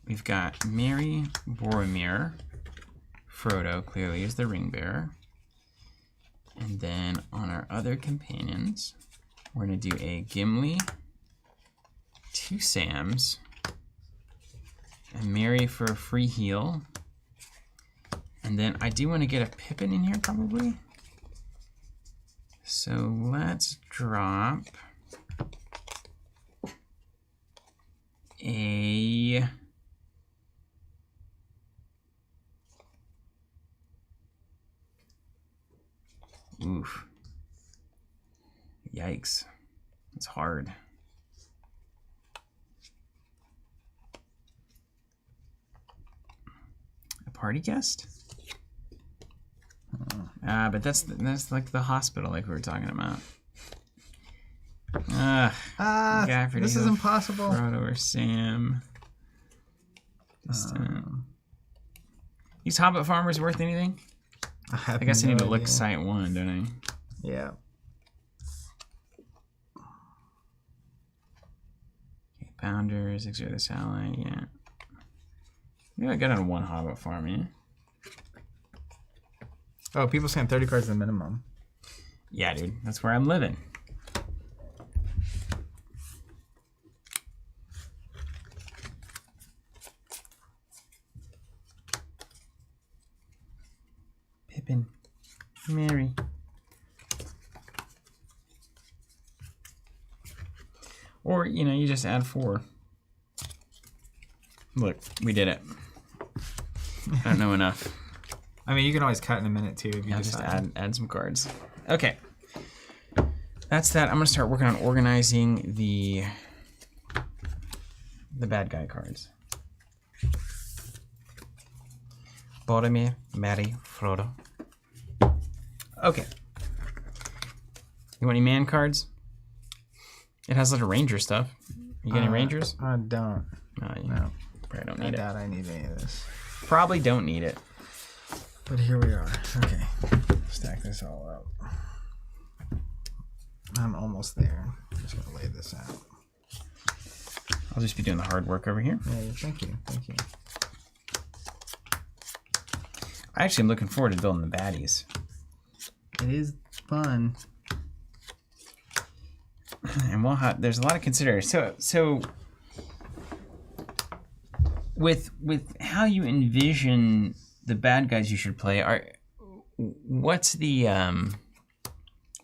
we've got Merry, Boromir, Frodo clearly is the ring bearer. And then on our other companions, we're going to do a Gimli, 2 Sams, a Merry for a free heal. And then I do want to get a Pippin in here probably. So let's drop a oof. Yikes. It's hard. A party guest? But that's like the hospital like we were talking about. This is impossible. Frodo or Sam. These Hobbit farmers worth anything? I guess I need to look site 1, don't I? Yeah. Okay, Pounders, Exert the Satellite, yeah. Maybe I got on 1 Hobbit farm, yeah. Oh, people saying 30 cards is the minimum. Yeah, dude, that's where I'm living. Pippin, Mary. Or, you know, you just add 4. Look, we did it. I don't know enough. I mean, you can always cut in a minute too if you Just decide. add some cards. Okay. That's that. I'm gonna start working on organizing the bad guy cards. Boromir, Merry, Frodo. Okay. You want any man cards? It has a lot of ranger stuff. You got any rangers? I don't. No. Probably don't need it. I doubt I need any of this. Probably don't need it. But here we are. Okay. Stack this all up. I'm almost there. I'm just going to lay this out. I'll just be doing the hard work over here. Yeah, thank you. Thank you. I actually am looking forward to building the baddies. It is fun. And we'll have, there's a lot of consideration. So with how you envision the bad guys you should play, what's the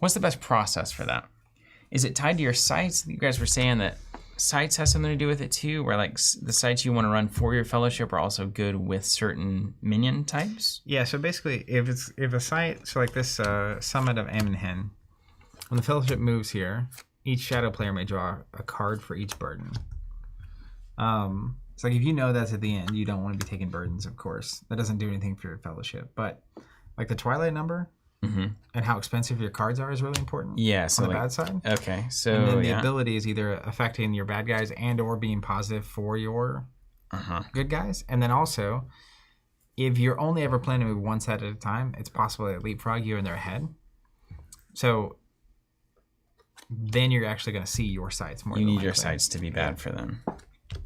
best process for that? Is it tied to your sites? You guys were saying that sites has something to do with it too, where like the sites you want to run for your fellowship are also good with certain minion types? Yeah, so basically if a site, so like this Summit of Ammonhen, when the fellowship moves here, each shadow player may draw a card for each burden. It's like if you know that's at the end, you don't want to be taking burdens, of course. That doesn't do anything for your fellowship. But like the Twilight number and how expensive your cards are is really important. Yeah, so on the like, bad side. Okay, so and then the ability is either affecting your bad guys and or being positive for your good guys. And then also, if you're only ever planning to move one set at a time, it's possible they leapfrog you in their head. So then you're actually going to see your sites more. You need your sites to be bad for them.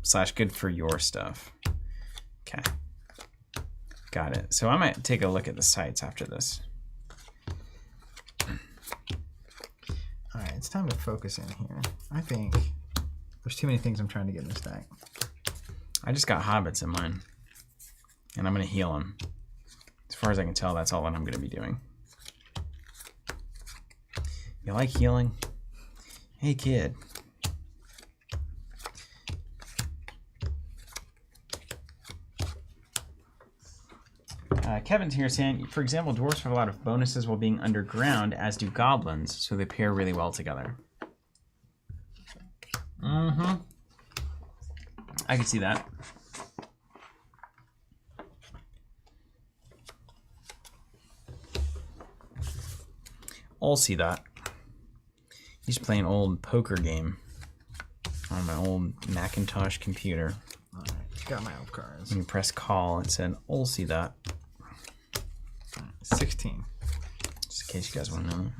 / good for your stuff. Okay. Got it. So I might take a look at the sites after this. All right, it's time to focus in here. I think there's too many things I'm trying to get in this deck. I just got hobbits in mine. And I'm going to heal them. As far as I can tell, that's all that I'm going to be doing. You like healing? Hey, kid. Kevin's here saying, for example, dwarves have a lot of bonuses while being underground, as do goblins, so they pair really well together. I can see that. I'll see that. He's playing an old poker game on my old Macintosh computer. All right, got my elf cards. When you press call, it said, I'll see that. 16. Just in case you guys want to know.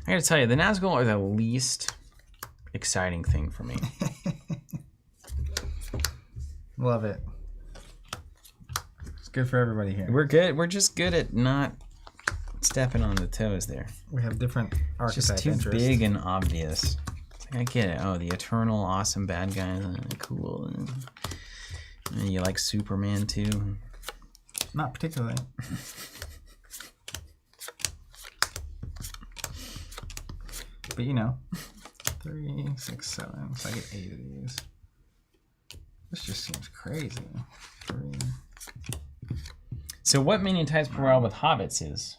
I gotta tell you, the Nazgul are the least exciting thing for me. Love it. It's good for everybody here. We're good. We're just good at not stepping on the toes there. We have different archetype Just too interests. big and obvious. I get it. Oh, the eternal awesome bad guy. Cool. And you like Superman too. not particularly. But you know, 3, 6, 7. So I get 8 of these. This just seems crazy. 3. So what minion types per well with hobbits is?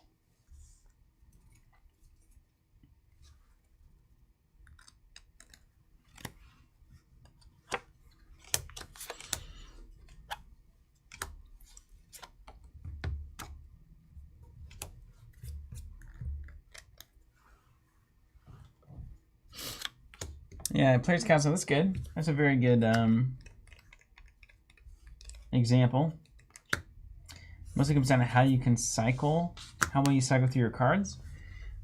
Yeah, Players Council, that's good. That's a very good example. Mostly comes down to how you can cycle, how well you cycle through your cards.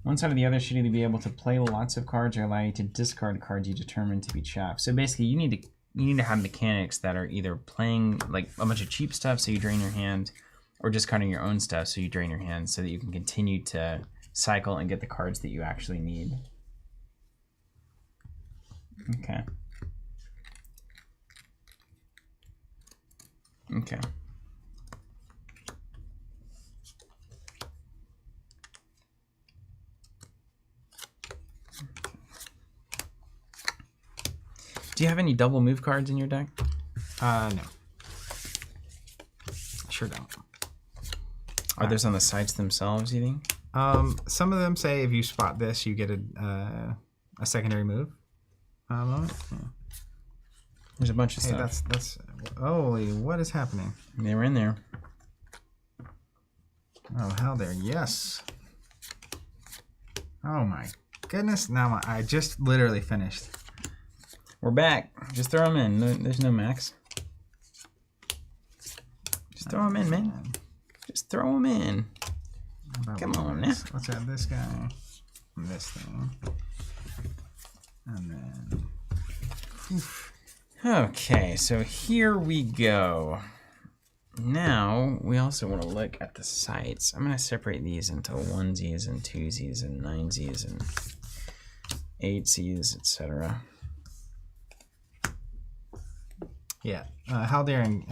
One side or the other should either be able to play lots of cards or allow you to discard cards you determine to be chaff. So basically, you need to have mechanics that are either playing like a bunch of cheap stuff so you drain your hand, or discarding your own stuff so you drain your hand, so that you can continue to cycle and get the cards that you actually need. Okay. Okay. Do you have any double move cards in your deck? No. Sure don't. Are those on the sites themselves, you think? Some of them say if you spot this, you get a secondary move. Yeah. There's a bunch of stuff. That's holy, what is happening? They were in there. Oh, hell there, yes. Oh my goodness, now I just literally finished. We're back. Just throw them in. No, there's no max. Just throw them in, man. Just throw them in. Come on now. Let's add this guy and this thing. And then... Oof. Okay, so here we go. Now, we also want to look at the sites. I'm going to separate these into onesies and twosies and ninesies and eightsies, etc. Yeah, Haldir and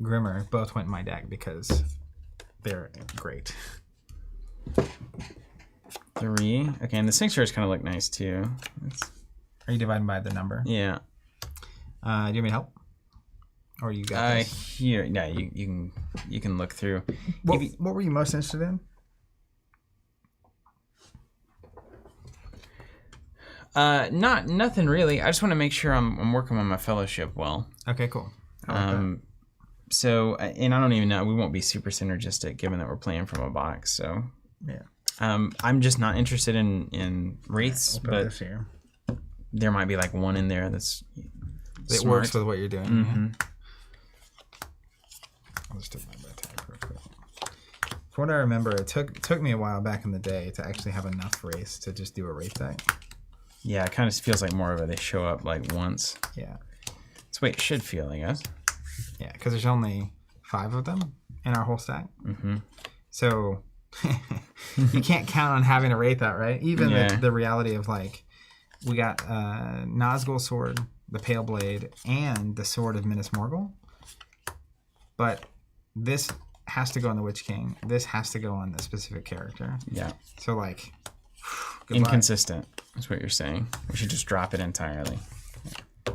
Grimmer both went in my deck because they're great. 3. Okay, and the Sphinxers kind of look nice too. Are you dividing by the number? Yeah. Do you want me to help? Or you got this? Here, yeah, you can look through. What were you most interested in? Nothing really. I just want to make sure I'm working on my fellowship well. Okay, cool. So, and I don't even know, we won't be super synergistic given that we're playing from a box. So, yeah. I'm just not interested in wraiths, but there might be like one in there that's it smart. Works with what you're doing. Mm-hmm. Yeah. I'll just take my attack real quick. From what I remember, it took me a while back in the day to actually have enough wraiths to just do a wraith deck. Yeah, it kind of feels like more of they show up like once. Yeah. That's the way it should feel, I guess. Yeah, because there's only 5 of them in our whole stack. Mm-hmm. So you can't count on having a wraith out, right? Even the reality of like, we got Nazgul Sword, the Pale Blade, and the Sword of Minas Morgul. But this has to go on the Witch King. This has to go on the specific character. Yeah. So like, inconsistent is what you're saying. We should just drop it entirely.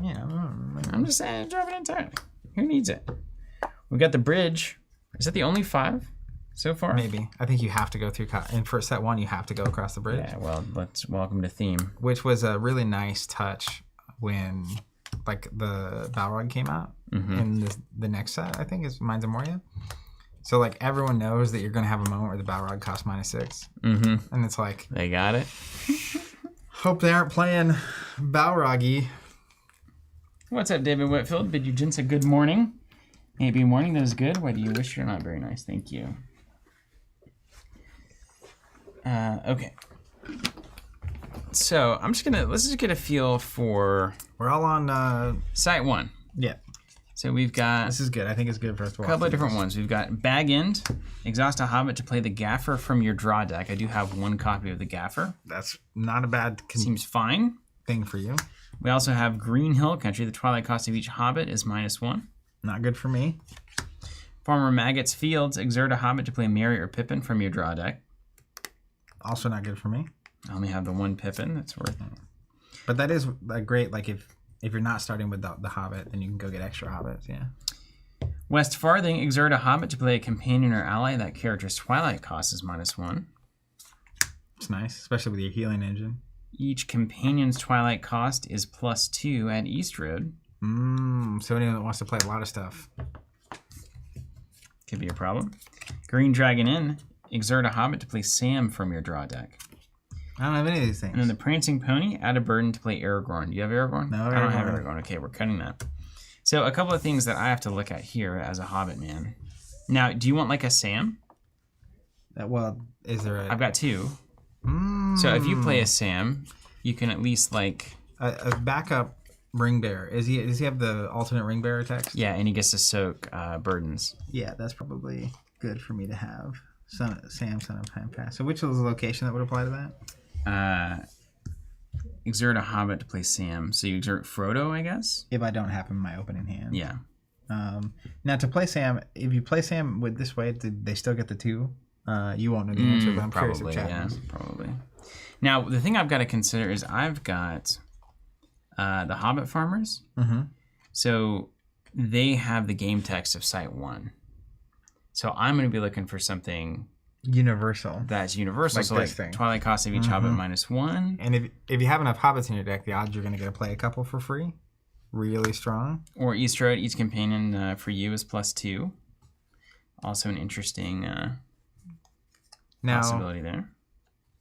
Yeah. I'm just saying, drop it entirely. Who needs it? We got the bridge. Is that the only 5 so far? Maybe. I think you have to go through, and for set 1, you have to go across the bridge. Yeah, well, let's welcome to theme. Which was a really nice touch when, like, the Balrog came out in the next set, I think, is Mines of Moria. So, like, everyone knows that you're going to have a moment where the Balrog costs -6. Mm-hmm. And it's like... They got it. Hope they aren't playing Balrog-y. What's up, David Whitfield? Bid you gents a good morning. Maybe morning, that is good. Whether you wish it or not, very nice. Thank you. Okay. So, let's just get a feel for... We're all on... Site 1. Yeah. So we've got... This is good. I think it's good for us to watch. A couple of different ones. We've got Bag End, exhaust a Hobbit to play the Gaffer from your draw deck. I do have 1 copy of the Gaffer. That's not a bad... Seems fine. Thing for you. We also have Green Hill Country. The Twilight cost of each Hobbit is -1. Not good for me. Farmer Maggot's Fields. Exert a Hobbit to play Merry or Pippin from your draw deck. Also not good for me. I only have the one Pippin. That's worth it. But that is great. Like if you're not starting with the Hobbit, then you can go get extra Hobbits. Yeah. West Farthing. Exert a Hobbit to play a companion or ally. That character's Twilight cost is -1. It's nice, especially with your healing engine. Each companion's Twilight cost is +2 at East Road. So anyone that wants to play a lot of stuff. Could be a problem. Green Dragon Inn. Exert a Hobbit to play Sam from your draw deck. I don't have any of these things. And then the Prancing Pony. Add a burden to play Aragorn. Do you have Aragorn? No, I don't have Aragorn. Okay, we're cutting that. So a couple of things that I have to look at here as a Hobbit man. Now, do you want like a Sam? Well, is there a... I've got 2. So if you play a Sam, you can at least like... A backup ring bearer. Does he have the alternate ring bearer text? Yeah, and he gets to soak burdens. Yeah, that's probably good for me to have. Sam, son of Time Pass. So which was the location that would apply to that? Exert a Hobbit to play Sam. So you exert Frodo, I guess? If I don't have him in my opening hand. Yeah. Now to play Sam, if you play Sam with this way, did they still get the 2? You won't know the answer, but I'm curious if chat knows. Probably. Now, the thing I've got to consider is I've got the Hobbit farmers. So they have the game text of Site 1. So I'm going to be looking for something universal. That's universal. Like so this like thing. Twilight cost of each Hobbit -1. And if you have enough Hobbits in your deck, the odds you're going to get to play a couple for free. Really strong. Or East Road, each companion for you is +2. Also an interesting possibility there.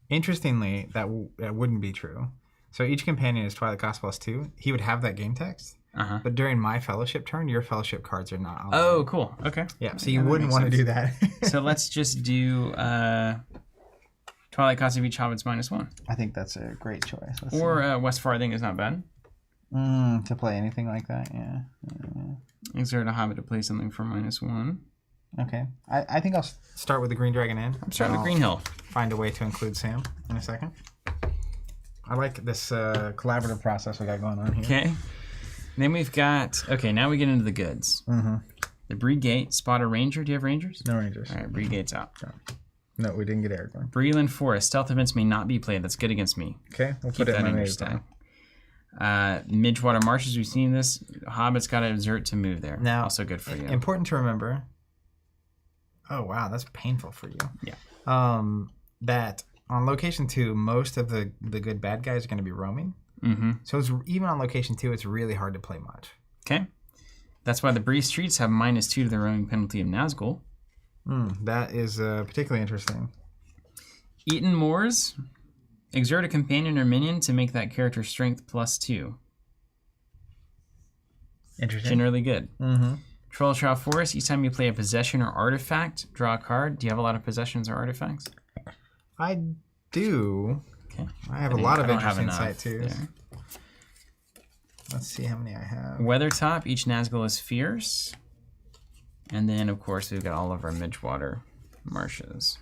Interestingly, that wouldn't be true. So each companion is Twilight cost +2. He would have that game text. But during my fellowship turn, your fellowship cards are not on. Oh, cool. Okay. Yeah, so you wouldn't want to do that. So let's just do Twilight cost of each Hobbit's -1. I think that's a great choice. Or West Farthing is not bad. To play anything like that, yeah. Exert a Hobbit to play something for -1. Okay. I think I'll start with the Green Dragon Inn. I'm starting with Green Hill. Find a way to include Sam in a second. I like this collaborative process we got going on here. Okay. Then we've got... Okay, now we get into the goods. The Brigate. Spot a Ranger. Do you have Rangers? No Rangers. All right, Brigate's out. No, we didn't get Aragorn. Breland Forest. Stealth events may not be played. That's good against me. Okay, we'll Keep put it that in my your stack. Midgewater Marshes. We've seen this. Hobbit's got to exert to move there. Now, also good for you. Important to remember... Oh, wow, that's painful for you. Yeah. That on location 2, most of the good bad guys are going to be roaming. So even on location 2, it's really hard to play much. Okay. That's why the Bree Streets have -2 to the roaming penalty of Nazgul. That is particularly interesting. Eaton Moors. Exert a companion or minion to make that character's strength +2. Interesting. Generally good. Trollshaw Forest. Each time you play a possession or artifact, draw a card. Do you have a lot of possessions or artifacts? I do. Okay. I have a lot of interesting Site 2s. Let's see how many I have. Weathertop. Each Nazgul is fierce. And then, of course, we've got all of our Midgewater Marshes.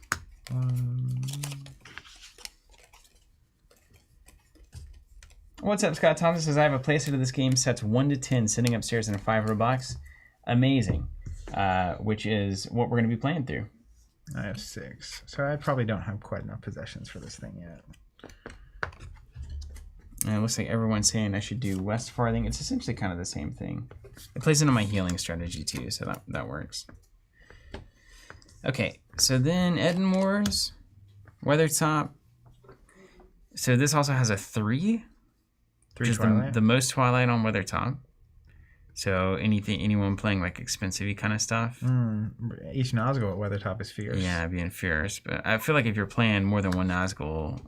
What's up, Scott Thompson says, I have a playset of this game, sets 1 to 10, sitting upstairs in a 5 box. Amazing. Which is what we're going to be playing through. I have 6. So I probably don't have quite enough possessions for this thing yet. And it looks like everyone's saying I should do West Farthing. It's essentially kind of the same thing. It plays into my healing strategy too, so that works. Okay, so then Eden Moors, Weathertop. So this also has a 3. 3 which is the most Twilight on Weathertop. So anyone playing like expensive-y kind of stuff. Each Nazgul at Weathertop is fierce. Yeah, being fierce. But I feel like if you're playing more than one Nazgul,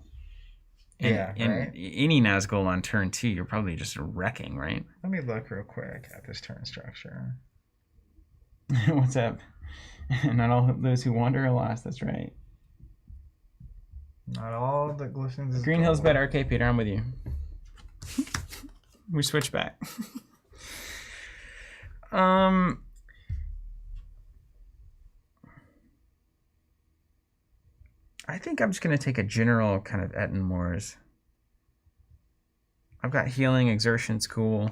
and any Nazgul on turn 2, you're probably just wrecking, right? Let me look real quick at this turn structure. What's up? Not all those who wander are lost. That's right. Not all that glistens is Green gold. Hill's better. Okay, Peter, I'm with you. We switch back. I think I'm just going to take a general kind of Etten Moors. I've got healing, exertion's cool.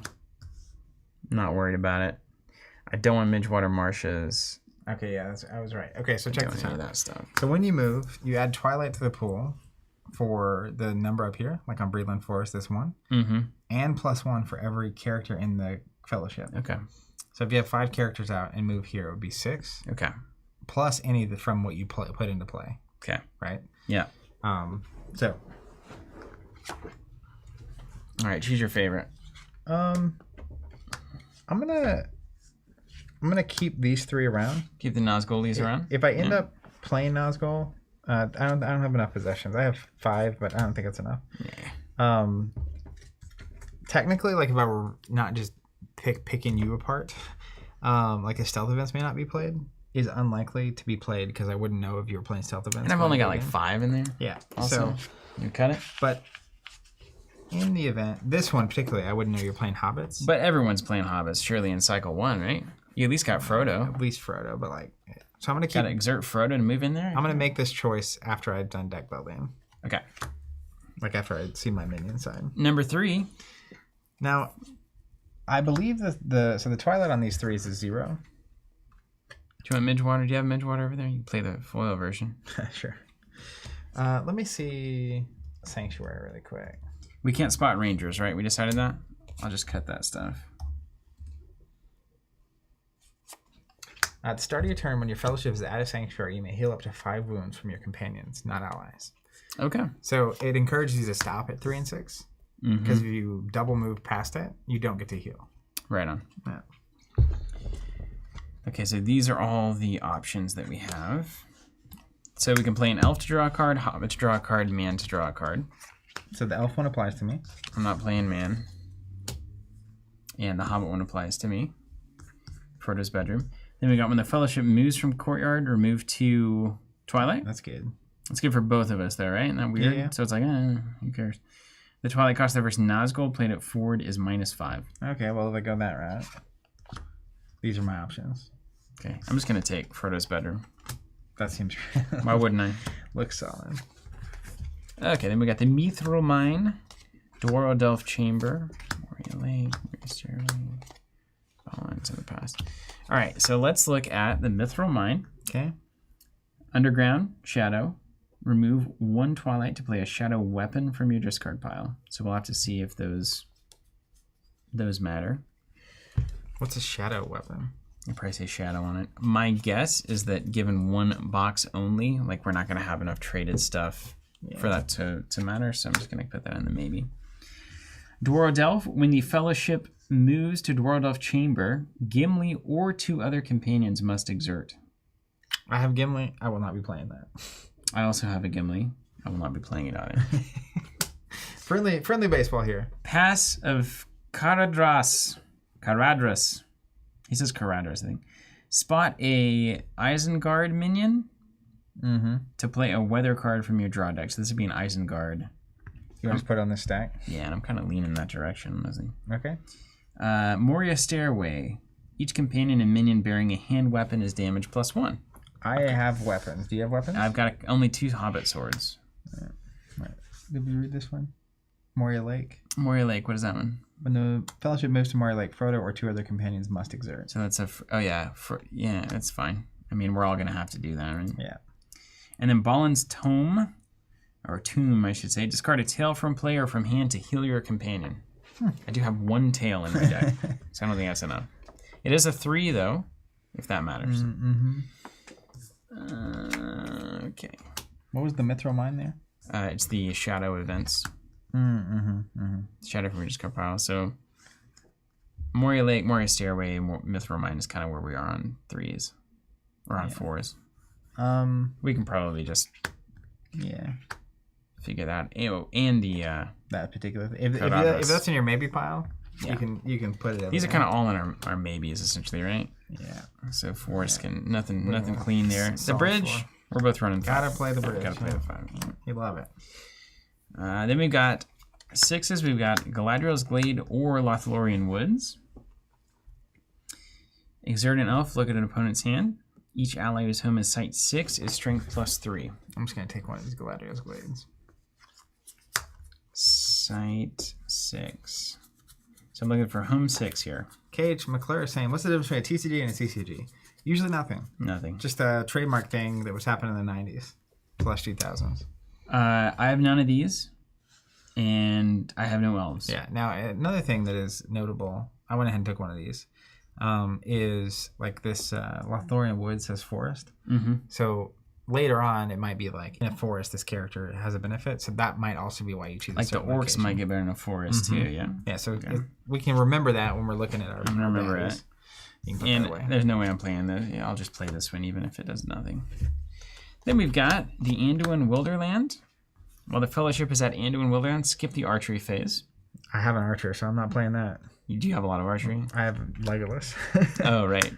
Not worried about it. I don't want Midgewater Marshes. Okay, yeah, I was right. Okay, so check Don't this need out. that stuff. So when you move, you add Twilight to the pool for the number up here, like on Breedland Forest, this one, and +1 for every character in the Fellowship. Okay. So if you have 5 characters out and move here, it would be 6. Okay. Plus any from what you put into play. Okay. Right? Yeah. So. All right, choose your favorite. I'm gonna keep these 3 around. Keep the Nazgulis around. If I end up playing Nazgul, I don't have enough possessions. I have 5, but I don't think it's enough. Yeah. Technically, like if I were not just picking you apart, like a stealth events may not be played is unlikely to be played because I wouldn't know if you were playing stealth events. And I've only got like 5 in there. Yeah. Also, you cut it. But in the event, this one particularly, I wouldn't know you're playing hobbits. But everyone's playing hobbits, surely in cycle 1, right? You at least got Frodo. At least Frodo, but like, so I'm gonna Gotta exert Frodo to move in there. I'm gonna make this choice after I've done deck building. Okay. Like after I see my minion side. Number 3. Now, I believe the Twilight on these 3s is 0. Do you want Midgewater? Do you have Midgewater over there? You can play the foil version. Sure. Let me see Sanctuary really quick. We can't spot Rangers, right? We decided that? I'll just cut that stuff. At the start of your turn, when your fellowship is at a sanctuary, you may heal up to 5 wounds from your companions, not allies. Okay. So it encourages you to stop at 3 and 6. Because if you double move past it, you don't get to heal. Right on. Yeah. Okay, so these are all the options that we have. So we can play an elf to draw a card, hobbit to draw a card, man to draw a card. So the elf one applies to me. I'm not playing man. And the hobbit one applies to me. Frodo's bedroom. Then we got when the fellowship moves from courtyard or move to Twilight. That's good. That's good for both of us though, right? Isn't that weird? Yeah. So it's like, who cares? The Twilight cost of versus Nazgul played at forward is -5. Okay, well if I go that route, these are my options. Okay, I'm just gonna take Frodo's bedroom. That seems Why wouldn't I? looks solid. Okay, then we got the Mithril Mine, Dwaro Delph Chamber, Moria Lake, Moria Stairway, Balance in the past. All right, so let's look at the Mithril Mine. Okay. Underground, Shadow. Remove 1 Twilight to play a Shadow weapon from your discard pile. So we'll have to see if those matter. What's a shadow weapon? I'll probably say Shadow on it. My guess is that given 1 box only, like we're not going to have enough traded stuff for that to matter. So I'm just going to put that in the maybe. Dwaro Delph, when the Fellowship moves to Dwaro Delph Chamber, Gimli or 2 other companions must exert. I have Gimli. I will not be playing that. I also have a Gimli. I will not be playing it either. friendly baseball here. Pass of Caradras. He says Caradras, I think. Spot a Isengard minion to play a weather card from your draw deck. So this would be an Isengard. You want to put it on this stack? Yeah, and I'm kind of leaning that direction. Okay. Moria Stairway. Each companion and minion bearing a hand weapon is damage +1. I have weapons. Do you have weapons? I've got only 2 Hobbit swords. Right. Did we read this one? Moria Lake. Moria Lake, what is that one? When the Fellowship moves to Moria Lake, Frodo or 2 other companions must exert. So that's yeah, that's fine. I mean, we're all going to have to do that, right? Yeah. And then Balin's Tome, or Tomb, I should say. Discard a tail from play or from hand to heal your companion. I do have 1 tail in my deck, so I don't think that's enough. It is a 3, though, if that matters. Okay. What was the Mithril Mine there? It's the Shadow events. Shadow from your discard pile. So Moria Lake, Moria Stairway, Mithril Mine is kind of where we are on 3s. Or on 4s. We can probably just figure that. And the that particular thing. If that's in your maybe pile, you can put it. These are kind of all in our maybes essentially, right? Yeah. So forest can nothing clean there. The bridge, we're both running 5. Gotta play the bridge. Gotta play the 5. You love it. Then we've got 6s. We've got Galadriel's Glade or Lothlorien Woods. Exert an elf. Look at an opponent's hand. Each ally whose home is site 6 is strength +3. I'm just gonna take one of these Galadriel's Glades. Site 6. So I'm looking for home 6 here. Cage McClure is saying, what's the difference between a TCG and a CCG? Usually nothing. Nothing. Just a trademark thing that was happening in the 90s plus 2000s. I have none of these, and I have no elves. Yeah. Now, another thing that is notable, I went ahead and took one of these, is like this Lothorian Wood says forest. Mm-hmm. So later on, it might be like in a forest, this character has a benefit. So that might also be why you choose Like the orcs might get better in a forest too, yeah. Yeah, so we can remember that when we're looking at our. I'm gonna remember it. You can put And that away. there's no way I'm playing this. Yeah, I'll just play this one even if it does nothing. Then we've got the Anduin Wilderland. While the Fellowship is at Anduin Wilderland, skip the archery phase. I have an archer, so I'm not playing that. Do you have a lot of archery? I have Legolas. Oh, right.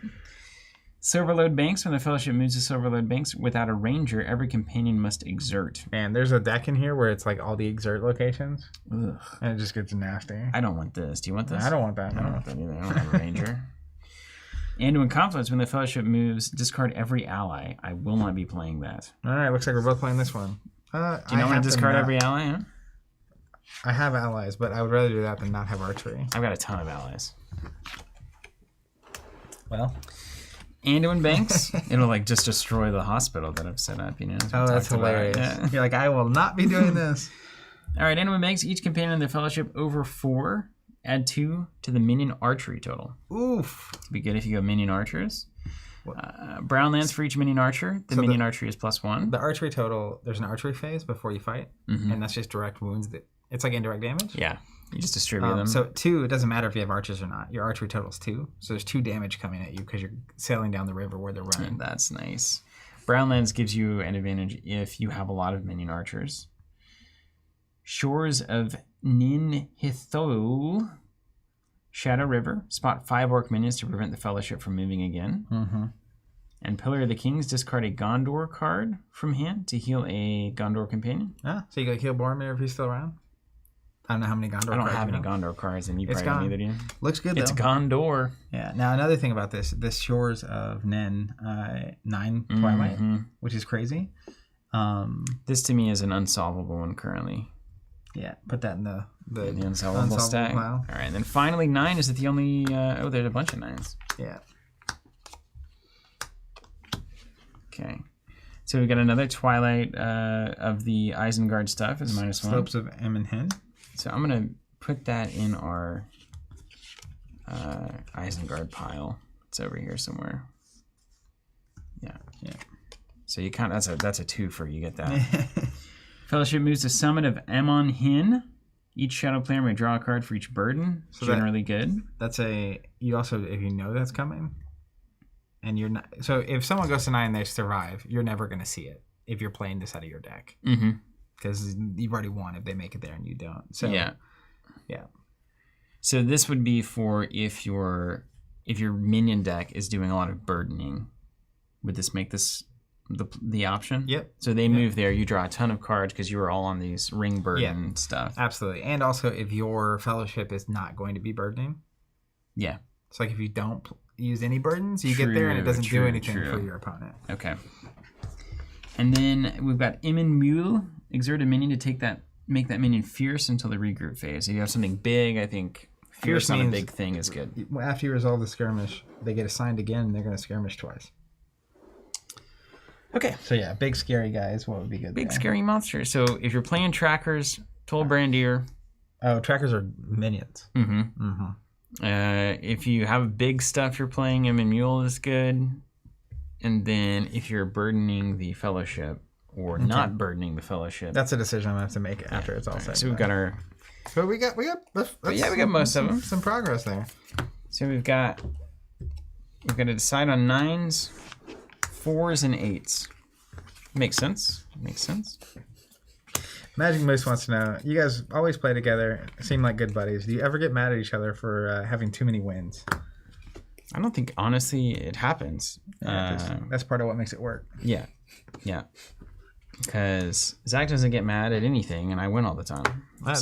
Silverlode Banks. When the Fellowship moves to Silverlode Banks without a ranger, every companion must exert. Man, there's a deck in here where it's like all the exert locations. Ugh. And it just gets nasty. I don't want this. Do you want this? I don't want that. I don't want that either. I don't have a ranger. Anduin Confluence. When the Fellowship moves, discard every ally. I will not be playing that. All right, looks like we're both playing this one. Do you not want to discard every ally? Huh? I have allies, but I would rather do that than not have archery. I've got a ton of allies. Well, Anduin Banks. It'll like just destroy the hospital that I've set up. You know. oh, that's hilarious. Yeah. You're like, I will not be doing this. All right, Anduin Banks. Each companion in the Fellowship over 4. Add 2 to the minion archery total. Oof. It'd be good if you go minion archers. Brown lands for each minion archer. The minion archery is +1. The archery total, there's an archery phase before you fight, and that's just direct wounds. It's like indirect damage. Yeah, you just distribute them. So 2, it doesn't matter if you have archers or not. Your archery total is 2. So there's 2 damage coming at you because you're sailing down the river where they're running. That's nice. Brown lands gives you an advantage if you have a lot of minion archers. Shores of Ninhithol, Shadow River. Spot 5 orc minions to prevent the Fellowship from moving again. Mm-hmm. And Pillar of the Kings, discard a Gondor card from hand to heal a Gondor companion. Ah, so you go heal Boromir if he's still around? I don't know how many Gondor cards. I don't have you any know. Gondor cards, and you It's probably don't gone. either, do you? Looks good, though. It's Gondor. Yeah. Now, another thing about this Shores of Nen 9 Twilight, which is crazy. This to me is an unsolvable one currently. Yeah, put that in the unsolvable stack. pile. All right, and then finally 9 is it the only... oh, there's a bunch of 9s. Yeah. Okay. So we've got another Twilight of the Isengard stuff is -1. Slopes of Emmenhen. So I'm going to put that in our Isengard pile. It's over here somewhere. Yeah. Yeah. So you count, that's a 2 for you get that. Fellowship moves to Summit of Ammon Hin. Each shadow player may draw a card for each burden. So generally good. That's you also, if you know that's coming, and you're not, so if someone goes to 9 and they survive, you're never going to see it if you're playing this out of your deck. Mm-hmm. Because you've already won if they make it there and you don't. So yeah. Yeah. So this would be for if your minion deck is doing a lot of burdening. Would this make this the option? Yep. So they move there, you draw a ton of cards because you were all on these ring burden stuff. Absolutely. And also if your Fellowship is not going to be burdening. Yeah. It's like if you don't use any burdens, you get there and it doesn't do anything for your opponent. Okay. And then we've got Immin Mule. Exert a minion to make that minion fierce until the regroup phase. If you have something big, I think fierce on a big thing is good. After you resolve the skirmish, they get assigned again and they're going to skirmish twice. Okay. So yeah, big scary guys. What would be good? Big scary monster. So if you're playing trackers, Toll Brandir. Oh, trackers are minions. Mm-hmm. Mm-hmm. If you have big stuff you're playing, Immin Mule is good. And then if you're burdening the Fellowship or not burdening the Fellowship, that's a decision I'm gonna have to make after it's all said. So we've got our. But we got. We got most of them. Some progress there. So we've got to decide on 9s, 4s, and 8s. Makes sense. Magic Moose wants to know, you guys always play together, seem like good buddies. Do you ever get mad at each other for having too many wins? I don't think, honestly, it happens. That's part of what makes it work. Yeah. Because Zach doesn't get mad at anything, and I win all the time. I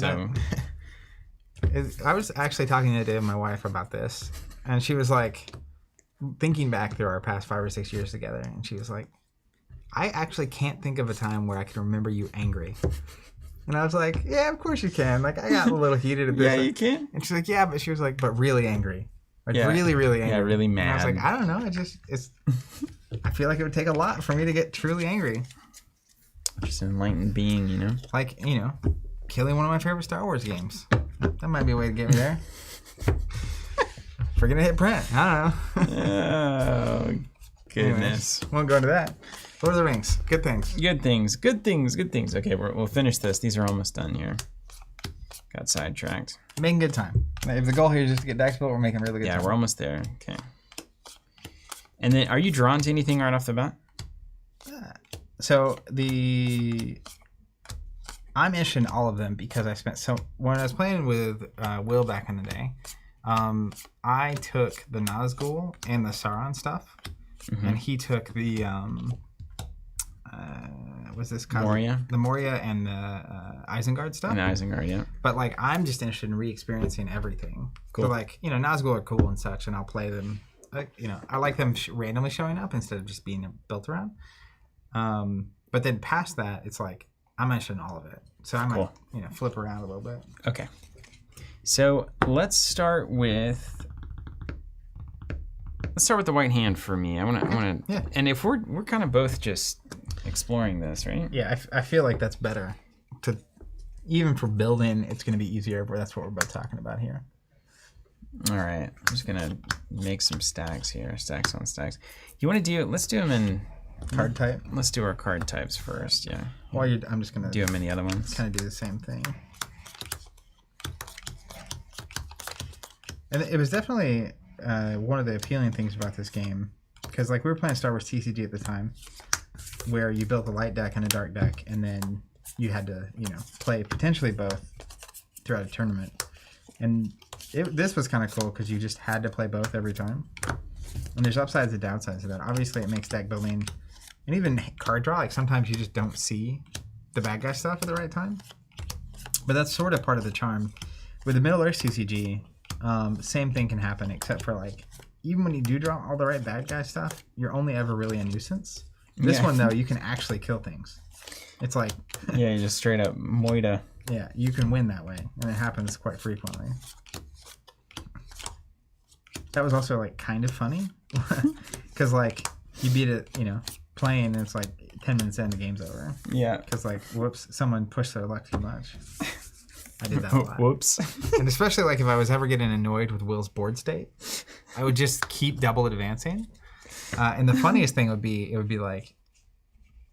was actually talking the other day with my wife about this, and she was like, thinking back through our past 5 or 6 years together, and she was like, I actually can't think of a time where I can remember you angry. And I was like, yeah, of course you can. Like, I got a little heated at this. Yeah, you can. And she's like, yeah, but she was like, but really angry. Like really, really angry. Yeah, really mad. And I was like, I don't know. I feel like it would take a lot for me to get truly angry. Just an enlightened being, you know? Like, killing one of my favorite Star Wars games. That might be a way to get me there. Forget to hit print. I don't know. Oh, goodness. Anyways, won't go into that. Lord of the Rings. Good things. Good things. Good things. Good things. Okay, we'll finish this. These are almost done here. Got sidetracked. Making good time. If the goal here is just to get decks built, we're making really good time. Yeah, we're almost there. Okay. And then, are you drawn to anything right off the bat? So I'm interested in all of them because when I was playing with Will back in the day, I took the Nazgul and the Sauron stuff, and he took the what's this called? Moria. The Moria and the Isengard stuff. And Isengard, yeah. But like, I'm just interested in re-experiencing everything. Cool. So like, Nazgul are cool and such, and I'll play them. I like them randomly showing up instead of just being built around. But then past that, it's like I'm interested in all of it. So I might, flip around a little bit. Okay. So let's start with the white hand for me. I want to. Yeah. And if we're kind of both just exploring this, right? Yeah, I feel like that's better. Even for building, it's going to be easier. But that's what we're both talking about here. All right. I'm just gonna make some stacks here. Stacks on stacks. You want to do? Let's do them in card type. Let's do our card types first. Yeah. I'm just gonna do them in the other ones. Kind of do the same thing. And it was definitely one of the appealing things about this game, because like we were playing Star Wars TCG at the time, where you built a light deck and a dark deck, and then you had to play potentially both throughout a tournament. And this was kind of cool because you just had to play both every time. And there's upsides and downsides to that. Obviously, it makes deck building and even card draw. Like sometimes you just don't see the bad guy stuff at the right time. But that's sort of part of the charm. With the Middle Earth CCG, same thing can happen, except for like even when you do draw all the right bad guy stuff, you're only ever really a nuisance. This one though, you can actually kill things. It's like you just straight up Moida. Yeah, you can win that way, and it happens quite frequently. That was also like kind of funny, because like you beat it, playing, and it's like 10 minutes in, the game's over. Yeah. Because like, whoops, someone pushed their luck too much. I did that a lot. Whoops. And especially like if I was ever getting annoyed with Will's board state, I would just keep double advancing. And the funniest thing would be, like,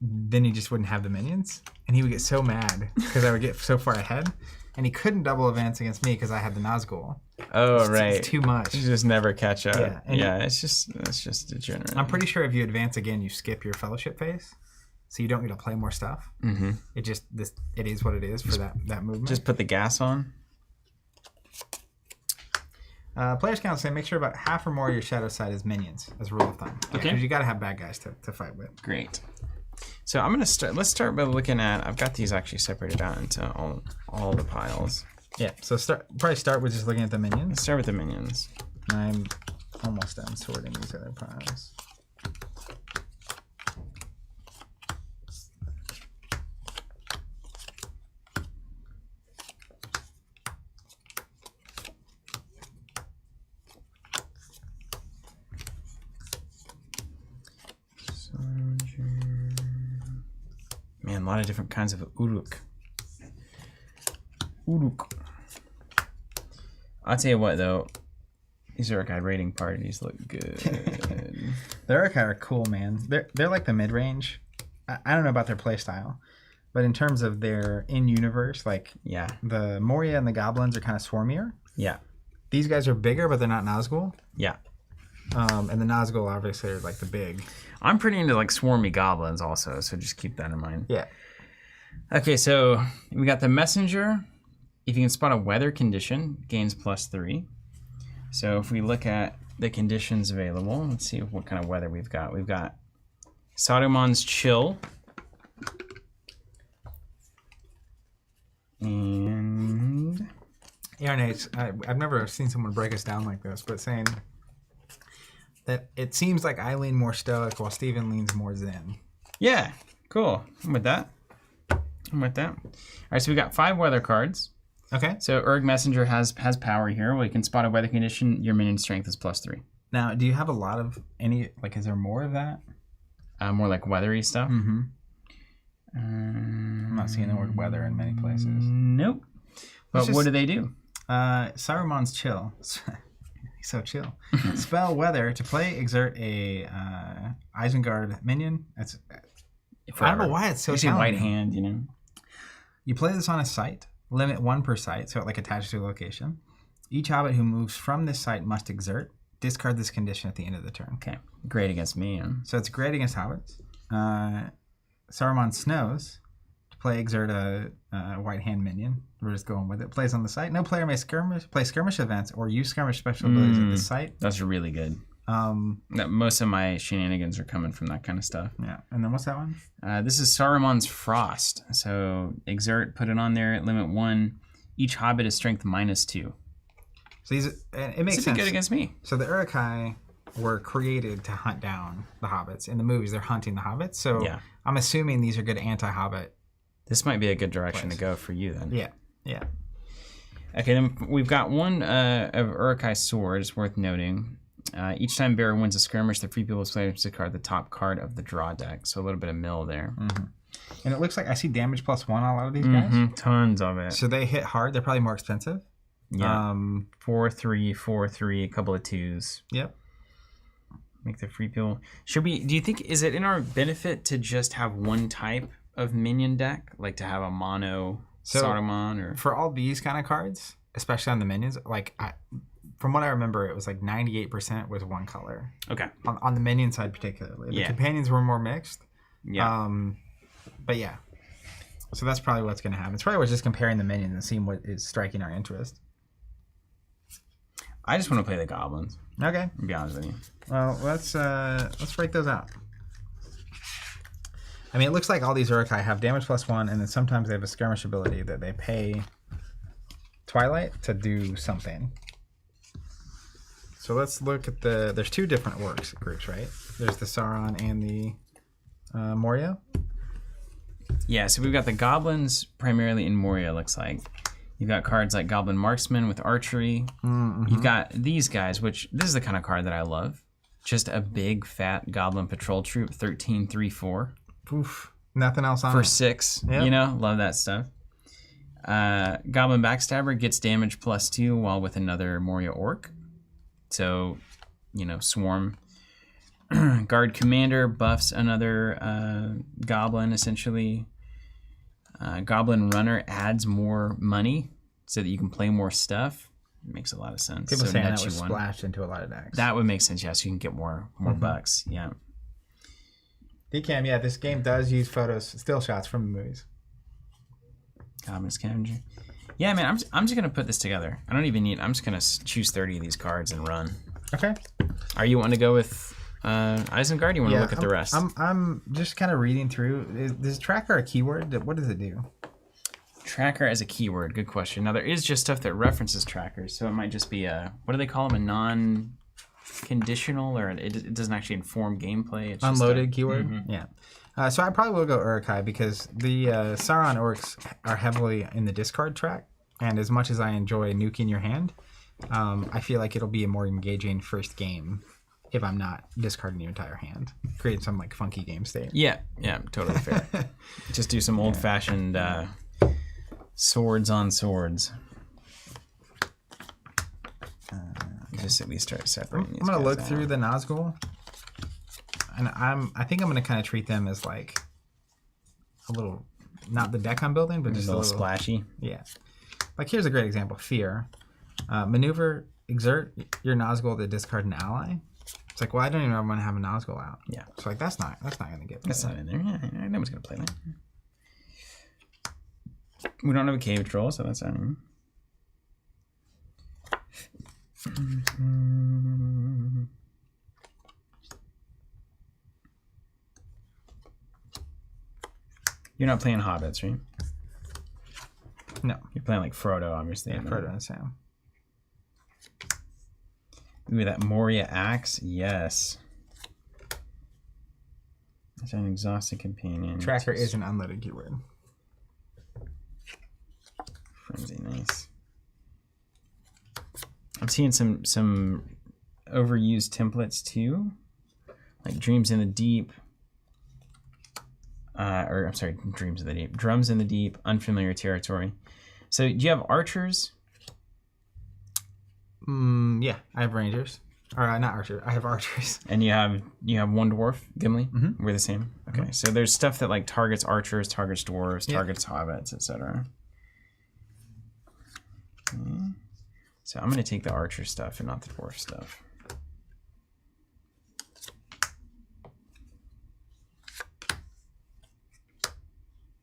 then he just wouldn't have the minions, and he would get so mad because I would get so far ahead, and he couldn't double advance against me because I had the Nazgul. Oh, right. It's too much. You just never catch up. Yeah, it's just degenerate. I'm pretty sure if you advance again, you skip your fellowship phase, so you don't get to play more stuff. Mm-hmm. It is what it is for that movement. Just put the gas on. Players count say make sure about half or more of your shadow side is minions as a rule of thumb. Okay. Because you got to have bad guys to fight with. Great. So I'm gonna start. Let's start by looking at. I've got these actually separated out into all the piles. Yeah. So probably start with just looking at the minions. Let's start with the minions. I'm almost done sorting these other piles. Man, a lot of different kinds of Uruk. I'll tell you what, though. These Uruk-hai raiding parties look good. The Uruk-hai are cool, man. They're like the mid-range. I don't know about their play style, but in terms of their in-universe, like the Moria and the Goblins are kind of swarmier. Yeah. These guys are bigger, but they're not Nazgul. Yeah. And the Nazgul obviously are like the big. I'm pretty into like swarmy goblins also, so just keep that in mind. Yeah. Okay, so we got the messenger. If you can spot a weather condition, gains +3. So if we look at the conditions available, let's see what kind of weather we've got. We've got Saruman's chill. And I've never seen someone break us down like this, but saying that it seems like I lean more stoic while Steven leans more zen. Yeah, cool. I'm with that. All right, so we got 5 weather cards. Okay. So Urg Messenger has power here. We can spot a weather condition. Your minion strength is +3. Now, do you have a lot of any? Like, is there more of that? More like weathery stuff. Mm-hmm. I'm not seeing the word weather in many places. Nope. But what do they do? Saruman's chill. He's so chill. Spell weather to play. Exert a Isengard minion. That's. I don't know why it's so. You see white hand, you know. You play this on a site. Limit 1 per site, so it like attaches to a location. Each hobbit who moves from this site must exert. Discard this condition at the end of the turn. Okay. Great against me. Huh? So it's great against hobbits. Saruman Snows. To play, exert a white hand minion. We're just going with it. Plays on the site. No player may play skirmish events or use skirmish special abilities at the site. That's really good. Most of my shenanigans are coming from that kind of stuff. Yeah. And then what's that one? This is Saruman's Frost. So exert, put it on there. Limit 1. Each hobbit is strength -2. So it makes sense. Good against me. So the Uruk-hai were created to hunt down the hobbits. In the movies, they're hunting the hobbits. So yeah. I'm assuming these are good anti-hobbit. This might be a good direction to go for you then. Yeah. Yeah. Okay, then we've got one of Uruk-hai swords worth noting. Each time bearer wins a skirmish, the free people's player discard the top card of the draw deck. So a little bit of mill there. Mm-hmm. And it looks like I see damage +1 on a lot of these guys. Tons of it. So they hit hard. They're probably more expensive. Yeah. 4/3, 4/3, a couple of 2s. Yep. Make the free people. Do you think, is it in our benefit to just have one type of minion deck? Like to have a mono Saruman or? For all these kind of cards, especially on the minions, like from what I remember, it was like 98% was one color. Okay. On the minion side particularly. The companions were more mixed. Yeah. But yeah. So that's probably what's going to happen. It's probably just comparing the minions and seeing what is striking our interest. I just want to play the goblins. Okay. To be honest with you. Well, let's break those out. I mean, it looks like all these Uruk-hai have damage +1, and then sometimes they have a skirmish ability that they pay Twilight to do something. So let's look at there's 2 different orcs groups, right? There's the Sauron and the Moria. Yeah, so we've got the goblins primarily in Moria, looks like. You've got cards like Goblin Marksman with archery. Mm-hmm. You've got these guys, which this is the kind of card that I love. Just a big, fat Goblin Patrol Troop, 13/3/4. Oof. Nothing else on for it. 6. Yep. You know, love that stuff. Goblin Backstabber gets damage +2 while with another Moria Orc. So, you know, Swarm. Guard Commander buffs another Goblin, essentially. Goblin Runner adds more money so that you can play more stuff. It makes a lot of sense. People saying that was splashed into a lot of decks. That would make sense, yeah, so you can get more bucks, yeah. DCAM, yeah, this game does use still shots from the movies. Goblin Scavenger. Yeah, man, I'm just going to put this together. I'm just going to choose 30 of these cards and run. Okay. Are you wanting to go with Isengard? You want to look at the rest? I'm just kind of reading through. Is tracker a keyword? What does it do? Tracker as a keyword. Good question. Now, there is just stuff that references trackers, so it might just be what do they call them? A non-conditional, or it doesn't actually inform gameplay. It's unloaded just keyword? Mm-hmm. Yeah. So I probably will go Uruk-hai because the Sauron orcs are heavily in the discard track, and as much as I enjoy nuking your hand, I feel like it'll be a more engaging first game if I'm not discarding your entire hand. Create some like funky game state. Yeah, totally fair. Just do some old-fashioned swords on swords. Just at least start separating these. I'm gonna look through the Nazgul, and I think I'm gonna kind of treat them as like a little, not the deck I'm building, but just a little splashy. Yeah. Like here's a great example. Fear. Maneuver, exert your Nazgul to discard an ally. It's like, well, I don't even know if I'm gonna have a Nazgul out. Yeah. So like that's not gonna get played. That's not in there. Yeah, no one's gonna play that. We don't have a cave troll, so that's not. You're not playing hobbits, right? No. You're playing like Frodo, obviously. Yeah, Frodo and Sam. Ooh, that Moria axe, yes. It's an exhausted companion. Tracker is an unloaded keyword. Frenzy, nice. I'm seeing some overused templates too, like Dreams in the Deep. Or I'm sorry, Dreams in the Deep. Drums in the Deep, Unfamiliar Territory. So do you have archers? Yeah, I have rangers. Or not archer. I have archers. And you have one dwarf, Gimli. We're the same. Okay, so there's stuff that like targets archers, targets dwarves, targets hobbits, etc. Okay. So I'm gonna take the archer stuff and not the dwarf stuff.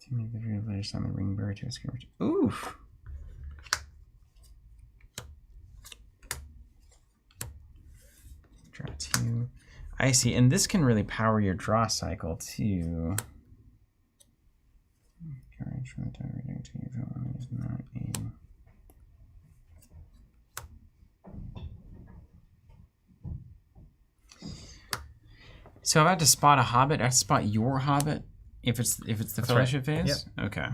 To make the real letters on the ring bearer to escape. Oof. Draw 2. I see, and this can really power your draw cycle too. Courage from the tower to your draw is not a. So if I have to spot a hobbit, I have to spot your hobbit if it's the fellowship phase. Yep. Okay.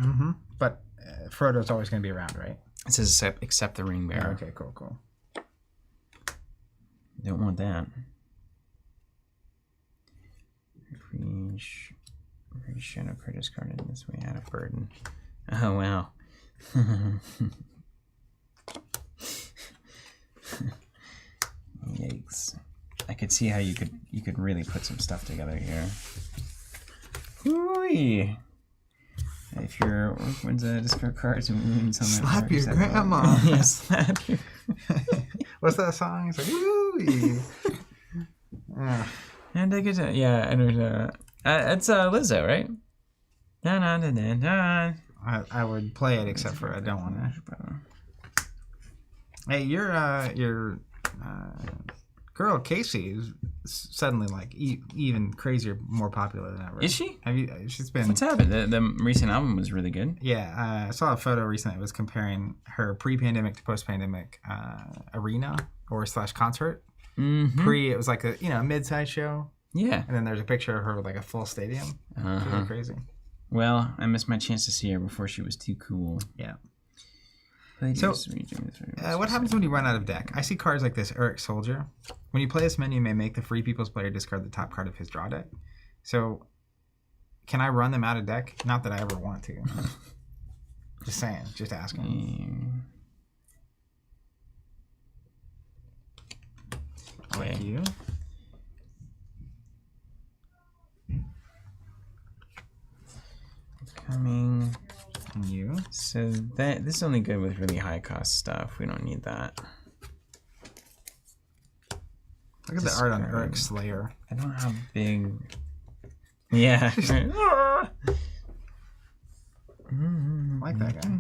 But Frodo's always going to be around, right? It says except the ring bearer. Okay, cool. Don't want that. Reach shadow card discarded in this way out of burden. Oh wow. Yikes. I could see how you could really put some stuff together here. Hooey. If your wins a discard cards and wounds on that Slap card, your grandma. Yeah, slap your. What's that song? It's like, woo! And I get to, yeah, I don't know. It's Lizzo, right? I would play it, except for I don't want to. Hey, your girl Casey is suddenly like even crazier, more popular than ever. Is she? She's been. What's happened? The recent album was really good. Yeah, I saw a photo recently that was comparing her pre-pandemic to post-pandemic arena or / concert. Pre, it was like a mid-sized show. Yeah. And then there's a picture of her with like a full stadium. Really crazy. Well, I missed my chance to see her before she was too cool. Yeah. So, what happens when you run out of deck? I see cards like this, Eric Soldier. When you play this menu, you may make the Free People's player discard the top card of his draw deck. So, can I run them out of deck? Not that I ever want to. Just saying. Just asking. Okay. Like you. Coming. You. So this is only good with really high cost stuff. We don't need that. Look at the art on Eric Slayer. I don't have big. Yeah. I like that guy.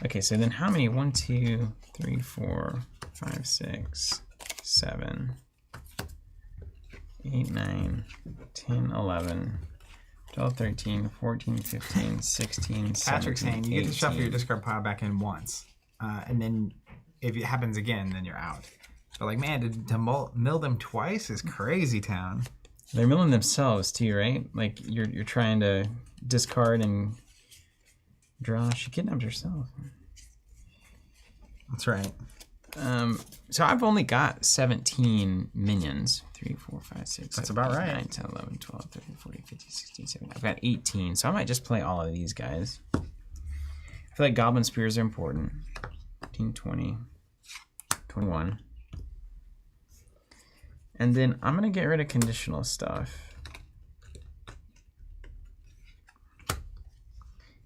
Okay, so then how many? 1, 2, 3, 4, 5, 6, 7, 8, 9, 10, 11. 12, 13, 14, 15, 16, 17, Patrick's saying you 18. get to shuffle your discard pile back in once. And then if it happens again, then you're out. But like, man, to mill them twice is crazy town. They're milling themselves too, right? Like you're trying to discard and draw. She kidnapped herself. That's right. So I've only got 17 minions. 3, 4, 5, 6, That's 7, about 8, right. 9, 10, 11, 12, 13, 14, 15, 16, 17. I've got 18, so I might just play all of these guys. I feel like Goblin Spears are important. 15, 20, 21. And then I'm going to get rid of conditional stuff.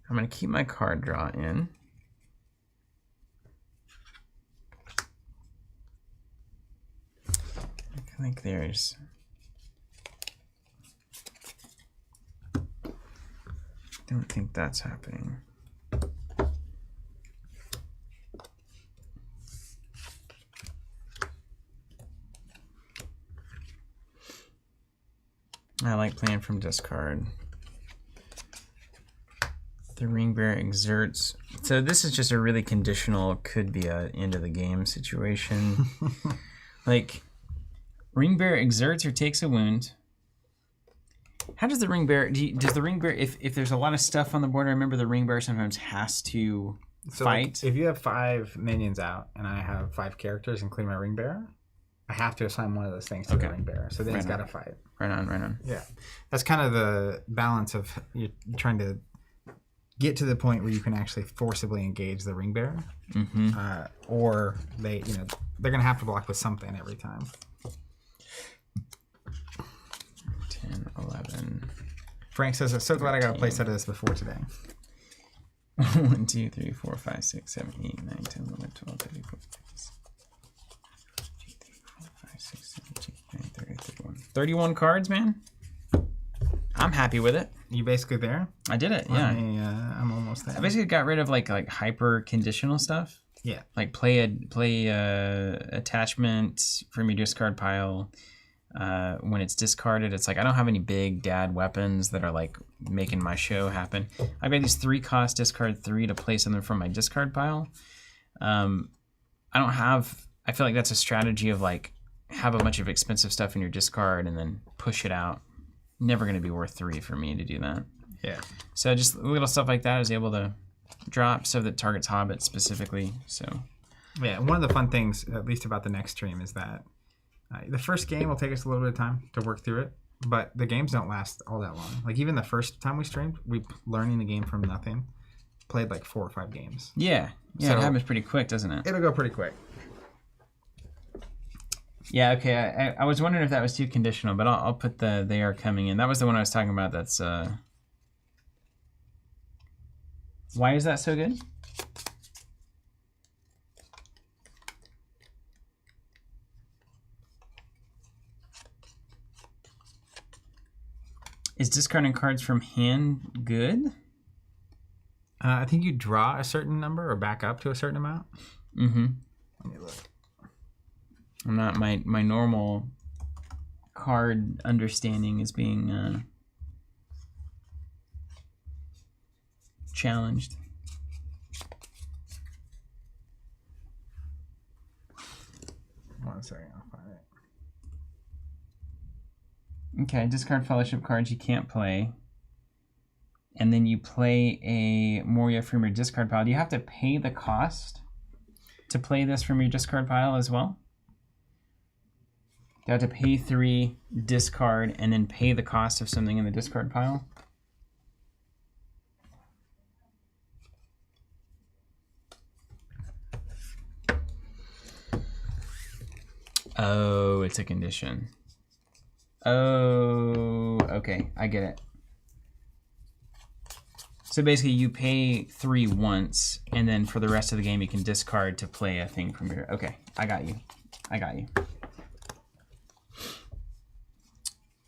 I'm going to keep my card draw in. I think there's... don't think that's happening. I like playing from discard. The Ring Bearer exerts. So this is just a really conditional, could be a end of the game situation. Like, Ring Bearer exerts or takes a wound. How does the Ring Bearer, does the Ring Bearer, if there's a lot of stuff on the board, I remember the Ring Bearer sometimes has to So fight. Like, if you have 5 minions out and I have 5 characters, including my ring bearer, I have to assign one of those things to the ring bearer. So then he's got to fight. Right on. Yeah. That's kind of the balance of you're trying to get to the point where you can actually forcibly engage the ring bearer. Or they're going to have to block with something every time. 10, 11. Frank says, I'm so glad I got a playset of this before today. 1, 2, 3, 4, 5, 6, 7, 8, 9, 10, 11, 12, 13, 14, 15, 31 cards, man. I'm happy with it. You basically there? I did it, yeah. I'm almost there. I basically got rid of like hyper conditional stuff. Yeah. Like play attachment from your discard pile. When it's discarded, it's like I don't have any big dad weapons that are like making my show happen. I've got these 3 cost discard 3 to play something from my discard pile. I feel like that's a strategy of like have a bunch of expensive stuff in your discard and then push it out. Never going to be worth 3 for me to do that. Yeah. So just little stuff like that I was able to drop stuff that targets hobbits specifically. So yeah, one of the fun things, at least about the next stream, is that the first game will take us a little bit of time to work through it, but the games don't last all that long. Like even the first time we streamed, we learning the game from nothing, played like 4 or 5 games. Yeah, so it happens pretty quick, doesn't it? It'll go pretty quick. Yeah, okay. I was wondering if that was too conditional, but I'll put the they are coming in. That was the one I was talking about. That's why is that so good? Is discarding cards from hand good? I think you draw a certain number or back up to a certain amount. Mm-hmm. Let me look. I'm not my normal card understanding is being challenged. One second, I'll find it. Okay, discard fellowship cards you can't play. And then you play a Moria from your discard pile. Do you have to pay the cost to play this from your discard pile as well? You have to pay 3, discard, and then pay the cost of something in the discard pile? Oh, it's a condition. Oh, okay, I get it. So basically you pay 3 once, and then for the rest of the game you can discard to play a thing from your... Okay, I got you.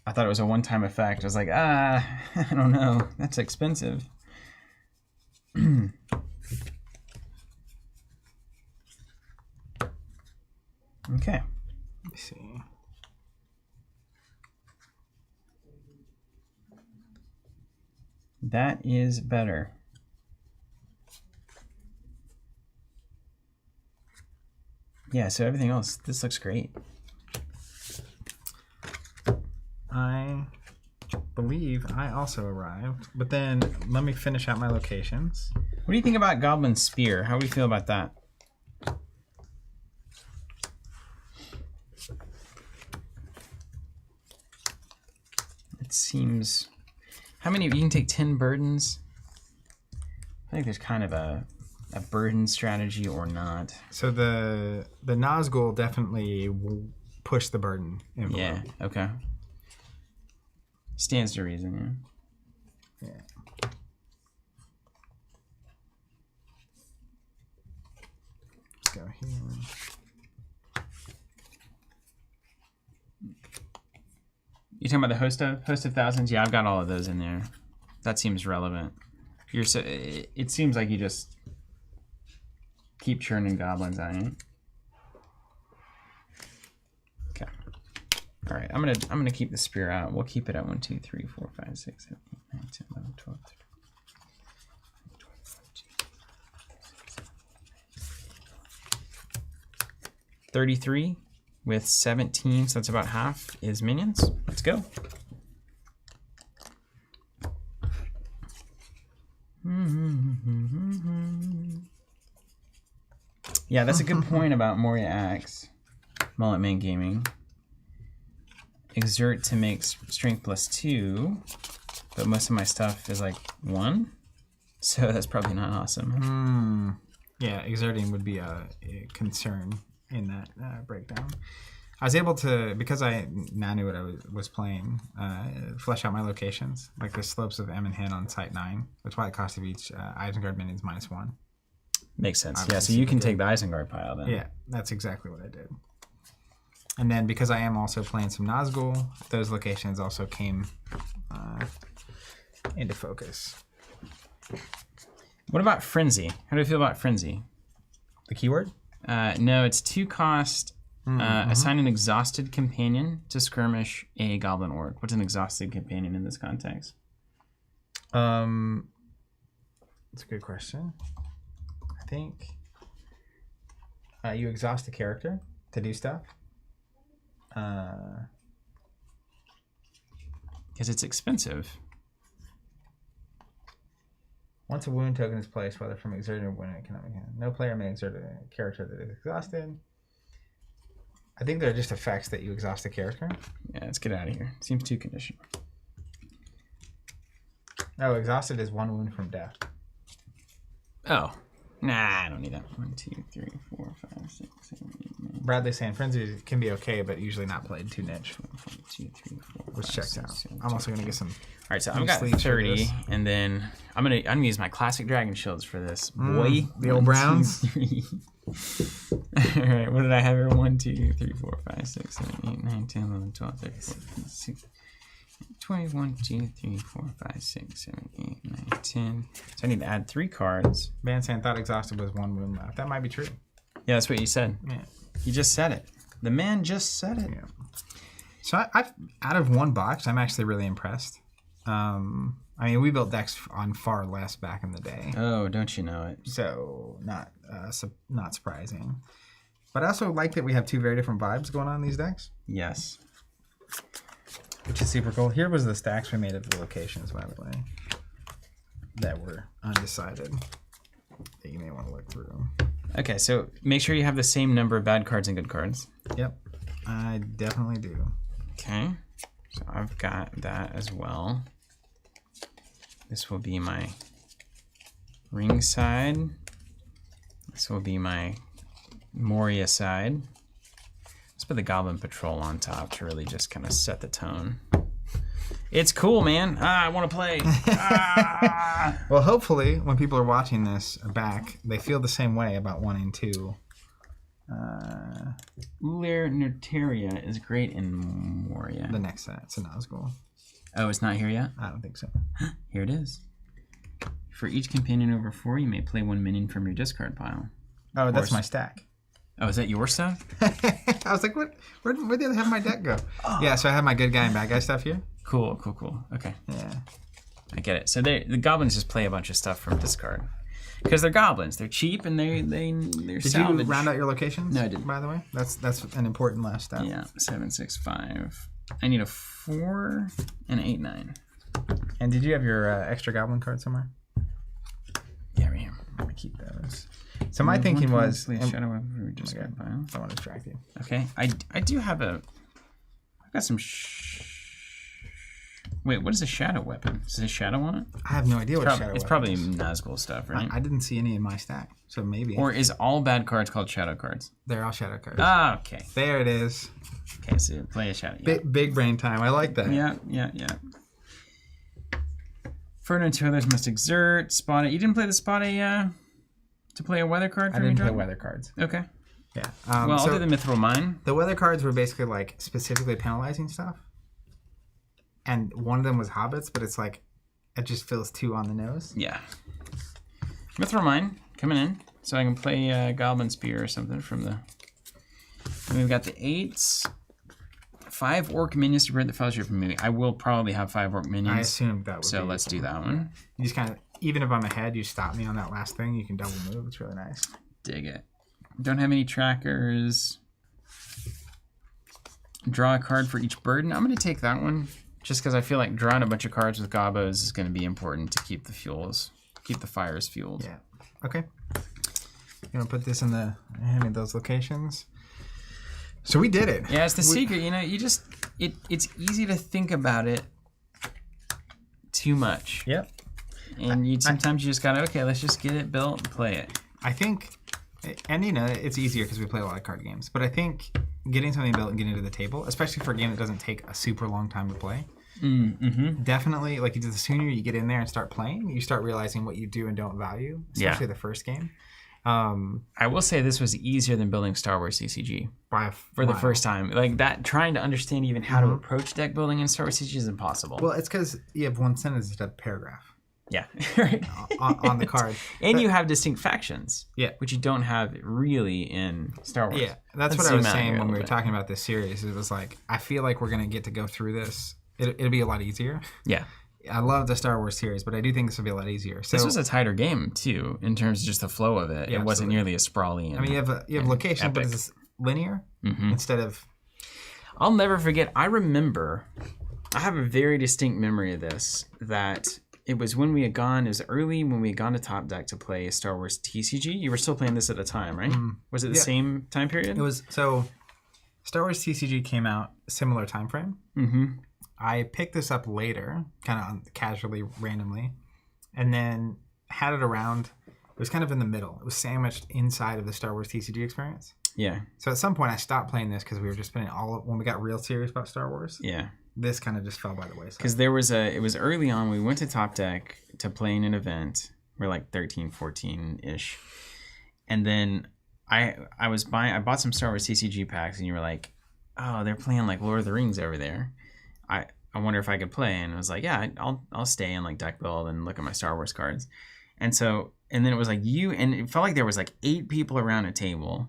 I thought it was a one-time effect. I was like, I don't know. That's expensive. Okay. Let me see. That is better. Yeah, so everything else, this looks great. I believe I also arrived, but then let me finish out my locations. What do you think about Goblin Spear? How do we feel about that? It seems... How many? You can take 10 burdens? I think there's kind of a burden strategy or not. So the Nazgul definitely will push the burden envelope. Yeah, okay. Stands to reason, yeah. Yeah. Let's go here. You talking about the host of thousands? Yeah, I've got all of those in there. That seems relevant. It seems like you just keep churning goblins on you. Okay. All right. I'm gonna keep the spear out. We'll keep it at 1, 2, 3, 4, 5, 6, 7, 8, 9, 10, 11, 12, 33 with 17, so that's about half, is minions. Let's go. Yeah, that's a good point about Moria Axe. Mullet Man Gaming. Exert to make strength +2, but most of my stuff is like 1, so that's probably not awesome. Yeah, exerting would be a concern in that breakdown. I was able to, because I now knew what I was playing, flesh out my locations, like the slopes of M and Hen on site 9, which why the cost of each Isengard minion is -1. Makes sense. Yeah, so you can take the Isengard pile then. Yeah, that's exactly what I did. And then because I am also playing some Nazgul, those locations also came into focus. What about Frenzy? How do you feel about Frenzy? The keyword? No, it's 2 cost. Assign an exhausted companion to skirmish a goblin orc. What's an exhausted companion in this context? That's a good question. I think you exhaust a character to do stuff. Because it's expensive. Once a wound token is placed, whether from exerting or winning, it cannot be handled. No player may exert a character that is exhausted. I think they're just effects that you exhaust a character. Yeah, let's get out of here. Seems too conditional. Oh, exhausted is 1 wound from death. Oh. Nah, I don't need that. 1, 2, 3, 4, 5, 6, 7, 8, 9. Bradley's saying Frenzy can be okay, but usually not played too niche. 1, 2, 3, 4, Which 5, checks 6, out. 7, I'm also gonna get some. All right, so I've got sleeves for 30, this. and then I'm gonna use my classic dragon shields for this. Boy, the old Browns. 1, 2, 3. All right, what did I have here? 1, 2, 3, 4, 5, 6, 7, 8, 9, 10, 11, 12, 13, 14, 15, 16, 21, 2, 3, 4, 5, 6, 7, 8, 9, 10. So I need to add 3 cards. Van saying thought exhausted was 1 wound left. That might be true. Yeah, that's what you said. Yeah. You just said it. The man just said it. Yeah. So I've out of 1 box, I'm actually really impressed. I mean, we built decks on far less back in the day, Oh, don't you know it? so not surprising. But I also like that we have 2 very different vibes going on in these decks, Yes. which is super cool. Here was the stacks we made of the locations, by the way, that were undecided that you may want to look through. Okay, so make sure you have the same number of bad cards and good cards. Yep, I definitely do. Okay, so I've got that as well. This will be my ring side. This will be my Moria side. Let's put the Goblin Patrol on top to really just kind of set the tone. It's cool, man. I want to play. Well, hopefully, when people are watching this back, they feel the same way about 1 and 2. Ulir Nerteria is great in Moria. The next set, it's a Nazgul. Oh, it's not here yet? I don't think so. Here it is. For each companion over 4, you may play 1 minion from your discard pile. Oh, that's my stack. Oh, is that your stuff? I was like, what? Where did I have my deck go? Oh. Yeah, so I have my good guy and bad guy stuff here. Cool. Okay. Yeah. I get it. So the goblins just play a bunch of stuff from discard. Because they're goblins. They're cheap and they're Did salvage. you round out your locations? No, I didn't. By the way, that's an important last step. Yeah, 7, 6, 5. I need a 4 and 8, 9. And did you have your extra goblin card somewhere? Yeah, right here. I'm gonna keep those. So my thinking was, Shadow Weapon for your discard pile. I don't want to distract you. Okay, I do have I've got some. Wait, what is a shadow weapon? Is there a shadow on it? I have no idea what shadow. It's probably Nazgul stuff, right? I didn't see any in my stack, so maybe. Or is all bad cards called shadow cards? They're all shadow cards. Ah, okay. There it is. Okay, so play a shadow. Yeah. Big brain time. I like that. Yeah. Ferdinand, 2 others must exert. Spot it. You didn't play the spot to play a weather card? I didn't play weather cards. Okay. Yeah. Well, I'll do the Mithril Mine. The weather cards were basically like specifically penalizing stuff. And one of them was hobbits, but it's like, it just feels too on the nose. Yeah. Mithril Mine coming in. So I can play Goblin Spear or something from the... And we've got the 8s. 5 orc minions to prevent the fellowship from moving. I will probably have 5 orc minions. I assumed that would So let's do that one. You just kind of, even if I'm ahead, you stop me on that last thing. You can double move. It's really nice. Dig it. Don't have any trackers. Draw a card for each burden. I'm going to take that one just because I feel like drawing a bunch of cards with gobos is going to be important to keep the fires fueled. Yeah. Okay. You want to put this in any of those locations? So we did it. Yeah, it's the secret. You know, it's easy to think about it too much. Yep. And sometimes you just gotta, okay, let's just get it built and play it. I think, and you know, it's easier because we play a lot of card games, but I think getting something built and getting to the table, especially for a game that doesn't take a super long time to play, definitely, like, the sooner you get in there and start playing, you start realizing what you do and don't value, especially the first game. I will say this was easier than building Star Wars CCG for the first time. Like that, trying to understand even how to approach deck building in Star Wars CCG is impossible. Well, it's because you have one sentence instead of paragraph. Yeah, right. on the card. And you have distinct factions. Yeah. Which you don't have really in Star Wars. Yeah, that's what I was saying when we were talking about this series. It was like, I feel like we're going to get to go through this. It'll be a lot easier. Yeah. I love the Star Wars series, but I do think this will be a lot easier. So, this was a tighter game, too, in terms of just the flow of it. It wasn't nearly as sprawly. I mean, you have location, but it's linear instead of... I'll never forget. I remember, I have a very distinct memory of this, that... It was when we had gone, it was early when we had gone to Top Deck to play Star Wars TCG. You were still playing this at the time, right? Was it the same time period? It was, so Star Wars TCG came out similar time frame. I picked this up later, kind of casually, randomly, and then had it around. It was kind of in the middle. It was sandwiched inside of the Star Wars TCG experience. Yeah. So at some point I stopped playing this because we were just spending when we got real serious about Star Wars. Yeah. This kind of just fell by the wayside. Because it was early on, we went to Top Deck to play in an event. We're like 13, 14-ish. And then I bought some Star Wars CCG packs, and you were like, oh, they're playing like Lord of the Rings over there. I wonder if I could play. And I was like, yeah, I'll stay and like deck build and look at my Star Wars cards. And then it was like and it felt like there was like 8 people around a table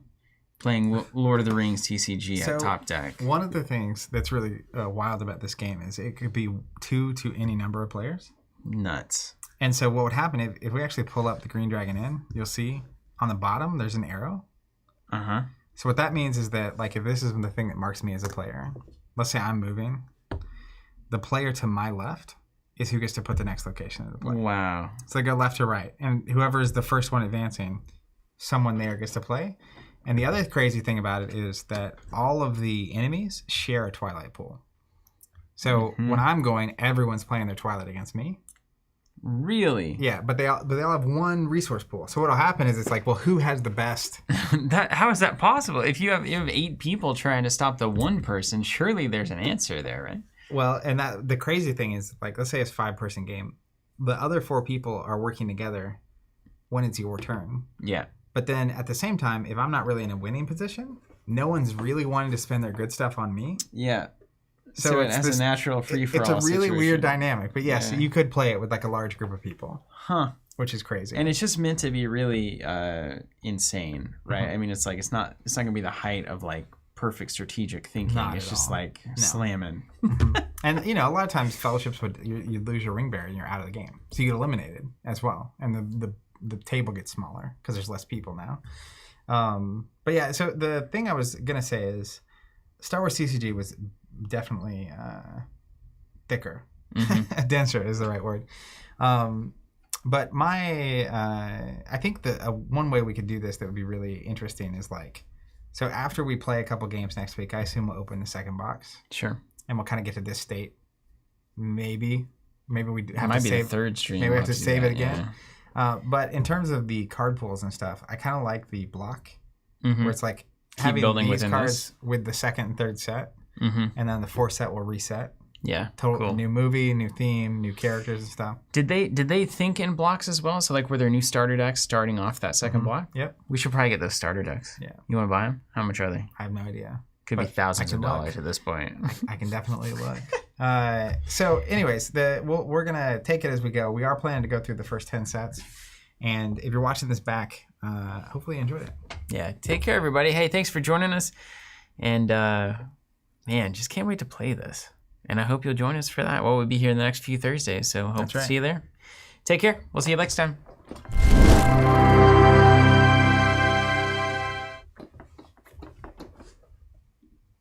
playing Lord of the Rings TCG at Top Deck. One of the things that's really wild about this game is it could be 2 to any number of players. Nuts. And so what would happen if we actually pull up the Green Dragon Inn, you'll see on the bottom there's an arrow. So what that means is that, like, if this is the thing that marks me as a player, let's say I'm moving, the player to my left is who gets to put the next location into play. Wow. So they go left to right, and whoever is the first one advancing, someone there gets to play. And the other crazy thing about it is that all of the enemies share a Twilight pool. So when I'm going, everyone's playing their Twilight against me. Really? Yeah, but they all have one resource pool. So what'll happen is it's like, well, who has the best? How is that possible? If you have 8 people trying to stop the one person, surely there's an answer there, right? Well, and the crazy thing is, like, let's say it's a 5-person game. The other 4 people are working together when it's your turn. Yeah. But then at the same time, if I'm not really in a winning position, no one's really wanting to spend their good stuff on me. Yeah. So it has a natural free-for-all It's a really situation. weird dynamic. But yes, you could play it with like a large group of people. Huh. Which is crazy. And it's just meant to be really insane, right? I mean, it's like it's not going to be the height of like perfect strategic thinking. It's just like slamming. And you know, a lot of times fellowships you lose your ring bearer and you're out of the game. So you get eliminated as well. And the table gets smaller because there's less people now. But yeah, so the thing I was going to say is Star Wars CCG was definitely thicker. Denser is the right word. But I think one way we could do this that would be really interesting is like, so after we play a couple games next week, I assume we'll open the second box. Sure. And we'll kind of get to this state. Maybe we have to save. The third stream. Maybe we have to save it again. Yeah. But in terms of the card pools and stuff, I kind of like the block where it's like having these cards with the second and third set, and then the fourth set will reset. Yeah, cool. New movie, new theme, new characters and stuff. Did they think in blocks as well? So like, were there new starter decks starting off that second block? Yep. We should probably get those starter decks. Yeah. You want to buy them? How much are they? I have no idea. Could be thousands of dollars at this point. I can definitely look. So, anyways, we're gonna take it as we go. We are planning to go through the first 10 sets, and if you're watching this back, hopefully you enjoyed it. Yeah. Take care, everybody. Hey, thanks for joining us, and man, just can't wait to play this. And I hope you'll join us for that. Well, we'll be here in the next few Thursdays, so hope to see you there. Take care. We'll see you next time.